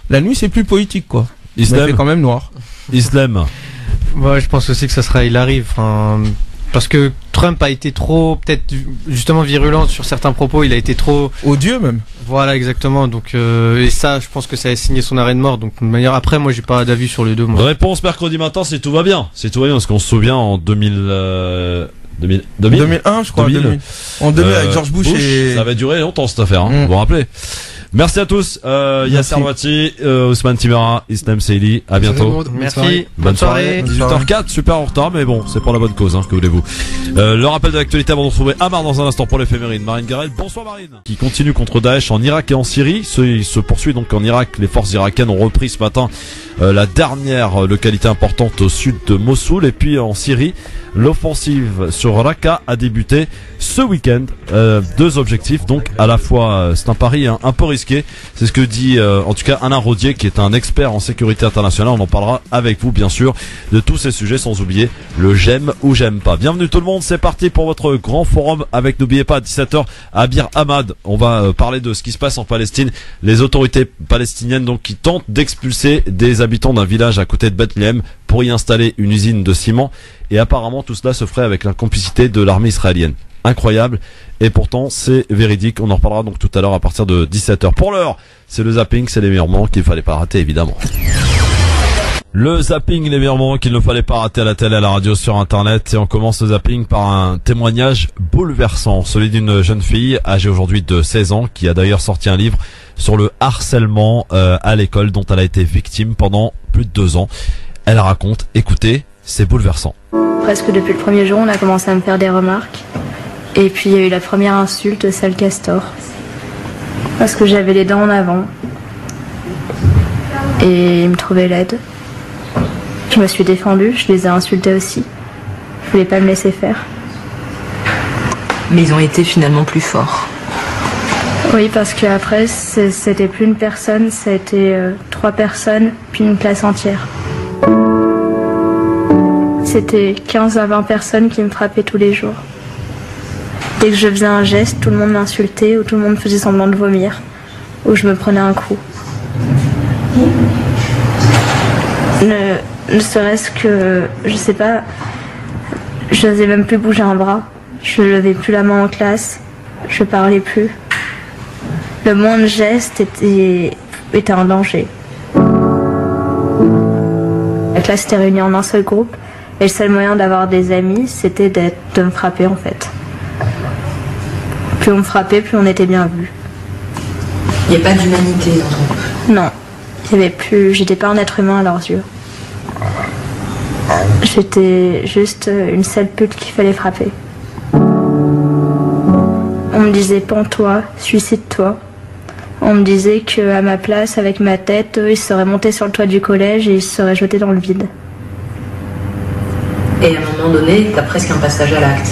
La nuit c'est plus poétique quoi. Islam. Mais c'est quand même noir. Islam. Ouais, je pense aussi que ça sera Hillary. Enfin, parce que Trump a été trop, peut-être justement virulent sur certains propos. Il a été trop odieux même. Voilà exactement. Donc et ça, je pense que ça a signé son arrêt de mort. Donc de manière, après, moi, j'ai pas d'avis sur les deux. Moi. Réponse mercredi matin, si tout va bien. Si tout va bien, parce qu'on se souvient en 2001, je crois. 2000. En 2000 avec George Bush et... Ça va durer longtemps cette affaire. Vous vous rappelez. Merci à tous. Yasser Wati, Ousmane Timera, Islam Seili. À bientôt. Merci. Bonne soirée. 18h04, super en retard, mais bon, c'est pour la bonne cause, que voulez-vous. Le rappel de l'actualité avant de retrouver Amar dans un instant pour l'éphéméride. Marine Garel. Bonsoir Marine. Qui continue contre Daesh en Irak et en Syrie. Il se poursuit donc en Irak. Les forces irakiennes ont repris ce matin la dernière localité importante au sud de Mossoul. Et puis en Syrie, l'offensive sur Raqqa a débuté ce week-end. 2 objectifs, donc à la fois, c'est un pari un peu risqué. C'est ce que dit en tout cas Alain Rodier, qui est un expert en sécurité internationale. On en parlera avec vous bien sûr de tous ces sujets, sans oublier le j'aime ou j'aime pas. Bienvenue tout le monde, c'est parti pour votre grand forum avec, n'oubliez pas, à 17h, Abir Ahmad. On va parler de ce qui se passe en Palestine. Les autorités palestiniennes donc qui tentent d'expulser des habitants d'un village à côté de Bethléem pour y installer une usine de ciment. Et apparemment tout cela se ferait avec la complicité de l'armée israélienne. Incroyable, et pourtant c'est véridique. On en reparlera donc tout à l'heure à partir de 17h. Pour l'heure, c'est le zapping, c'est les meilleurs moments qu'il ne fallait pas rater évidemment. Le zapping, les meilleurs moments qu'il ne fallait pas rater à la télé, à la radio, sur internet. Et on commence le zapping par un témoignage bouleversant, celui d'une jeune fille âgée aujourd'hui de 16 ans qui a d'ailleurs sorti un livre sur le harcèlement à l'école dont elle a été victime pendant plus de 2 ans. Elle raconte, écoutez, c'est bouleversant. Presque depuis le premier jour, on a commencé à me faire des remarques. Et puis il y a eu la première insulte, sale castor. Parce que j'avais les dents en avant. Et ils me trouvaient laide. Je me suis défendue, je les ai insultés aussi. Je voulais pas me laisser faire. Mais ils ont été finalement plus forts. Oui, parce qu'après, c'était plus une personne, c'était 3 personnes, puis une classe entière. C'était 15 à 20 personnes qui me frappaient tous les jours. Dès que je faisais un geste, tout le monde m'insultait ou tout le monde faisait semblant de vomir. Ou je me prenais un coup. Ne serait-ce que, je sais pas, je n'osais même plus bouger un bras. Je ne levais plus la main en classe. Je parlais plus. Le moindre geste était un danger. La classe était réunie en un seul groupe. Et le seul moyen d'avoir des amis, c'était de me frapper en fait. Plus on me frappait, plus on était bien vu. Il n'y a pas d'humanité dans ton couple? Non, il y avait plus. J'étais pas un être humain à leurs yeux. J'étais juste une sale pute qu'il fallait frapper. On me disait pends-toi, suicide-toi. On me disait qu'à ma place, avec ma tête, ils seraient montés sur le toit du collège et ils se seraient jetés dans le vide. Et à un moment donné, t'as presque un passage à l'acte.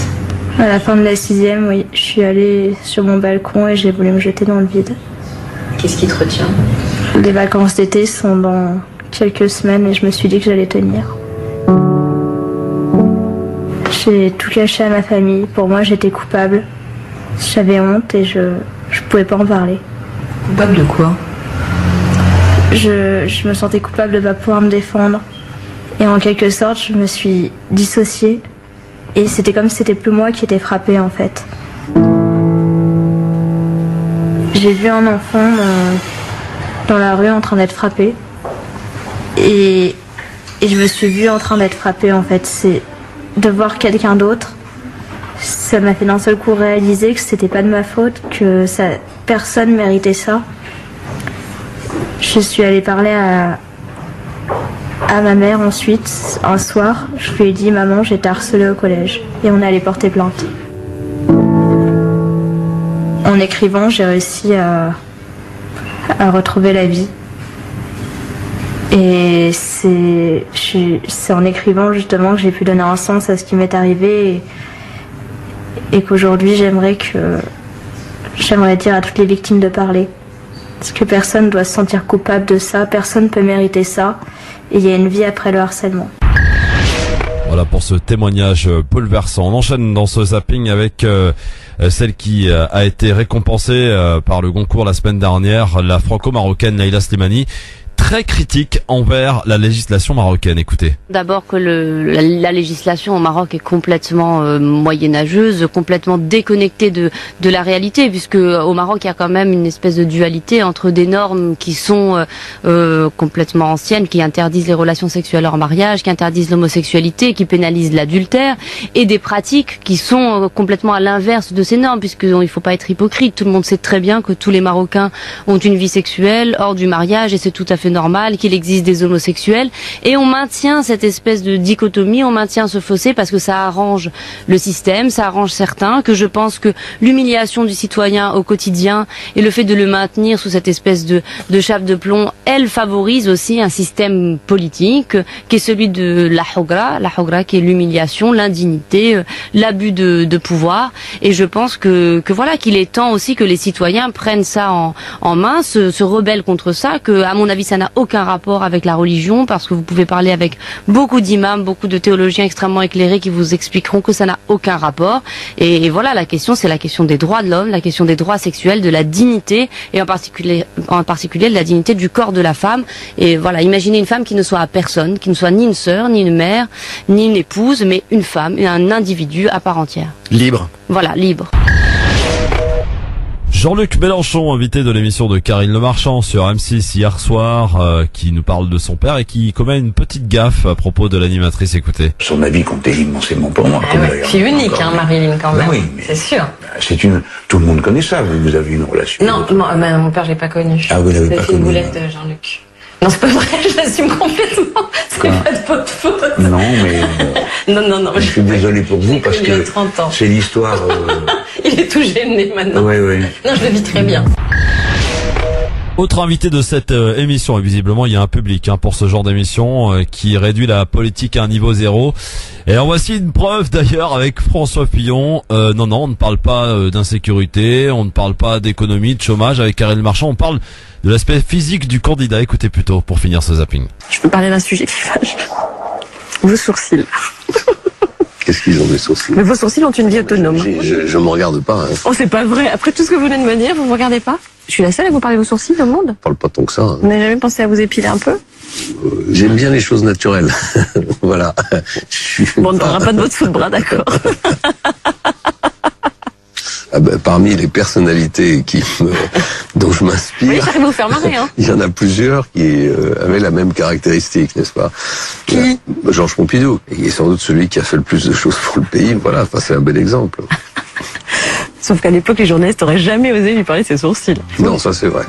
À la fin de la 6e, oui, je suis allée sur mon balcon et j'ai voulu me jeter dans le vide. Qu'est-ce qui te retient? Les vacances d'été sont dans quelques semaines et je me suis dit que j'allais tenir. J'ai tout caché à ma famille. Pour moi, j'étais coupable. J'avais honte et je pouvais pas en parler. Coupable de quoi? Je me sentais coupable de ne pas pouvoir me défendre. Et en quelque sorte, je me suis dissociée. Et c'était comme si c'était plus moi qui étais frappée, en fait. J'ai vu un enfant dans la rue en train d'être frappé. Et je me suis vue en train d'être frappée, en fait. C'est de voir quelqu'un d'autre. Ça m'a fait d'un seul coup réaliser que c'était pas de ma faute, que personne méritait ça. Je suis allée parler à ma mère ensuite, un soir. Je lui ai dit, maman, j'ai été harcelée au collège. Et on est allé porter plainte. En écrivant, j'ai réussi à retrouver la vie. Et c'est en écrivant justement que j'ai pu donner un sens à ce qui m'est arrivé et qu'aujourd'hui j'aimerais dire à toutes les victimes de parler. Parce que personne ne doit se sentir coupable de ça, personne ne peut mériter ça, et il y a une vie après le harcèlement. Voilà pour ce témoignage bouleversant. On enchaîne dans ce zapping avec celle qui a été récompensée par le Goncourt la semaine dernière, la franco-marocaine Leïla Slimani. Très critique envers la législation marocaine. Écoutez. D'abord que la législation au Maroc est complètement moyenâgeuse, complètement déconnectée de la réalité, puisque au Maroc il y a quand même une espèce de dualité entre des normes qui sont complètement anciennes, qui interdisent les relations sexuelles hors mariage, qui interdisent l'homosexualité, qui pénalisent l'adultère, et des pratiques qui sont complètement à l'inverse de ces normes, puisqu'il ne faut pas être hypocrite. Tout le monde sait très bien que tous les Marocains ont une vie sexuelle hors du mariage, et c'est tout à fait normal qu'il existe des homosexuels, et on maintient cette espèce de dichotomie, on maintient ce fossé parce que ça arrange le système, ça arrange certains, que je pense que l'humiliation du citoyen au quotidien et le fait de le maintenir sous cette espèce de chape de plomb, elle favorise aussi un système politique qui est celui de la hogra qui est l'humiliation, l'indignité, l'abus de pouvoir, et je pense que voilà, qu'il est temps aussi que les citoyens prennent ça en main, se rebellent contre ça, que à mon avis ça n'a aucun rapport avec la religion, parce que vous pouvez parler avec beaucoup d'imams, beaucoup de théologiens extrêmement éclairés qui vous expliqueront que ça n'a aucun rapport. Et voilà, la question, c'est la question des droits de l'homme, la question des droits sexuels, de la dignité, et en particulier de la dignité du corps de la femme. Et voilà, imaginez une femme qui ne soit à personne, qui ne soit ni une sœur, ni une mère, ni une épouse, mais une femme, un individu à part entière. Libre. Voilà, libre. Jean-Luc Mélenchon, invité de l'émission de Karine Le Marchand sur M6 hier soir, qui nous parle de son père et qui commet une petite gaffe à propos de l'animatrice. Écoutez. Son avis comptait immensément pour moi. C'est unique, hein, Marilyn, quand même. Oui, c'est sûr. Tout le monde connaît ça. Vous avez une relation. Non, mon père, je l'ai pas connu. Ah, vous l'avez pas connu. C'est une boulette de Jean-Luc. Non, c'est pas vrai, je l'assume complètement. C'est pas de votre faute. Non, mais... Non. Je suis désolé pour vous parce que c'est l'histoire... Il est tout gêné maintenant. Oui. Non, je le vis très bien. Autre invité de cette émission, et visiblement il y a un public pour ce genre d'émission qui réduit la politique à un niveau zéro. Et en voici une preuve d'ailleurs avec François Fillon. Non, on ne parle pas d'insécurité, on ne parle pas d'économie, de chômage. Avec Karine Le Marchand, on parle de l'aspect physique du candidat. Écoutez plutôt pour finir ce zapping. Je peux parler d'un sujet qui fâche. Vos sourcils. Qu'est-ce qu'ils ont des sourcils? Mais vos sourcils ont une vie autonome. Je me regarde pas. Oh, c'est pas vrai. Après tout ce que vous venez de me dire, vous me regardez pas? Je suis la seule à vous parler de vos sourcils au monde? Je parle pas tant que ça. Vous n'avez jamais pensé à vous épiler un peu? J'aime bien les choses naturelles. Voilà. Bon, on ne parlera pas de votre sous-de-bras, d'accord. Parmi les personnalités dont je m'inspire, oui, ça va vous faire marrer, hein. Il y en a plusieurs qui avaient la même caractéristique, n'est-ce pas? Qui? Georges Pompidou. Il est sans doute celui qui a fait le plus de choses pour le pays. Voilà, c'est un bel exemple. Sauf qu'à l'époque, les journalistes n'auraient jamais osé lui parler de ses sourcils. Non, ça c'est vrai.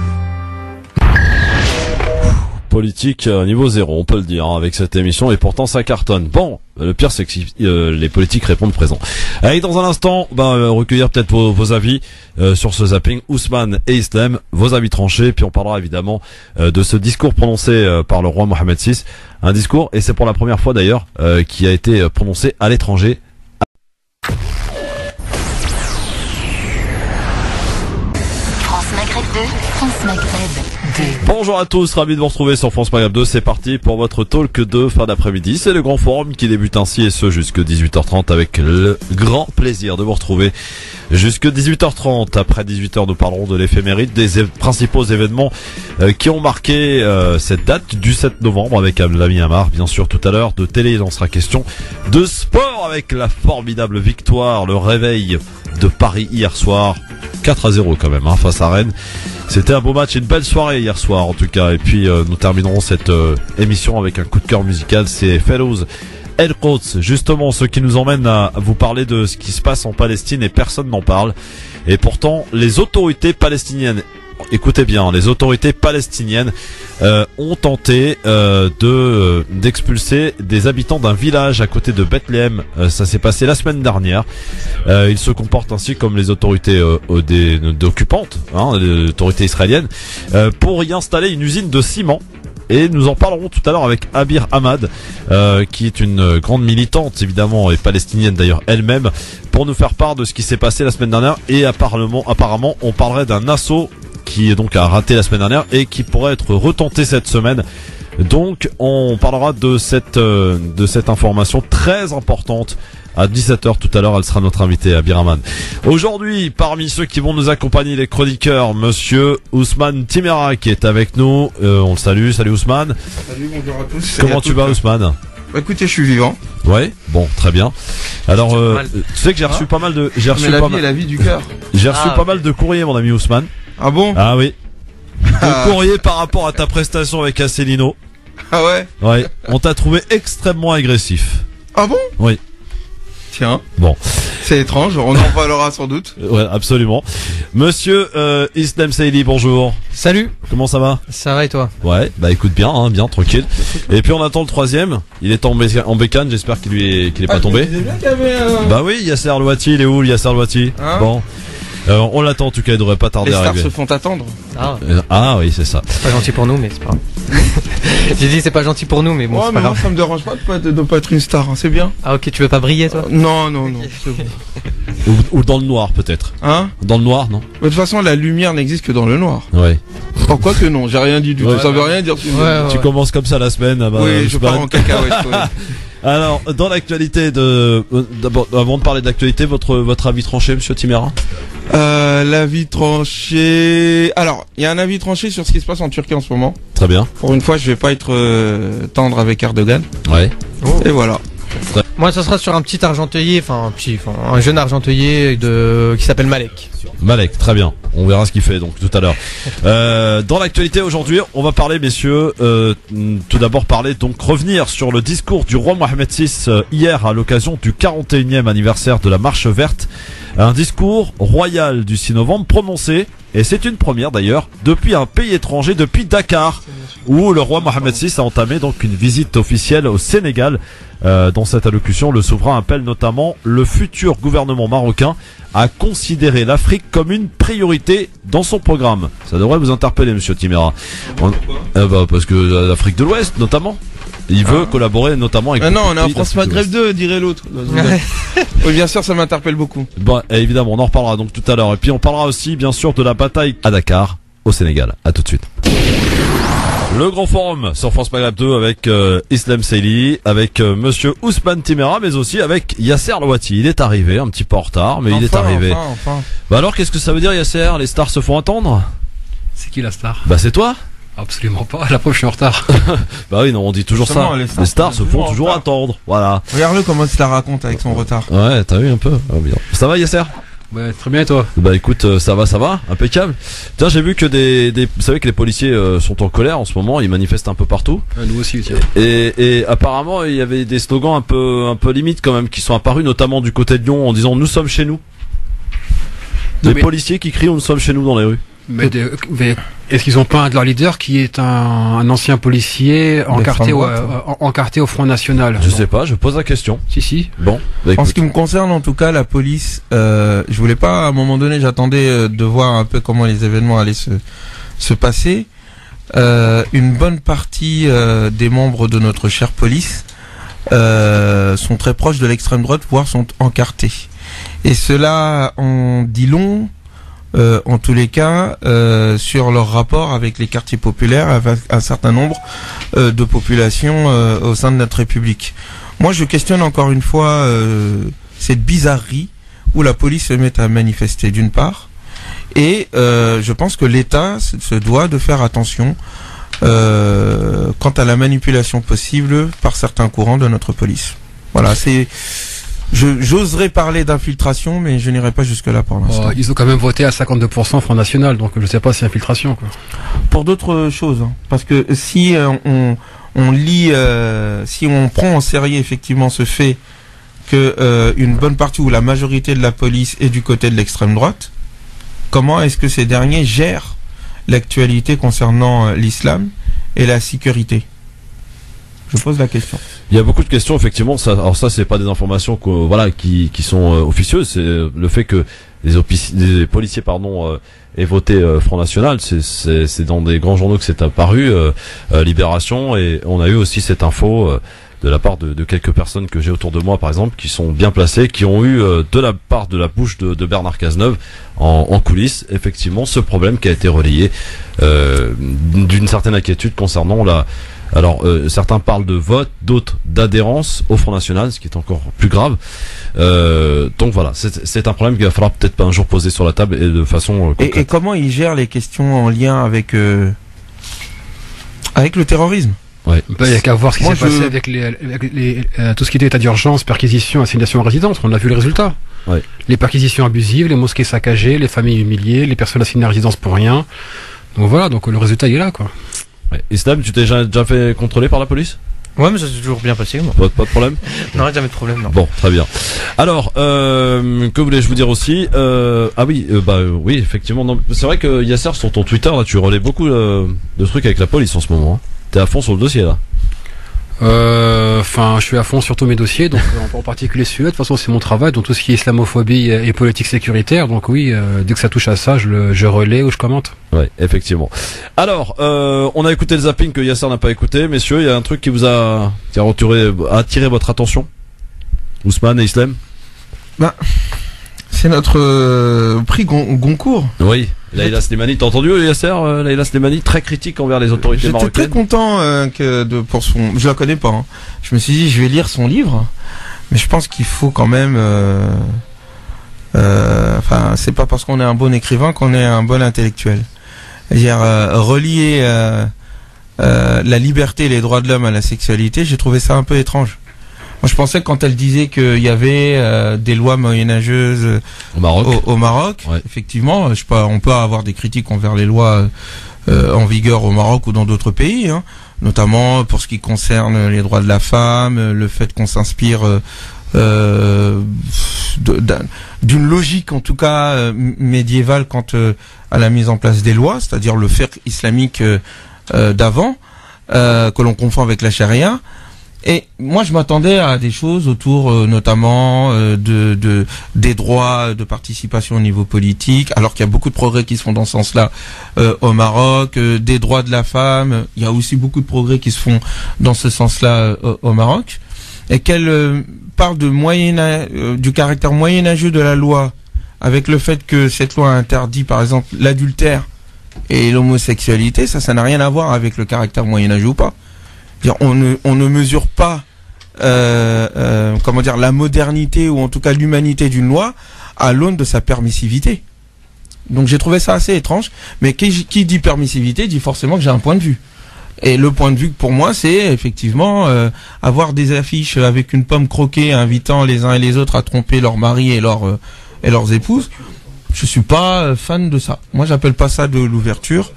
politique niveau zéro, on peut le dire, hein, avec cette émission, et pourtant ça cartonne. Bon, le pire c'est que les politiques répondent présent. Allez, dans un instant, recueillir peut-être vos avis sur ce zapping, Ousmane et Islam, vos avis tranchés, puis on parlera évidemment de ce discours prononcé par le roi Mohamed VI, un discours, et c'est pour la première fois d'ailleurs, qui a été prononcé à l'étranger. France Maghreb 2. Bonjour à tous, ravi de vous retrouver sur France Maghreb 2, c'est parti pour votre talk de fin d'après-midi, c'est le grand forum qui débute ainsi et ce jusque 18h30 avec le grand plaisir de vous retrouver jusque 18h30. Après 18h nous parlerons de l'éphéméride des principaux événements qui ont marqué cette date du 7 novembre avec l'ami Amar, bien sûr tout à l'heure, de télé il en sera question, de sport avec la formidable victoire, le réveil de Paris hier soir, 4-0 quand même face à Rennes. C'était un beau match et une belle soirée hier soir en tout cas. Et puis nous terminerons cette émission avec un coup de cœur musical, c'est Ferouz El Quds, justement ce qui nous emmène à vous parler de ce qui se passe en Palestine et personne n'en parle. Et pourtant les autorités palestiniennes, écoutez bien, les autorités palestiniennes ont tenté d'expulser des habitants d'un village à côté de Bethléem. Ça s'est passé la semaine dernière. Ils se comportent ainsi comme les autorités occupantes, les autorités israéliennes, pour y installer une usine de ciment. Et nous en parlerons tout à l'heure avec Abir Ahmad, qui est une grande militante évidemment et palestinienne d'ailleurs elle-même, pour nous faire part de ce qui s'est passé la semaine dernière. Et apparemment on parlerait d'un assaut qui donc a raté la semaine dernière et qui pourrait être retenté cette semaine. Donc on parlera de cette information très importante à 17h tout à l'heure. Elle sera notre invitée Abir Ahmad. Aujourd'hui, parmi ceux qui vont nous accompagner, les chroniqueurs, monsieur Ousmane Timera qui est avec nous. On le salue. Salut Ousmane. Salut, bonjour à tous. Comment tu vas Ousmane? Écoutez, je suis vivant. Ouais, bon, très bien. Alors, tu sais que j'ai reçu pas mal de, j'ai reçu la vie du cœur. J'ai reçu pas mal de courriers, mon ami Ousmane. Ah bon? Ah oui. De courriers par rapport à ta prestation avec Asselineau. Ah ouais? Ouais. On t'a trouvé extrêmement agressif. Ah bon? Oui. Tiens. Bon. C'est étrange, on en parlera sans doute. Ouais, absolument. Monsieur Islam Saïli, bonjour. Salut. Comment ça va? Ça va et toi? Ouais, bah écoute bien, bien, tranquille. Et puis on attend le troisième. Il est en bécane, j'espère qu'il est pas tombé. Bah oui, Yasser Louati, il est où Yasser Louati? Bon. On l'attend en tout cas, il devrait pas tarder à arriver. Les stars se font attendre. Ah oui, c'est ça. C'est pas gentil pour nous, mais c'est pas grave. J'ai dit c'est pas gentil pour nous, mais bon, c'est pas grave. Ça me dérange pas de pas être une star, hein, c'est bien. Ah ok, tu veux pas briller toi? Non. Ou dans le noir peut-être. Hein? Dans le noir, non? De toute façon, la lumière n'existe que dans le noir. Ouais. Pourquoi que non? J'ai rien dit du tout. Ça veut rien dire. Tu commences comme ça la semaine. Oui, je pars en cacahuète. Alors, dans l'actualité d'abord, avant de parler d'actualité, votre avis tranché, monsieur Timera? L'avis tranché. Alors, il y a un avis tranché sur ce qui se passe en Turquie en ce moment. Très bien. Pour une fois, je vais pas être tendre avec Erdogan. Ouais. Et voilà. Moi, ça sera sur un petit argenteuiller, un jeune argenteuiller qui s'appelle Malek. Malek, très bien. On verra ce qu'il fait donc tout à l'heure. Dans l'actualité aujourd'hui, on va parler, messieurs, tout d'abord revenir sur le discours du roi Mohamed VI hier à l'occasion du 41e anniversaire de la Marche Verte. Un discours royal du 6 novembre prononcé, et c'est une première d'ailleurs, depuis un pays étranger, depuis Dakar, où le roi Mohamed VI a entamé donc une visite officielle au Sénégal. Dans cette allocution, le souverain appelle notamment le futur gouvernement marocain à considérer l'Afrique comme une priorité dans son programme. Ça devrait vous interpeller, monsieur Timera. Parce que l'Afrique de l'Ouest, notamment. Il veut collaborer notamment avec... non, on est en France Maghreb 2, dirait l'autre. Oui, bien sûr, ça m'interpelle beaucoup. Bon, évidemment, on en reparlera donc tout à l'heure. Et puis on parlera aussi, bien sûr, de la bataille à Dakar, au Sénégal. À tout de suite. Le grand forum sur France Maghreb 2 avec Islam Saïli, avec monsieur Ousmane Timera, mais aussi avec Yasser Louati. Il est arrivé, un petit peu en retard, mais il est arrivé. Enfin. Bah alors, qu'est-ce que ça veut dire, Yasser? Les stars se font attendre? C'est qui la star? Bah c'est toi. Absolument pas, la preuve je suis en retard. Bah oui, non, on dit toujours ça. Les stars se font toujours attendre. Voilà. Regarde-le comment il se la raconte avec son retard. Ouais, t'as vu un peu. Oh, bien. Ça va, Yasser? Ouais, très bien, et toi? Bah écoute, ça va, impeccable. Tiens, j'ai vu que vous savez que les policiers sont en colère en ce moment, ils manifestent un peu partout. Nous aussi, tiens. Et apparemment, il y avait des slogans un peu limites quand même qui sont apparus, notamment du côté de Lyon, en disant nous sommes chez nous. Des policiers qui crient nous sommes chez nous dans les rues. Mais est-ce qu'ils ont pas un de leurs leaders qui est un ancien policier encarté au Front National? Je sais pas, je pose la question. Si. Bon. En ce qui me concerne, en tout cas, la police, je voulais pas, à un moment donné, j'attendais de voir un peu comment les événements allaient se passer. Une bonne partie des membres de notre chère police sont très proches de l'extrême droite, voire sont encartés. Et cela en dit long, en tous les cas, sur leur rapport avec les quartiers populaires, avec un certain nombre de populations au sein de notre République. Moi, je questionne encore une fois cette bizarrerie où la police se met à manifester d'une part, et je pense que l'État se doit de faire attention quant à la manipulation possible par certains courants de notre police. Voilà, j'oserais parler d'infiltration, mais je n'irai pas jusque-là pour l'instant. Ils ont quand même voté à 52% Front National, donc je sais pas si infiltration, quoi. Pour d'autres choses, hein, parce que si on lit, si on prend en sérieux effectivement ce fait que une bonne partie ou la majorité de la police est du côté de l'extrême droite, comment est-ce que ces derniers gèrent l'actualité concernant l'islam et la sécurité? Je pose la question. Il y a beaucoup de questions, effectivement. Alors ça, c'est pas des informations qui sont officieuses. C'est le fait que les policiers, aient voté Front National. C'est dans des grands journaux que c'est apparu, Libération, et on a eu aussi cette info de la part de quelques personnes que j'ai autour de moi, par exemple, qui sont bien placées, qui ont eu de la part de la bouche de Bernard Cazeneuve en coulisses, effectivement, ce problème qui a été relayé d'une certaine inquiétude concernant Alors, certains parlent de vote, d'autres d'adhérence au Front National, ce qui est encore plus grave. Donc voilà, c'est un problème qu'il va falloir peut-être pas un jour poser sur la table et de façon concrète. Et comment ils gèrent les questions en lien avec le terrorisme? Ouais. Il n'y a qu'à voir ce qui s'est passé avec tout ce qui était état d'urgence, perquisition, assignation à résidence. On a vu le résultat. Ouais. Les perquisitions abusives, les mosquées saccagées, les familles humiliées, les personnes assignées à résidence pour rien. Donc voilà, donc le résultat il est là, quoi. Ouais. Islam, tu t'es déjà fait contrôler par la police? Ouais, mais ça s'est toujours bien passé, moi. Pas de problème? Non, jamais de problème, non. Bon, très bien. Alors, que voulais-je vous dire aussi? Oui, effectivement. Non, c'est vrai que Yasser, sur ton Twitter, là, tu relais beaucoup de trucs avec la police en ce moment. Hein. T'es à fond sur le dossier, là? Je suis à fond sur tous mes dossiers, donc en particulier celui-là. De toute façon, c'est mon travail, donc tout ce qui est islamophobie et politique sécuritaire. Donc oui, dès que ça touche à ça, je relais ou je commente. Ouais, effectivement. Alors, on a écouté le zapping que Yasser n'a pas écouté, messieurs. Il y a un truc qui a attiré votre attention, Ousmane et Islam? C'est notre prix Goncourt. Oui. Laïla Slimani, t'as entendu Yasser? Laïla Slimani, très critique envers les autorités marocaines. J'étais très content je la connais pas. Hein. Je me suis dit, je vais lire son livre, mais je pense qu'il faut quand même. C'est pas parce qu'on est un bon écrivain qu'on est un bon intellectuel. C'est-à-dire relier la liberté et les droits de l'homme à la sexualité, j'ai trouvé ça un peu étrange. Moi, je pensais que quand elle disait qu'il y avait des lois moyenâgeuses au Maroc, ouais. Effectivement, on peut avoir des critiques envers les lois en vigueur au Maroc ou dans d'autres pays, hein, notamment pour ce qui concerne les droits de la femme, le fait qu'on s'inspire d'une logique, en tout cas médiévale, quant à la mise en place des lois, c'est-à-dire le fiqh islamique d'avant, que l'on confond avec la charia. Et moi, je m'attendais à des choses autour, notamment des droits de participation au niveau politique, alors qu'il y a beaucoup de progrès qui se font dans ce sens-là au Maroc, des droits de la femme. Il y a aussi beaucoup de progrès qui se font dans ce sens-là au Maroc, et qu'elle parle du caractère moyenâgeux de la loi, avec le fait que cette loi interdit, par exemple, l'adultère et l'homosexualité. Ça n'a rien à voir avec le caractère moyenâgeux ou pas. On ne mesure pas la modernité ou en tout cas l'humanité d'une loi à l'aune de sa permissivité. Donc j'ai trouvé ça assez étrange, mais qui dit permissivité dit forcément que j'ai un point de vue. Et le point de vue pour moi, c'est effectivement avoir des affiches avec une pomme croquée invitant les uns et les autres à tromper leurs maris et leurs épouses. Je suis pas fan de ça. Moi, j'appelle pas ça de l'ouverture.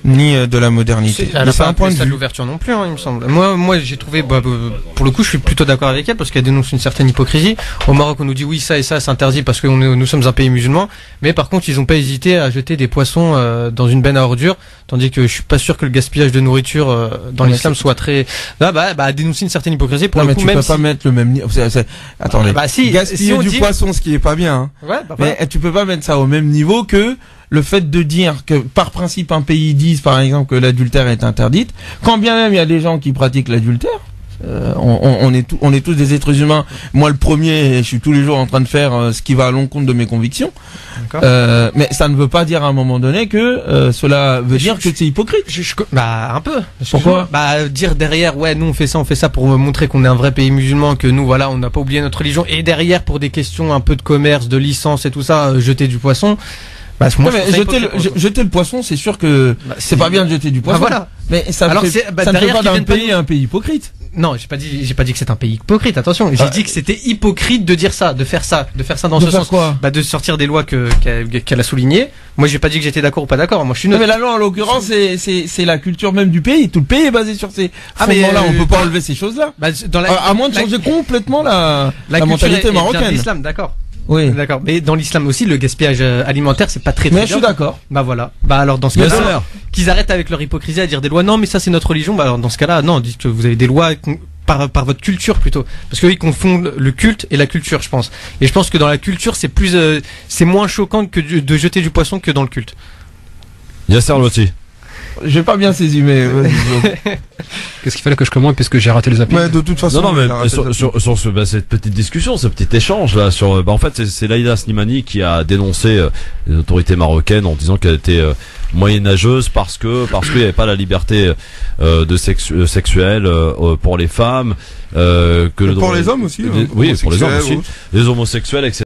ni de la modernité. Elle n'a pas appelé ça de l'ouverture non plus, hein, il me semble. Moi, j'ai trouvé, pour le coup, je suis plutôt d'accord avec elle parce qu'elle dénonce une certaine hypocrisie. Au Maroc, on nous dit oui, ça et ça, c'est interdit parce que nous sommes un pays musulman. Mais par contre, ils n'ont pas hésité à jeter des poissons dans une benne à ordures, tandis que je suis pas sûr que le gaspillage de nourriture dans l'islam soit très. À dénoncer une certaine hypocrisie. Pour le coup, tu même peux pas mettre le même niveau. Attendez. Gaspiller du poisson, ce qui est pas bien. Hein. Ouais, mais tu peux pas mettre ça au même niveau que le fait de dire que par principe un pays dise par exemple que l'adultère est interdite, quand bien même il y a des gens qui pratiquent l'adultère, on est tous des êtres humains. Moi le premier, je suis tous les jours en train de faire ce qui va à l'encontre de mes convictions. Mais ça ne veut pas dire à un moment donné que cela veut dire que c'est hypocrite. Un peu. Pourquoi? Dire derrière, ouais, nous on fait ça pour montrer qu'on est un vrai pays musulman, que nous voilà, on n'a pas oublié notre religion, et derrière pour des questions un peu de commerce, de licence et tout ça, jeter du poisson. Jeter le poisson, c'est sûr que c'est pas bien de jeter du poisson. Voilà. Mais ça ne fait pas d'un pays un pays hypocrite. Non, j'ai pas dit que c'est un pays hypocrite. Attention, j'ai dit que c'était hypocrite de dire ça, de faire ça dans ce sens. Quoi de sortir des lois qu'elle a soulignées. Moi, j'ai pas dit que j'étais d'accord ou pas d'accord. Moi, je suis neutre. Mais la loi, en l'occurrence, c'est la culture même du pays. Tout le pays est basé sur ces fondements-là. On peut pas enlever ces choses-là. À moins de changer complètement la mentalité marocaine. L'islam, d'accord. Oui. D'accord. Mais dans l'islam aussi, le gaspillage alimentaire, c'est pas très Mais je suis d'accord. Voilà. Alors dans ce cas-là, qu'ils arrêtent avec leur hypocrisie à dire des lois. Non, mais ça c'est notre religion. Alors dans ce cas-là, non, dites que vous avez des lois par votre culture plutôt. Parce qu'eux ils confondent le culte et la culture, je pense. Et je pense que dans la culture, c'est moins choquant que de jeter du poisson que dans le culte. Yasser Loti. J'ai pas bien saisi, mais qu'est-ce qu'il fallait que je commente puisque j'ai raté les appels? Mais de toute façon, non, mais sur cette petite discussion, ce petit échange là sur, en fait, c'est Laïla Slimani qui a dénoncé les autorités marocaines en disant qu'elle était moyenâgeuse parce qu'il n'y avait pas la liberté sexuelle pour les femmes, pour les hommes aussi. Oui, pour les hommes aussi, les homosexuels, etc.